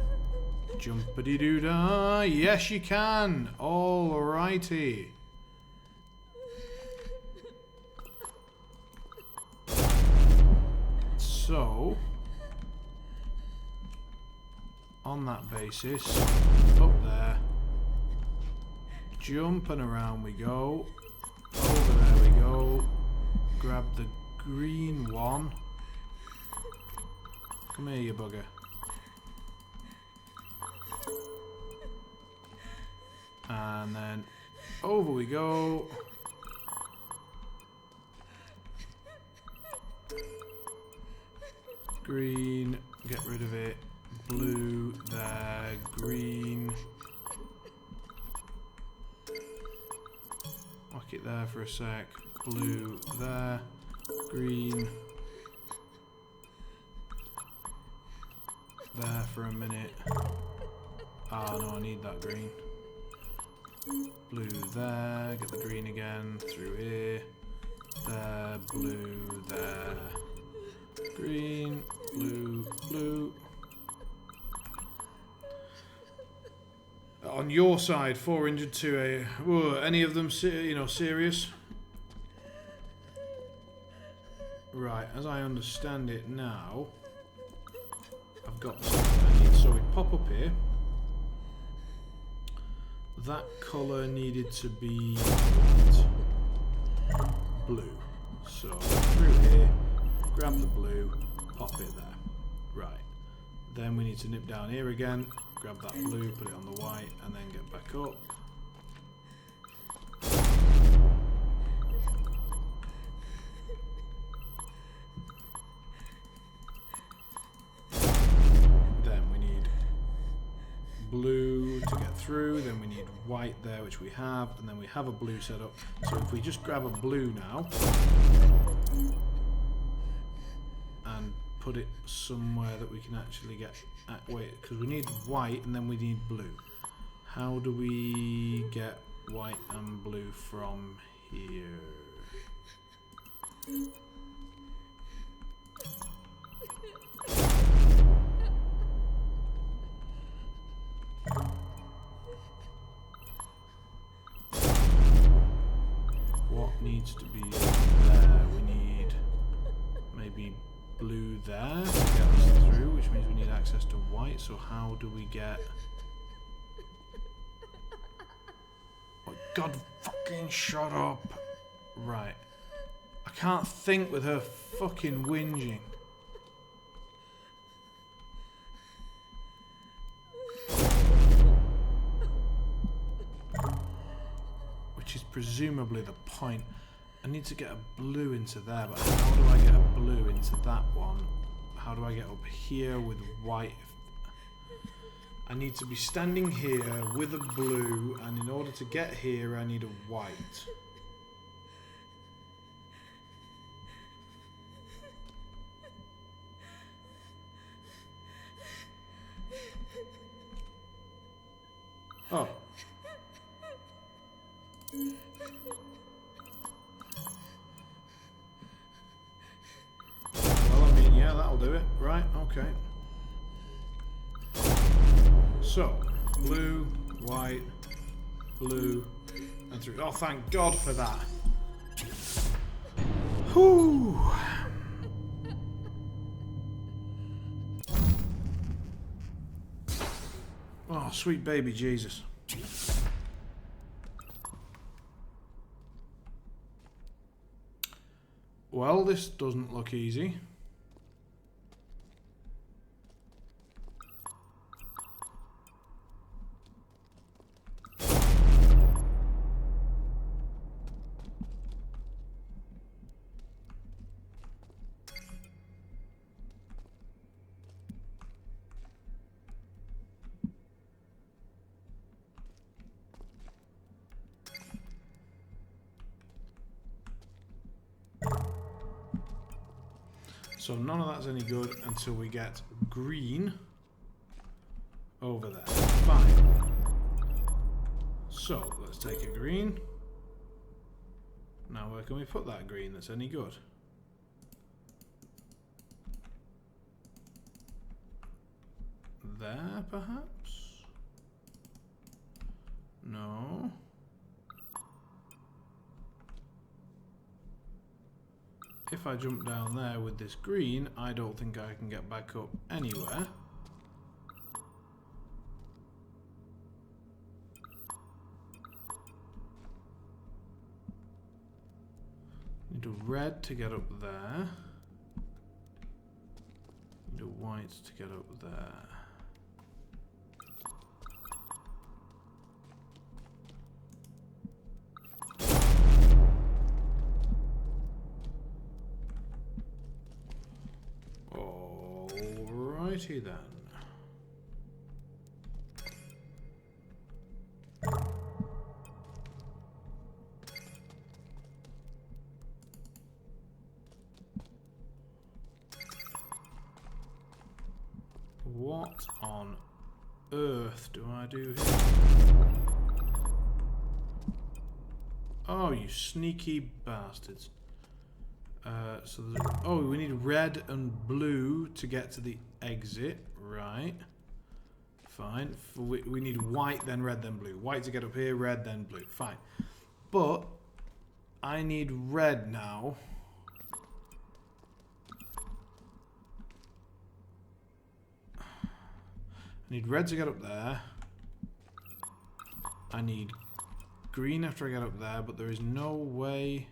S1: Jumpity-doo-dah! Yes, you can! Alrighty. So... On that basis, up there. Jump and around we go. Over there we go. Grab the green one. Come here, you bugger. And then over we go. Green, get rid of it. Blue, there, green. Lock it there for a sec. Blue there. Green. There for a minute. Ah, no, I need that green. Blue there. Get the green again. Through here. There. Blue there. Green. Blue. Blue. On your side, 4 injured, 2 A. Whoa, any of them, serious? Right, as I understand it now, I've got something I need. So we pop up here. That colour needed to be white. blue. So through here, grab the blue, pop it there. Right. Then we need to nip down here again, grab that blue, put it on the white, and then get back up. Then we need blue to get through, then we need white there, which we have, and then we have a blue set up. So if we just grab a blue now and put it somewhere that we can actually get wait, because we need white and then we need blue. How do we get white and blue from here? What needs to be there? We need maybe blue there to get us through, which means we need access to white. So how do we get... Oh, God fucking shut up. Right. I can't think with her fucking whinging. Which is presumably the point. I need to get a blue into there, but how do I get a blue into that one? How do I get up here with white? I need to be standing here with a blue, and in order to get here I need a white. Oh. Well, I mean, yeah, that'll do it. Right, okay. So, blue, white, blue, and through. Oh, thank God for that. Whew. Oh, sweet baby Jesus. Well, this doesn't look easy. So none of that's any good until we get green over there. Fine. So let's take a green. Now where can we put that green that's any good? There perhaps? No. If I jump down there with this green, I don't think I can get back up anywhere. Need a red to get up there. Need a white to get up there. Alrighty then. What on earth do I do here? Oh, you sneaky bastards. So oh, we need red and blue to get to the exit, right? Fine. We need white, then red, then blue. White to get up here, red, then blue. Fine. But I need red now. I need red to get up there. I need green after I get up there, but there is no way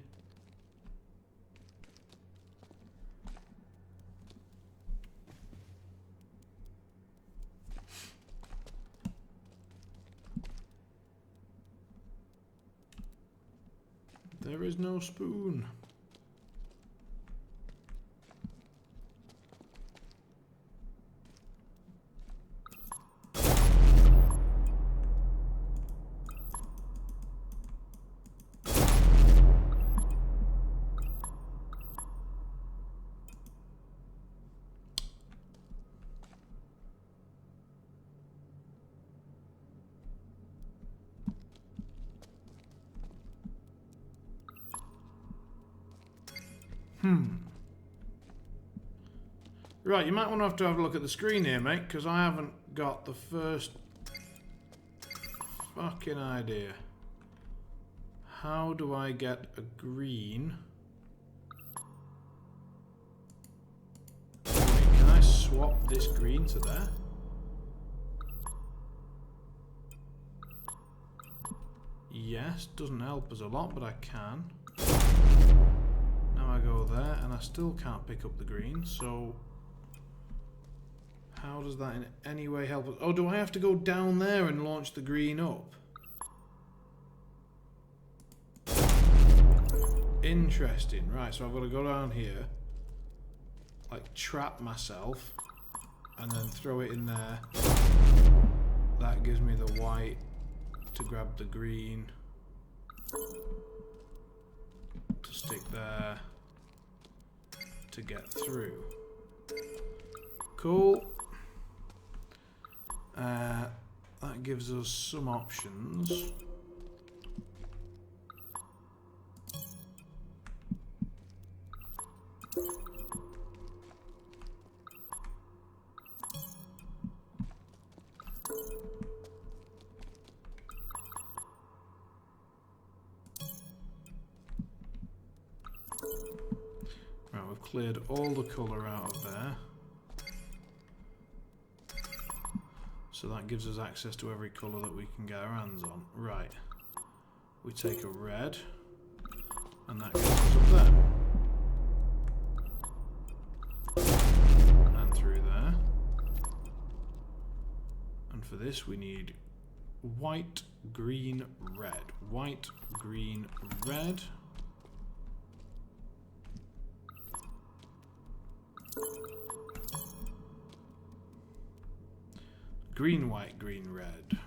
S1: There is no spoon. Right, you might want to have a look at the screen here, mate, because I haven't got the first fucking idea. How do I get a green? Wait, can I swap this green to there? Yes, doesn't help us a lot, but I can. Now I go there, and I still can't pick up the green, so... How does that in any way help us? Oh, do I have to go down there and launch the green up? Interesting. Right, so I've got to go down here, like trap myself, and then throw it in there. That gives me the white to grab the green to stick there to get through. Cool. That gives us some options. Right, we've cleared all the colour out of there. So that gives us access to every colour that we can get our hands on. Right. We take a red, and that gets us up there. And through there. And for this we need white, green, red. White, green, red. Green, white, green, red.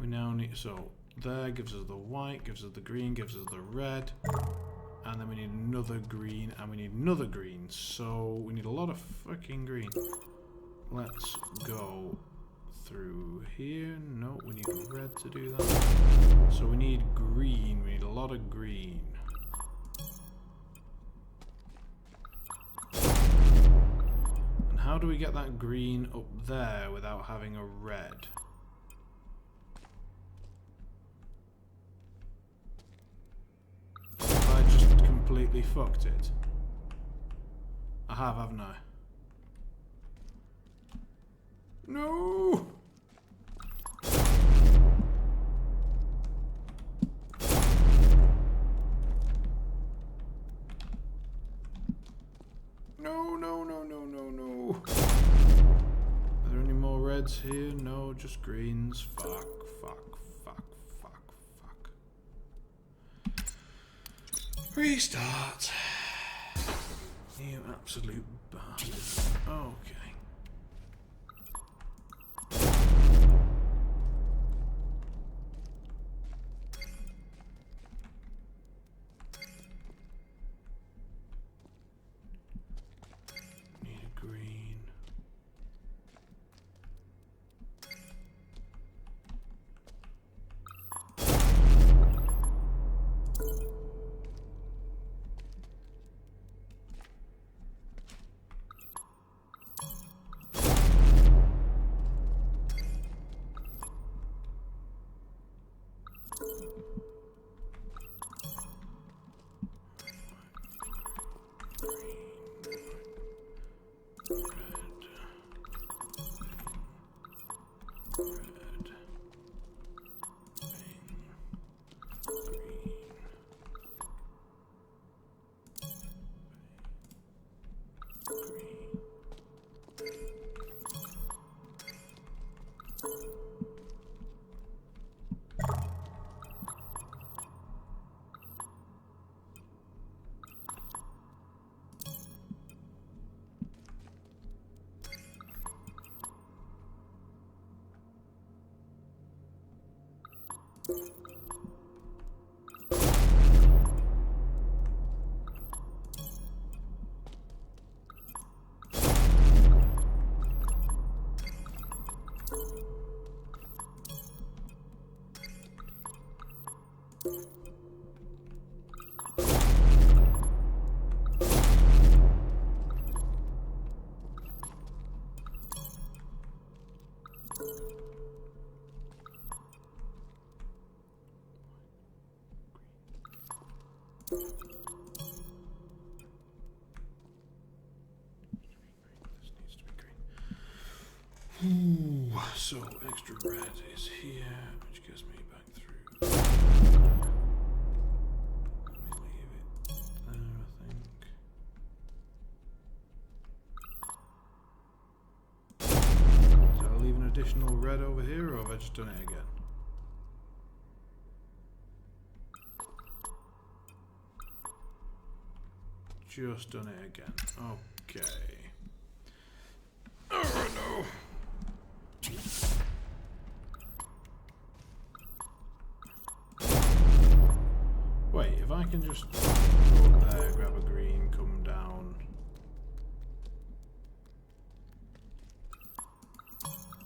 S1: We now need, so there gives us the white, gives us the green, gives us the red, and then we need another green, and we need another green, so we need a lot of fucking green. Let's go through here. No, we need red to do that. So we need green, we need a lot of green. And how do we get that green up there without having a red? I just completely fucked it. I have, haven't I? No! No, no, no, no, no, no. Are there any more reds here? No, just greens. Fuck, fuck, fuck, fuck, fuck. Restart. You absolute bastard. Okay. Need a green. Red. Green. Green. This needs to be green. Ooh, so extra red is here, which gets me back through. Let me leave it there, I think. Did I leave an additional red over here, or have I just done it again? Just done it again. Okay. Oh no. Wait, if I can just go up there, grab a green, come down.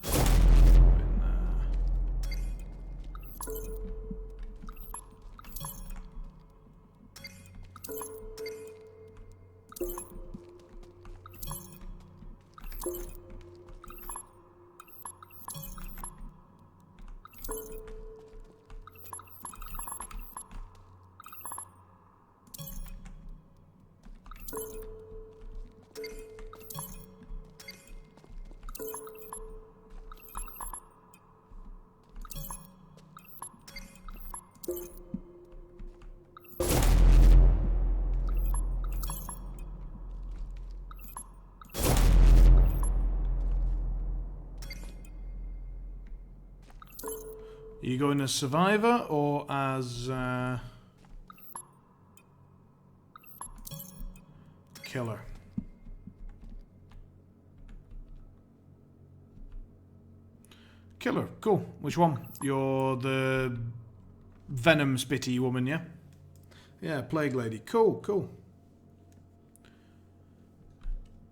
S1: In there. Are you going as survivor or as killer? Killer, cool. Which one? You're the venom spitty woman, yeah? Yeah, plague lady. Cool, cool.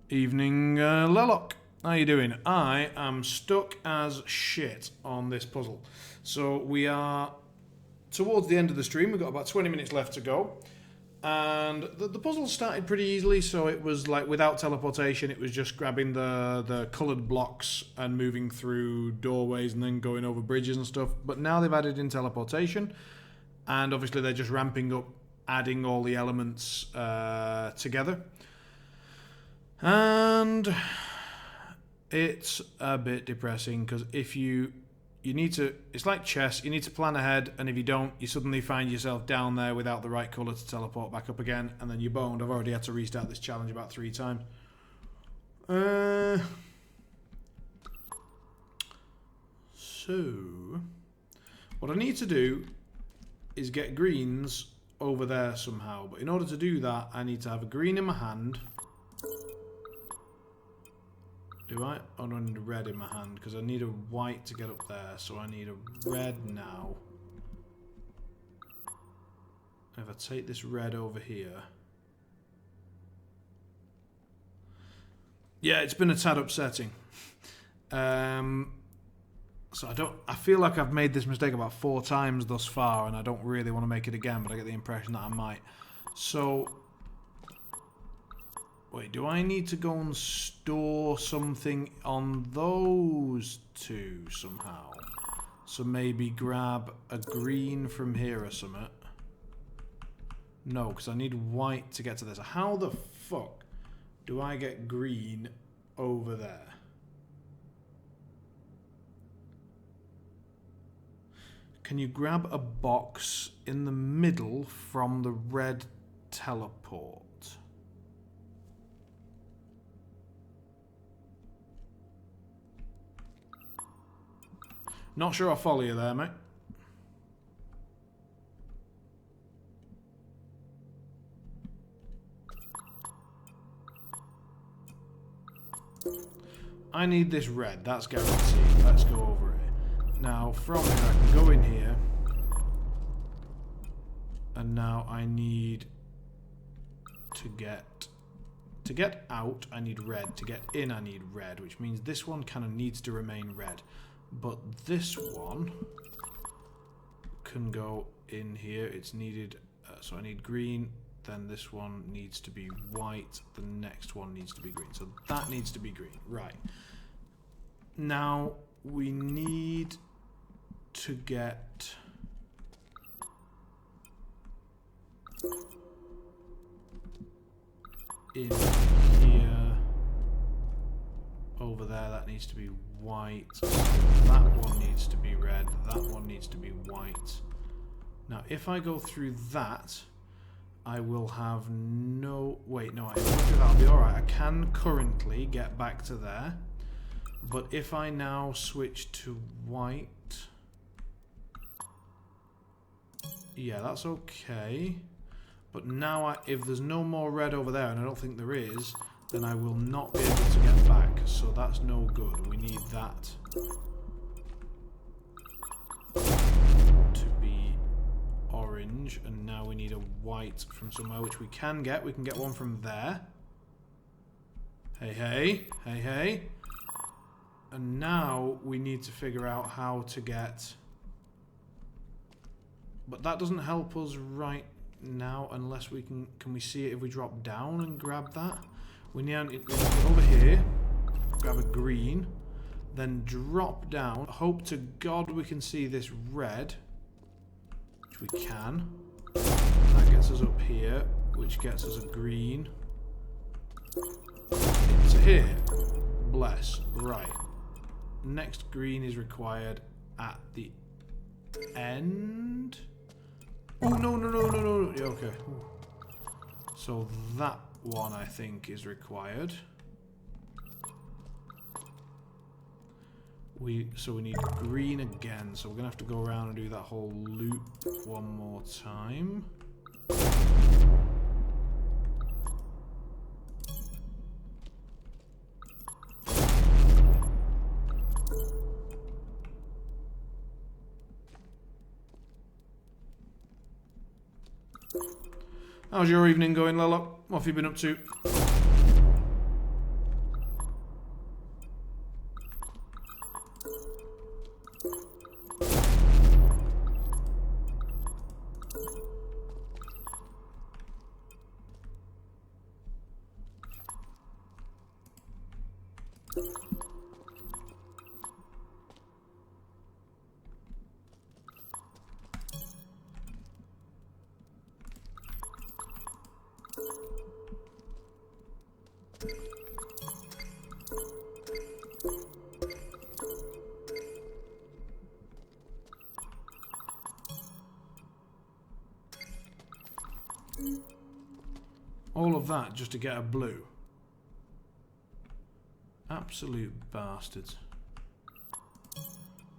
S1: Evening, Lelok. How you doing? I am stuck as shit on this puzzle. So we are towards the end of the stream. We've got about 20 minutes left to go. And the puzzle started pretty easily, so it was like without teleportation, it was just grabbing the coloured blocks and moving through doorways and then going over bridges and stuff. But now they've added in teleportation, and obviously they're just ramping up, adding all the elements together. And it's a bit depressing because if you need to, it's like chess, you need to plan ahead, and if you don't, you suddenly find yourself down there without the right colour to teleport back up again, and then you're boned. I've already had to restart this challenge about 3 times. So what I need to do is get greens over there somehow, but in order to do that I need to have a green in my hand. Do I? Oh no, I need a red in my hand because I need a white to get up there, so I need a red now. If I take this red over here. Yeah, it's been a tad upsetting. So I feel like I've made this mistake about 4 times thus far, and I don't really want to make it again, but I get the impression that I might. So wait, do I need to go and store something on those 2 somehow? So maybe grab a green from here or something. No, because I need white to get to this. How the fuck do I get green over there? Can you grab a box in the middle from the red teleport? Not sure I follow you there, mate. I need this red, that's guaranteed. Let's go over it. Now, from here, I can go in here. And now I need to get out, I need red. To get in, I need red, which means this one kind of needs to remain red. But this one can go in here. It's needed, so I need green. Then this one needs to be white. The next one needs to be green. So that needs to be green. Right. Now we need to get in here. Over there, that needs to be white. That one needs to be red. That one needs to be white. Now, if I go through that, I will have no... Wait, no, that'll be alright. I can currently get back to there. But if I now switch to white... Yeah, that's okay. But now, if there's no more red over there, and I don't think there is, then I will not be able to get back. So that's no good. We need that to be orange, and now we need a white from somewhere, which we can get. We can get one from there. Hey, hey, hey, hey. And now we need to figure out how to get... But that doesn't help us right now unless we can... Can we see it if we drop down and grab that? We need to get over here, grab a green, then drop down. Hope to God we can see this red, which we can. That gets us up here, which gets us a green. Into here. Bless. Right. Next green is required at the end. Oh, no, no, no, no, no. Yeah, okay. So that one, I think, is required. So we need green again. So we're going to have to go around and do that whole loop one more time. How's your evening going, Lelok? What have you been up to? All of that just to get a blue. Absolute bastards.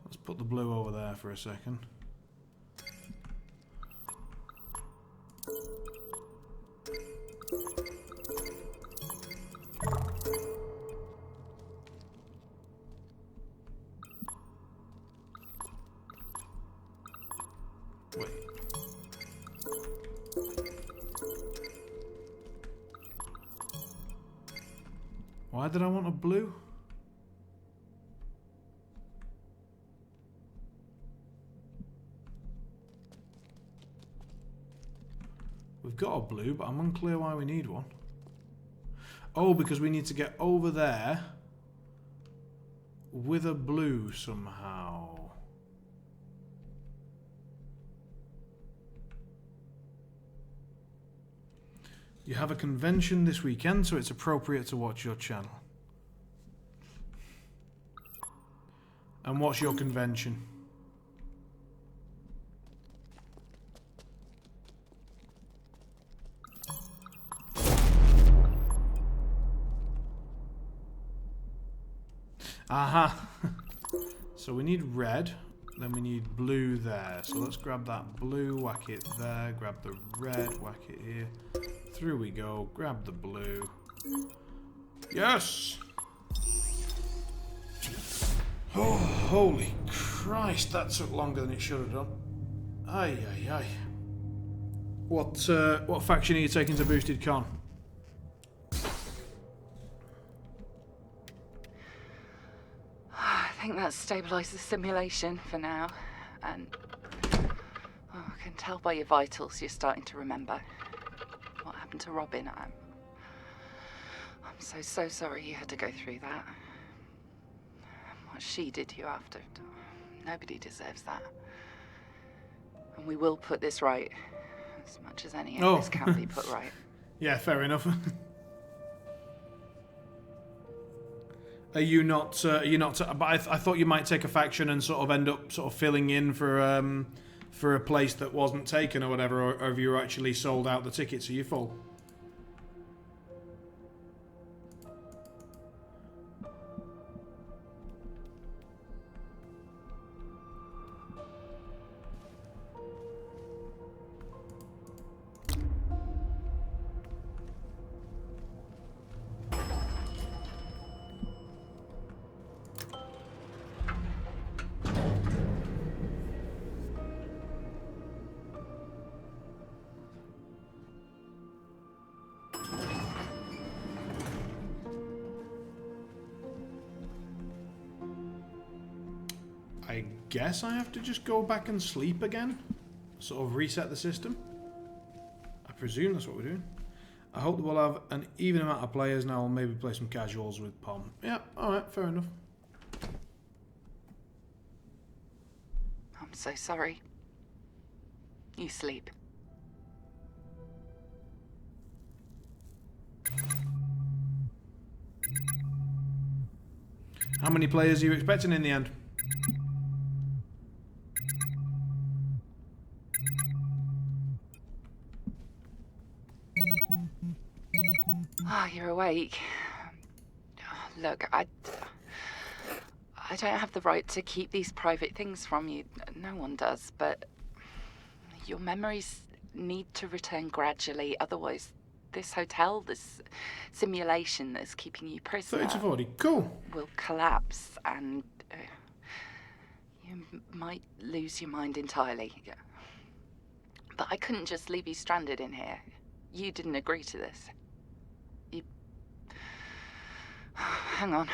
S1: Let's put the blue over there for a second. Wait. Why did I want a blue? We've got a blue, but I'm unclear why we need one. Oh, because we need to get over there with a blue somehow. You have a convention this weekend, so it's appropriate to watch your channel. And what's your convention? Aha. So we need red. Then we need blue there. So let's grab that blue, whack it there. Grab the red, whack it here. Through we go. Grab the blue. Yes! Oh, holy Christ, that took longer than it should have done. Aye, aye, aye. What faction are you taking to Boosted Con?
S3: I think that stabilised the simulation for now. And I can tell by your vitals you're starting to remember what happened to Robin. I'm so sorry you had to go through that. What she did to you after. Nobody deserves that. And we will put this right. As much as any of this can be put right.
S1: Yeah, fair enough. Are you not? But I thought you might take a faction and sort of end up sort of filling in for a place that wasn't taken or whatever, or have you actually sold out the tickets? Are you full? I guess I have to just go back and sleep again? Sort of reset the system? I presume that's what we're doing. I hope that we'll have an even amount of players now. I'll maybe play some casuals with Pom. Yeah, alright, fair enough.
S3: I'm so sorry. You sleep.
S1: How many players are you expecting in the end?
S3: Ah, you're awake. Look, I don't have the right to keep these private things from you. No one does, but your memories need to return gradually. Otherwise, this hotel, this simulation that's keeping you prisoner
S1: 30 to 40, cool.
S3: will collapse and you might lose your mind entirely. But I couldn't just leave you stranded in here. You didn't agree to this. You... Hang on.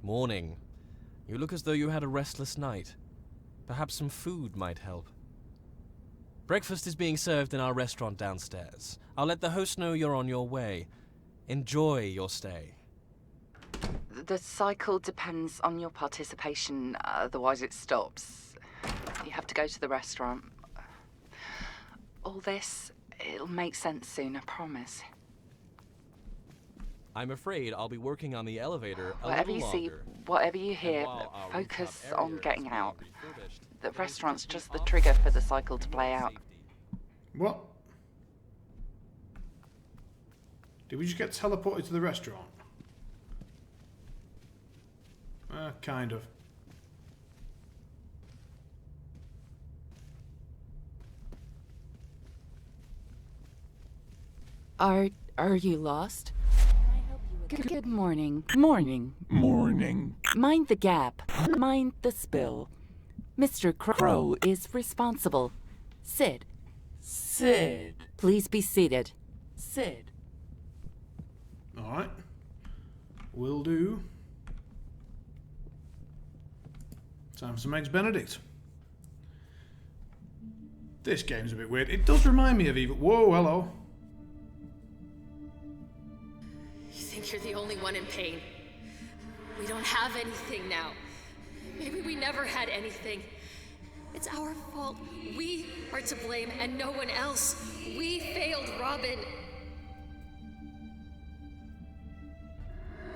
S2: Morning. You look as though you had a restless night. Perhaps some food might help. Breakfast is being served in our restaurant downstairs. I'll let the host know you're on your way. Enjoy your stay.
S3: The cycle depends on your participation, otherwise it stops. You have to go to the restaurant. All this, it'll make sense soon, I promise.
S2: I'm afraid I'll be working on the elevator a
S3: Whatever
S2: little
S3: you see,
S2: longer.
S3: whatever you
S2: And
S3: hear,
S2: while our
S3: focus
S2: rooftop
S3: on
S2: area
S3: getting
S2: is
S3: out.
S2: being refurbished,
S3: The
S2: it is
S3: restaurant's
S2: to keep
S3: just the
S2: up
S3: trigger for the
S2: with
S3: cycle to play out.
S2: safety.
S1: What? Did we just get teleported to the restaurant? Kind of.
S7: Are you lost? Good morning. Morning.
S9: Morning.
S7: Mind the gap. Mind the spill. Mr. Crow is responsible. Sid.
S9: Sid.
S7: Please be seated. Sid.
S1: Alright. Will do. Time for some Eggs Benedict. This game's a bit weird. It does remind me of Eva. Whoa, hello.
S10: You think you're the only one in pain. We don't have anything now. Maybe we never had anything. It's our fault. We are to blame and no one else. We failed Robin.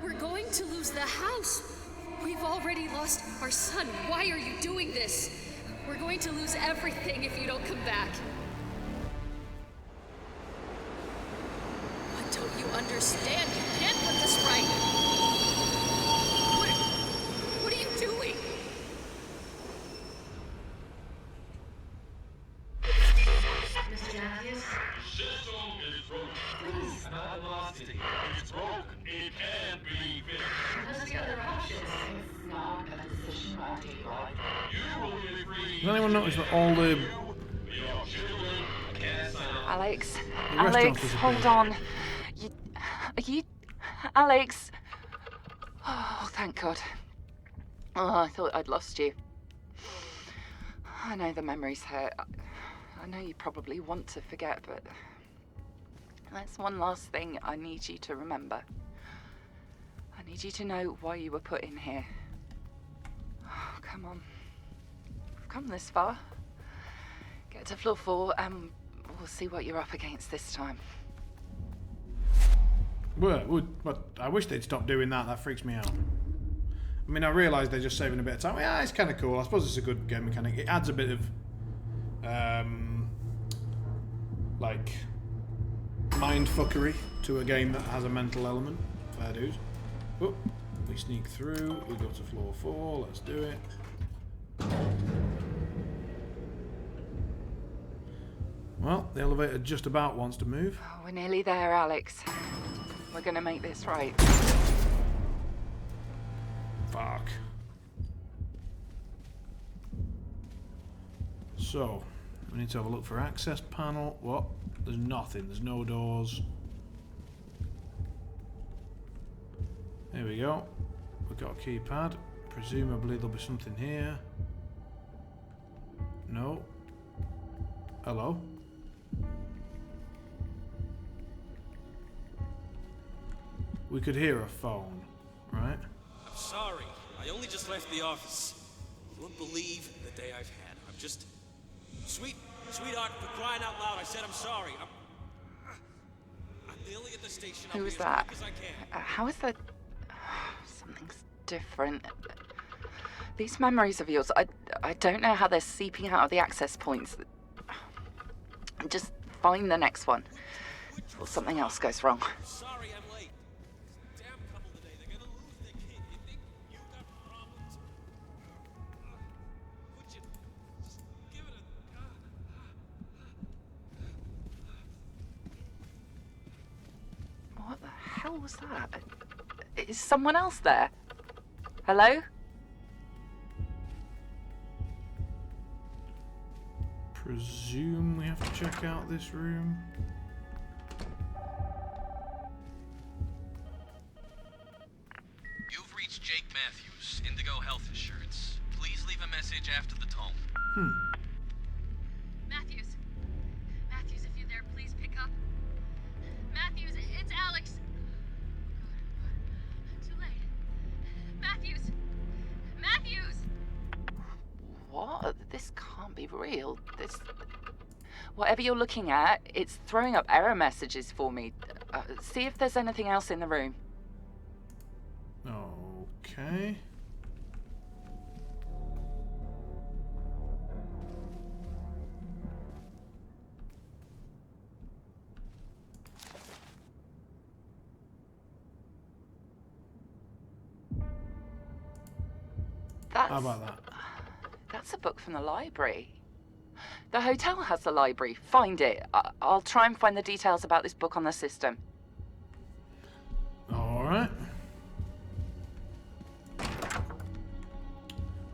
S10: We're going to lose the house. We've already lost our son. Why are you doing this? We're going to lose everything if you don't come back. understand. You can't put the Sprite. What are you doing?
S6: Mr. Matthews?
S8: The system is broken. It's not lost. It's broken. It can be fixed.
S6: What's the other option?
S4: It's not a decision I'll take lightly.
S8: You will be free.
S1: Does anyone notice that all the
S8: Your children can sign up.
S3: Alex,
S1: The
S3: Alex,
S1: restaurant disappeared.
S3: hold on. You, Alex. Oh, thank God. Oh, I thought I'd lost you. I know the memories hurt. I know you probably want to forget, but that's one last thing I need you to remember. I need you to know why you were put in here. Oh, come on. We've come this far. Get to floor 4 and we'll see what you're up against this time.
S1: Well, but I wish they'd stop doing that. That freaks me out. I mean, I realise they're just saving a bit of time. Yeah, it's kind of cool. I suppose it's a good game mechanic. It adds a bit of, like, mind fuckery to a game that has a mental element. Fair dues. Oh, we sneak through. We go to floor 4. Let's do it. Well, the elevator just about wants to move.
S3: Oh, we're nearly there, Alex. We're gonna make this right.
S1: Fuck. So, we need to have a look for access panel. What? There's nothing. There's no doors. There we go. We've got a keypad. Presumably there'll be something here. No. Hello? We could hear a phone, right?
S11: I'm sorry. I only just left the office. You won't believe the day I've had. I'm just... Sweetheart, for crying out loud, I said I'm sorry. I'm nearly at the station.
S3: Who was that? How is that? Something's different. These memories of yours, I don't know how they're seeping out of the access points. Just find the next one, or something else goes wrong.
S11: Sorry, I'm late. Damn couple today. They're gonna lose their kid. You think you got problems? Would you just give it a...
S3: What the hell was that? Is someone else there? Hello?
S1: Presume we have to check out this room.
S2: You've reached Jake Matthews, Indigo Health Insurance. Please leave a message after the tone.
S10: Matthews. Matthews, if you're there, please pick up. Matthews, it's Alex. Too late. Matthews. Matthews!
S3: What? This can't be real. This... Whatever you're looking at, it's throwing up error messages for me. See if there's anything else in the room.
S1: Okay. How about that?
S3: That's a book from the library. The hotel has the library. Find it. I'll try and find the details about this book on the system.
S1: Alright.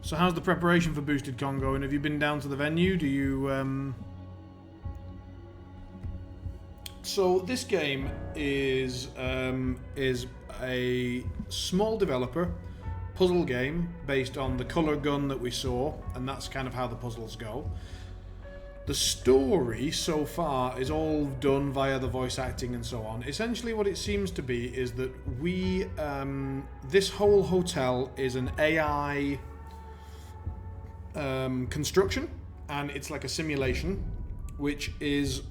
S1: So how's the preparation for Boosted Con going? Have you been down to the venue? Do you, So this game is a small developer puzzle game based on the color gun that we saw, and that's kind of how the puzzles go. The story so far is all done via the voice acting and so on. Essentially what it seems to be is that we, this whole hotel is an AI construction, and it's like a simulation which is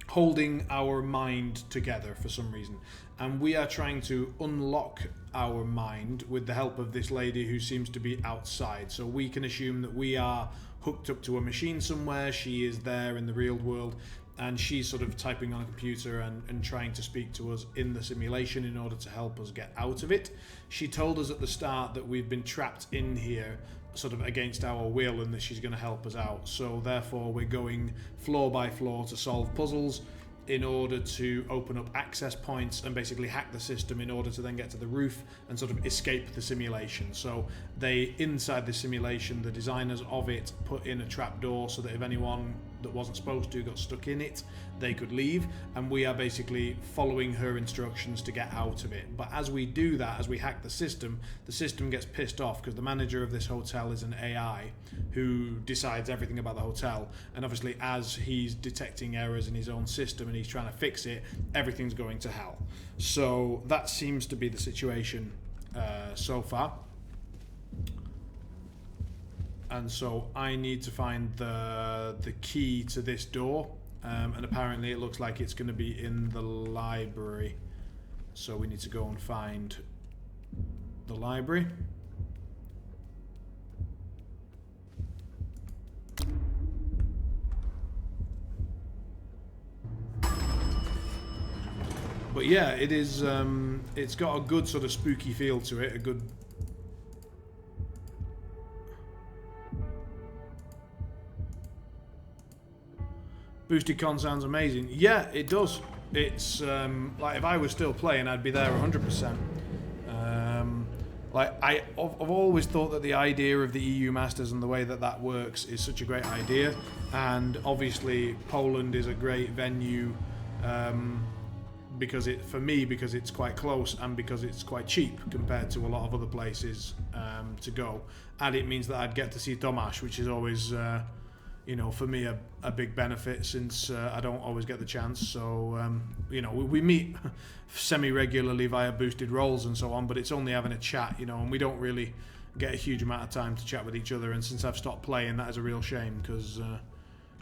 S1: holding our mind together for some reason, and we are trying to unlock our mind with the help of this lady who seems to be outside. So we can assume that we are hooked up to a machine somewhere, she is there in the real world, and she's sort of typing on a computer and trying to speak to us in the simulation in order to help us get out of it. She told us at the start that we've been trapped in here sort of against our will and that she's going to help us out. So therefore we're going floor by floor to solve puzzles in order to open up access points and basically hack the system in order to then get to the roof and sort of escape the simulation. So they, inside the simulation, the designers of it put in a trapdoor so that if anyone that wasn't supposed to got stuck in it, they could leave, and we are basically following her instructions to get out of it. But as we do that, as we hack the system gets pissed off because the manager of this hotel is an AI who decides everything about the hotel, and obviously as he's detecting errors in his own system and he's trying to fix it, everything's going to hell. So that seems to be the situation so far. And so I need to find the key to this door, and apparently it looks like it's going to be in the library. So we need to go and find the library. But yeah, it is. It's got a good sort of spooky feel to it. A good. Boosted con sounds amazing. Yeah, it does. It's like if I was still playing, I'd be there 100%. Like I've always thought that the idea of the EU Masters and the way that that works is such a great idea, and obviously Poland is a great venue because because it's quite close and because it's quite cheap compared to a lot of other places to go, and it means that I'd get to see Tomasz, which is always you know, for me a big benefit since I don't always get the chance. So you know, we meet semi-regularly via boosted roles and so on, but it's only having a chat, you know, and we don't really get a huge amount of time to chat with each other, and since I've stopped playing, that is a real shame because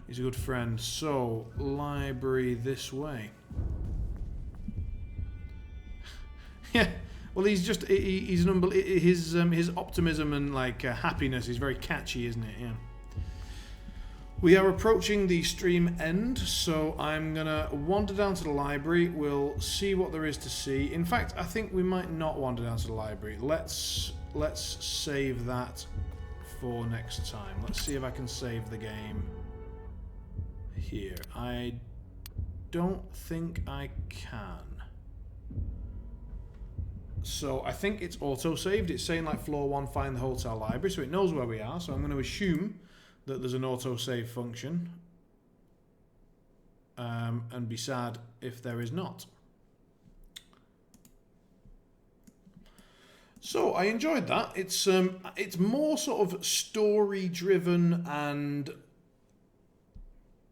S1: he's a good friend. So library this way. Yeah, well, he's just he's an his optimism and like happiness is very catchy, isn't it? Yeah. We are approaching the stream end, so I'm gonna wander down to the library. We'll see what there is to see. In fact, I think we might not wander down to the library. Let's save that for next time. Let's see if I can save the game here. I don't think I can. So I think it's auto-saved. It's saying like floor 1, find the hotel library, so it knows where we are. So I'm going to assume that there's an auto-save function, and be sad if there is not. So I enjoyed that. It's more sort of story-driven, and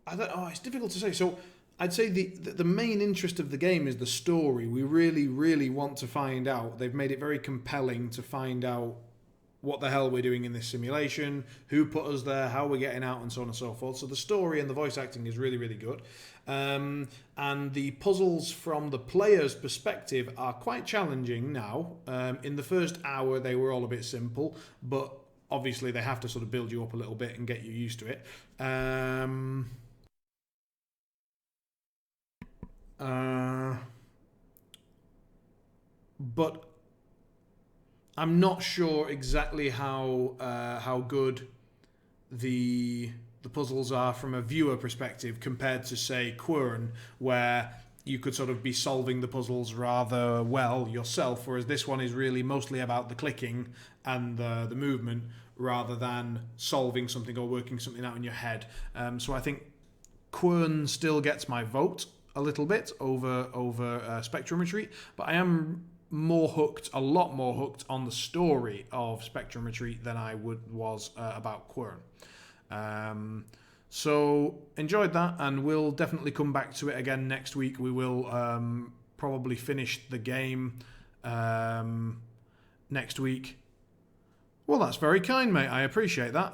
S1: I don't. Oh, it's difficult to say. So I'd say the main interest of the game is the story. We really, really want to find out. They've made it very compelling to find out what the hell we're doing in this simulation, who put us there, how we're getting out, and so on and so forth. So the story and the voice acting is really, really good. And the puzzles from the player's perspective are quite challenging now. In the first hour, they were all a bit simple, but obviously they have to sort of build you up a little bit and get you used to it. But I'm not sure exactly how good the puzzles are from a viewer perspective compared to, say, Quern, where you could sort of be solving the puzzles rather well yourself, whereas this one is really mostly about the clicking and the movement rather than solving something or working something out in your head. So I think Quern still gets my vote a little bit over Spectrum Retreat, but I am a lot more hooked on the story of Spectrum Retreat than I was about Quern. So enjoyed that, and we'll definitely come back to it again next week. We will probably finish the game next week. Well, that's very kind, mate. I appreciate that.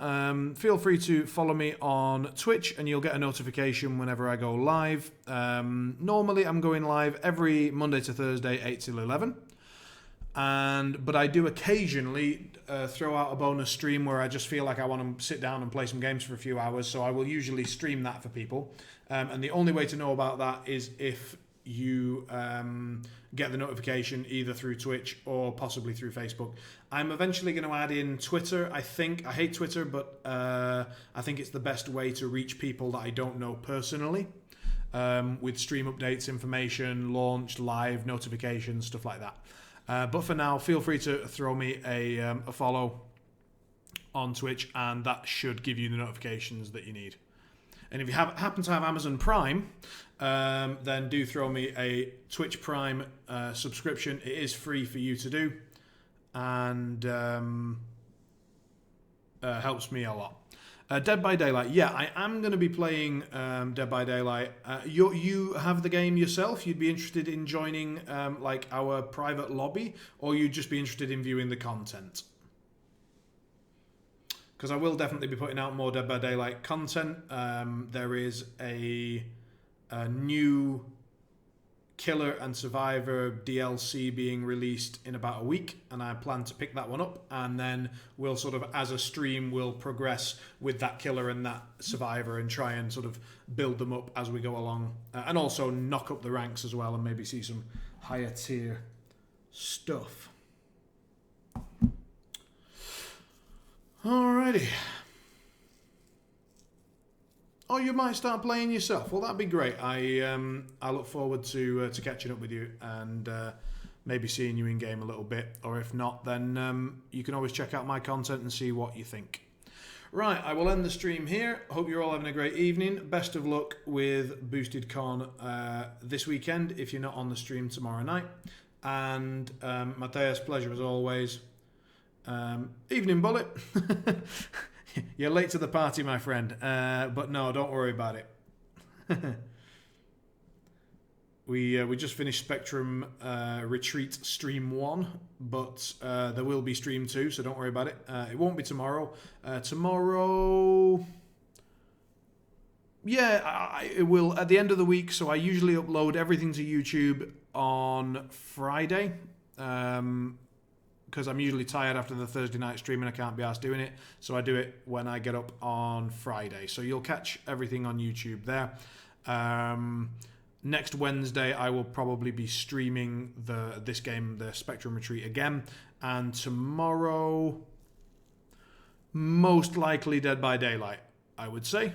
S1: Feel free to follow me on Twitch, and you'll get a notification whenever I go live. Normally, I'm going live every Monday to Thursday, 8 till 11. But I do occasionally throw out a bonus stream where I just feel like I want to sit down and play some games for a few hours. So I will usually stream that for people. And the only way to know about that is if you get the notification either through Twitch or possibly through Facebook. I'm eventually going to add in Twitter. I hate Twitter, but I think it's the best way to reach people that I don't know personally, with stream updates, information, launch, live notifications, stuff like that. But for now, feel free to throw me a follow on Twitch, and that should give you the notifications that you need. And if you happen to have Amazon Prime, then do throw me a Twitch Prime subscription. It is free for you to do, and helps me a lot. Dead by Daylight. Yeah, I am going to be playing Dead by Daylight. You have the game yourself? You'd be interested in joining like our private lobby, or you'd just be interested in viewing the content? Because I will definitely be putting out more Dead by Daylight content. There is a new Killer and Survivor DLC being released in about a week, and I plan to pick that one up, and then we'll sort of, as a stream, we'll progress with that Killer and that Survivor and try and sort of build them up as we go along, and also knock up the ranks as well and maybe see some higher tier stuff. Alrighty. Oh, you might start playing yourself. Well, that'd be great. I look forward to catching up with you and maybe seeing you in game a little bit. Or if not, then you can always check out my content and see what you think. Right, I will end the stream here. Hope you're all having a great evening. Best of luck with Boosted Con this weekend if you're not on the stream tomorrow night. And Matthias, pleasure as always. Evening, Bullet. You're late to the party, my friend. But no, don't worry about it. We just finished Spectrum Retreat Stream 1, but there will be Stream 2, so don't worry about it. It won't be tomorrow. Tomorrow... Yeah, it will at the end of the week, so I usually upload everything to YouTube on Friday. Because I'm usually tired after the Thursday night stream and I can't be asked doing it. So I do it when I get up on Friday. So you'll catch everything on YouTube there. Next Wednesday, I will probably be streaming this game, the Spectrum Retreat, again. And tomorrow, most likely Dead by Daylight, I would say.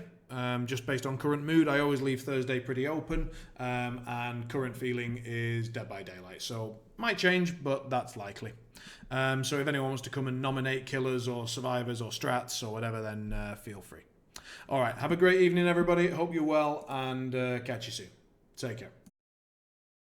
S1: Just based on current mood, I always leave Thursday pretty open. And current feeling is Dead by Daylight. So might change, but that's likely. So if anyone wants to come and nominate killers or survivors or strats or whatever, then feel free. All right, have a great evening, everybody. Hope you're well, and catch you soon. Take care.